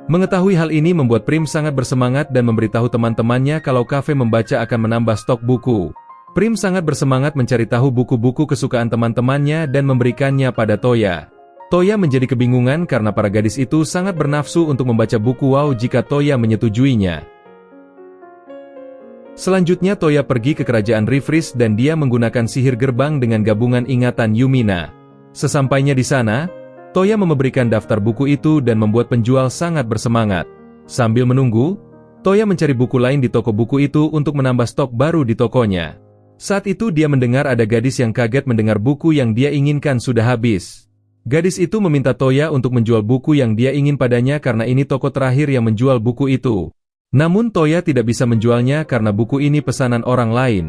Mengetahui hal ini membuat Prim sangat bersemangat dan memberitahu teman-temannya kalau kafe membaca akan menambah stok buku. Prim sangat bersemangat mencari tahu buku-buku kesukaan teman-temannya dan memberikannya pada Toya. Toya menjadi kebingungan karena para gadis itu sangat bernafsu untuk membaca buku wow jika Toya menyetujuinya. Selanjutnya Toya pergi ke kerajaan Rifris dan dia menggunakan sihir gerbang dengan gabungan ingatan Yumina. Sesampainya di sana, Toya memberikan daftar buku itu dan membuat penjual sangat bersemangat. Sambil menunggu, Toya mencari buku lain di toko buku itu untuk menambah stok baru di tokonya. Saat itu dia mendengar ada gadis yang kaget mendengar buku yang dia inginkan sudah habis. Gadis itu meminta Toya untuk menjual buku yang dia ingin padanya karena ini toko terakhir yang menjual buku itu. Namun Toya tidak bisa menjualnya karena buku ini pesanan orang lain.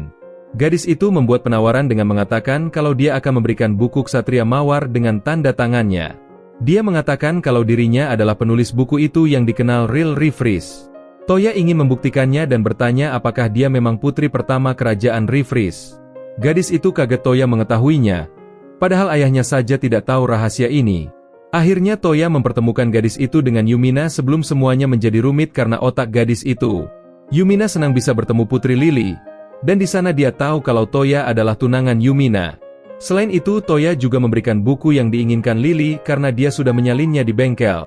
Gadis itu membuat penawaran dengan mengatakan kalau dia akan memberikan buku Ksatria Mawar dengan tanda tangannya. Dia mengatakan kalau dirinya adalah penulis buku itu yang dikenal Real Rifris. Toya ingin membuktikannya dan bertanya apakah dia memang putri pertama kerajaan Rifris. Gadis itu kaget Toya mengetahuinya, padahal ayahnya saja tidak tahu rahasia ini. Akhirnya Toya mempertemukan gadis itu dengan Yumina sebelum semuanya menjadi rumit karena otak gadis itu. Yumina senang bisa bertemu Putri Lily, dan di sana dia tahu kalau Toya adalah tunangan Yumina. Selain itu Toya juga memberikan buku yang diinginkan Lily karena dia sudah menyalinnya di bengkel.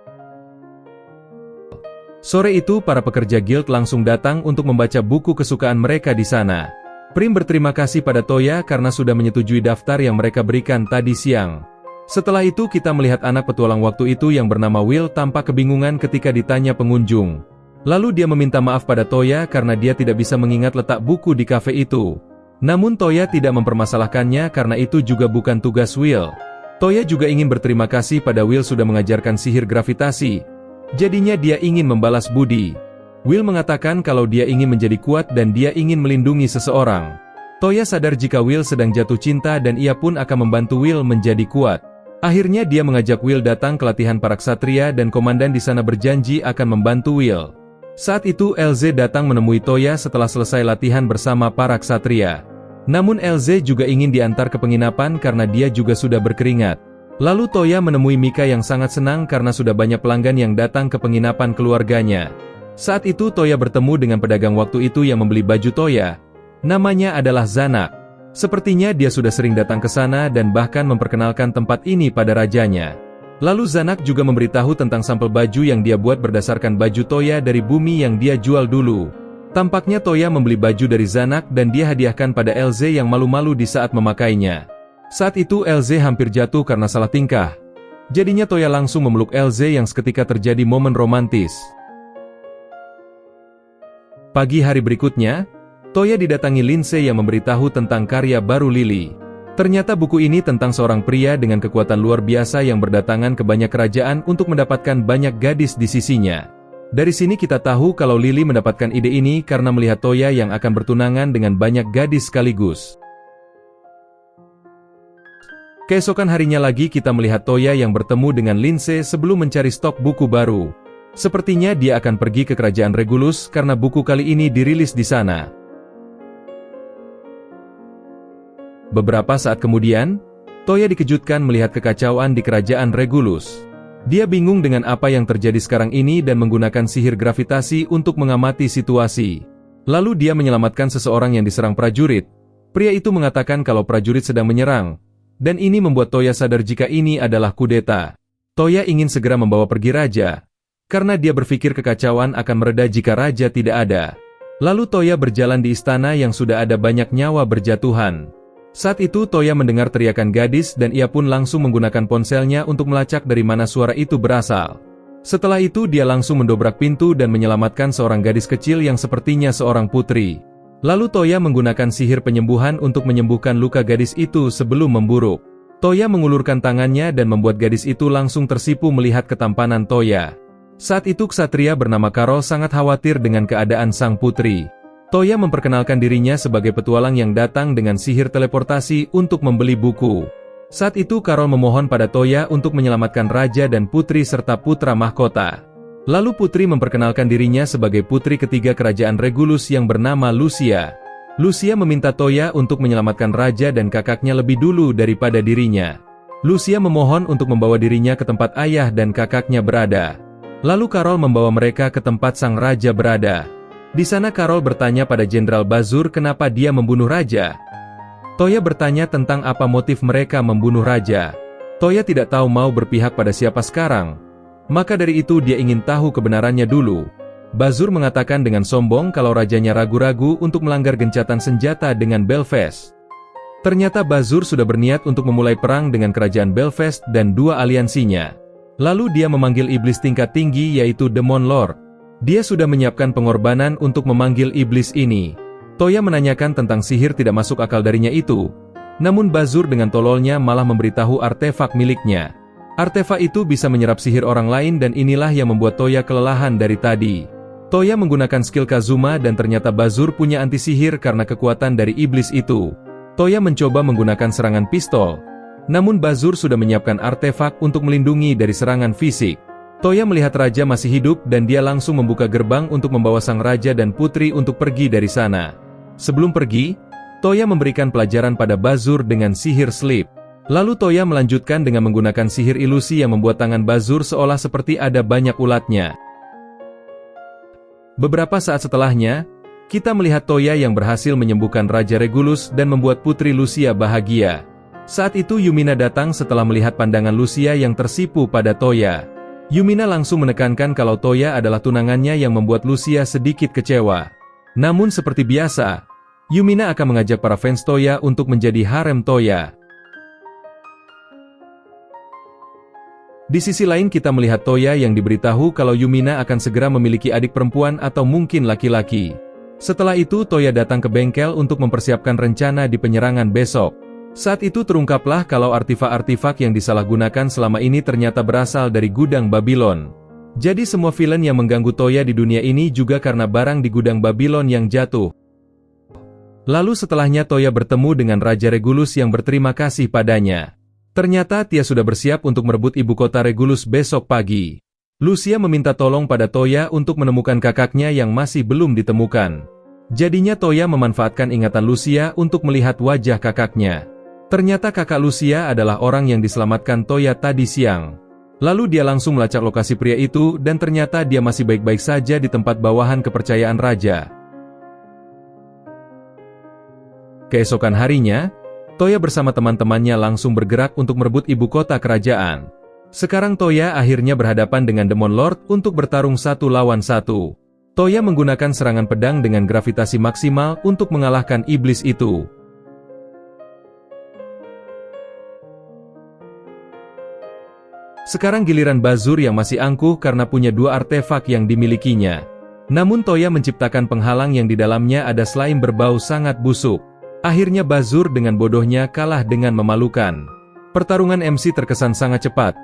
Sore itu para pekerja guild langsung datang untuk membaca buku kesukaan mereka di sana. Prim berterima kasih pada Toya karena sudah menyetujui daftar yang mereka berikan tadi siang. Setelah itu kita melihat anak petualang waktu itu yang bernama Will tampak kebingungan ketika ditanya pengunjung. Lalu dia meminta maaf pada Toya karena dia tidak bisa mengingat letak buku di kafe itu. Namun Toya tidak mempermasalahkannya karena itu juga bukan tugas Will. Toya juga ingin berterima kasih pada Will sudah mengajarkan sihir gravitasi. Jadinya dia ingin membalas budi. Will mengatakan kalau dia ingin menjadi kuat dan dia ingin melindungi seseorang. Toya sadar jika Will sedang jatuh cinta dan ia pun akan membantu Will menjadi kuat. Akhirnya dia mengajak Will datang ke latihan para ksatria dan komandan di sana berjanji akan membantu Will. Saat itu LZ datang menemui Toya setelah selesai latihan bersama para ksatria. Namun LZ juga ingin diantar ke penginapan karena dia juga sudah berkeringat. Lalu Toya menemui Mika yang sangat senang karena sudah banyak pelanggan yang datang ke penginapan keluarganya. Saat itu Toya bertemu dengan pedagang waktu itu yang membeli baju Toya. Namanya adalah Zanak. Sepertinya dia sudah sering datang ke sana dan bahkan memperkenalkan tempat ini pada rajanya. Lalu Zanak juga memberitahu tentang sampel baju yang dia buat berdasarkan baju Toya dari bumi yang dia jual dulu. Tampaknya Toya membeli baju dari Zanak dan dia hadiahkan pada LZ yang malu-malu di saat memakainya. Saat itu LZ hampir jatuh karena salah tingkah. Jadinya Toya langsung memeluk LZ yang seketika terjadi momen romantis. Pagi hari berikutnya, Toya didatangi Lindsay yang memberitahu tentang karya baru Lily. Ternyata buku ini tentang seorang pria dengan kekuatan luar biasa yang berdatangan ke banyak kerajaan untuk mendapatkan banyak gadis di sisinya. Dari sini kita tahu kalau Lily mendapatkan ide ini karena melihat Toya yang akan bertunangan dengan banyak gadis sekaligus. Keesokan harinya lagi kita melihat Toya yang bertemu dengan Lindsay sebelum mencari stok buku baru. Sepertinya dia akan pergi ke kerajaan Regulus karena buku kali ini dirilis di sana. Beberapa saat kemudian, Toya dikejutkan melihat kekacauan di kerajaan Regulus. Dia bingung dengan apa yang terjadi sekarang ini dan menggunakan sihir gravitasi untuk mengamati situasi. Lalu dia menyelamatkan seseorang yang diserang prajurit. Pria itu mengatakan kalau prajurit sedang menyerang, dan ini membuat Toya sadar jika ini adalah kudeta. Toya ingin segera membawa pergi raja, karena dia berpikir kekacauan akan mereda jika raja tidak ada. Lalu Toya berjalan di istana yang sudah ada banyak nyawa berjatuhan. Saat itu Toya mendengar teriakan gadis dan ia pun langsung menggunakan ponselnya untuk melacak dari mana suara itu berasal. Setelah itu dia langsung mendobrak pintu dan menyelamatkan seorang gadis kecil yang sepertinya seorang putri. Lalu Toya menggunakan sihir penyembuhan untuk menyembuhkan luka gadis itu sebelum memburuk. Toya mengulurkan tangannya dan membuat gadis itu langsung tersipu melihat ketampanan Toya. Saat itu ksatria bernama Karol sangat khawatir dengan keadaan sang putri. Toya memperkenalkan dirinya sebagai petualang yang datang dengan sihir teleportasi untuk membeli buku. Saat itu Karol memohon pada Toya untuk menyelamatkan raja dan putri serta putra mahkota. Lalu putri memperkenalkan dirinya sebagai putri ketiga kerajaan Regulus yang bernama Lucia. Lucia meminta Toya untuk menyelamatkan raja dan kakaknya lebih dulu daripada dirinya. Lucia memohon untuk membawa dirinya ke tempat ayah dan kakaknya berada. Lalu Karol membawa mereka ke tempat sang raja berada. Di sana Karol bertanya pada Jenderal Bazur kenapa dia membunuh raja. Toya bertanya tentang apa motif mereka membunuh raja. Toya tidak tahu mau berpihak pada siapa sekarang. Maka dari itu dia ingin tahu kebenarannya dulu. Bazur mengatakan dengan sombong kalau rajanya ragu-ragu untuk melanggar gencatan senjata dengan Belfast. Ternyata Bazur sudah berniat untuk memulai perang dengan kerajaan Belfast dan dua aliansinya. Lalu dia memanggil iblis tingkat tinggi yaitu Demon Lord. Dia sudah menyiapkan pengorbanan untuk memanggil iblis ini. Toya menanyakan tentang sihir tidak masuk akal darinya itu. Namun Bazur dengan tololnya malah memberitahu artefak miliknya. Artefak itu bisa menyerap sihir orang lain dan inilah yang membuat Toya kelelahan dari tadi. Toya menggunakan skill Kazuma dan ternyata Bazur punya anti sihir karena kekuatan dari iblis itu. Toya mencoba menggunakan serangan pistol. Namun Bazur sudah menyiapkan artefak untuk melindungi dari serangan fisik. Toya melihat raja masih hidup dan dia langsung membuka gerbang untuk membawa sang raja dan putri untuk pergi dari sana. Sebelum pergi, Toya memberikan pelajaran pada Bazur dengan sihir sleep. Lalu Toya melanjutkan dengan menggunakan sihir ilusi yang membuat tangan Bazur seolah seperti ada banyak ulatnya. Beberapa saat setelahnya, kita melihat Toya yang berhasil menyembuhkan Raja Regulus dan membuat Putri Lucia bahagia. Saat itu Yumina datang setelah melihat pandangan Lucia yang tersipu pada Toya. Yumina langsung menekankan kalau Toya adalah tunangannya yang membuat Lucia sedikit kecewa. Namun seperti biasa, Yumina akan mengajak para fans Toya untuk menjadi harem Toya. Di sisi lain kita melihat Toya yang diberitahu kalau Yumina akan segera memiliki adik perempuan atau mungkin laki-laki. Setelah itu Toya datang ke bengkel untuk mempersiapkan rencana di penyerangan besok. Saat itu terungkaplah kalau artefak-artefak yang disalahgunakan selama ini ternyata berasal dari gudang Babylon. Jadi semua villain yang mengganggu Toya di dunia ini juga karena barang di gudang Babylon yang jatuh. Lalu setelahnya Toya bertemu dengan Raja Regulus yang berterima kasih padanya. Ternyata dia sudah bersiap untuk merebut ibu kota Regulus besok pagi. Lucia meminta tolong pada Toya untuk menemukan kakaknya yang masih belum ditemukan. Jadinya Toya memanfaatkan ingatan Lucia untuk melihat wajah kakaknya. Ternyata kakak Lucia adalah orang yang diselamatkan Toya tadi siang. Lalu dia langsung melacak lokasi pria itu dan ternyata dia masih baik-baik saja di tempat bawahan kepercayaan raja. Keesokan harinya, Toya bersama teman-temannya langsung bergerak untuk merebut ibu kota kerajaan. Sekarang Toya akhirnya berhadapan dengan Demon Lord untuk bertarung 1 lawan 1. Toya menggunakan serangan pedang dengan gravitasi maksimal untuk mengalahkan iblis itu. Sekarang giliran Bazur yang masih angkuh karena punya 2 artefak yang dimilikinya. Namun Toya menciptakan penghalang yang di dalamnya ada slime berbau sangat busuk. Akhirnya Bazur dengan bodohnya kalah dengan memalukan. Pertarungan MC terkesan sangat cepat,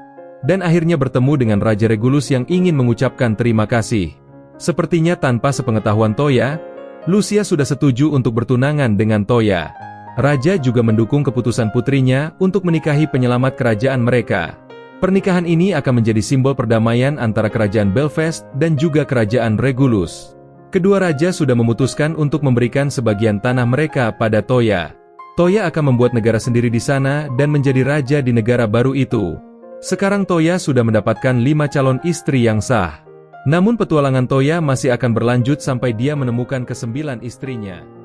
dan akhirnya bertemu dengan Raja Regulus yang ingin mengucapkan terima kasih. Sepertinya tanpa sepengetahuan Toya, Lucia sudah setuju untuk bertunangan dengan Toya. Raja juga mendukung keputusan putrinya untuk menikahi penyelamat kerajaan mereka. Pernikahan ini akan menjadi simbol perdamaian antara kerajaan Belfast dan juga kerajaan Regulus. Kedua raja sudah memutuskan untuk memberikan sebagian tanah mereka pada Toya. Toya akan membuat negara sendiri di sana dan menjadi raja di negara baru itu. Sekarang Toya sudah mendapatkan 5 calon istri yang sah. Namun petualangan Toya masih akan berlanjut sampai dia menemukan ke-9 istrinya.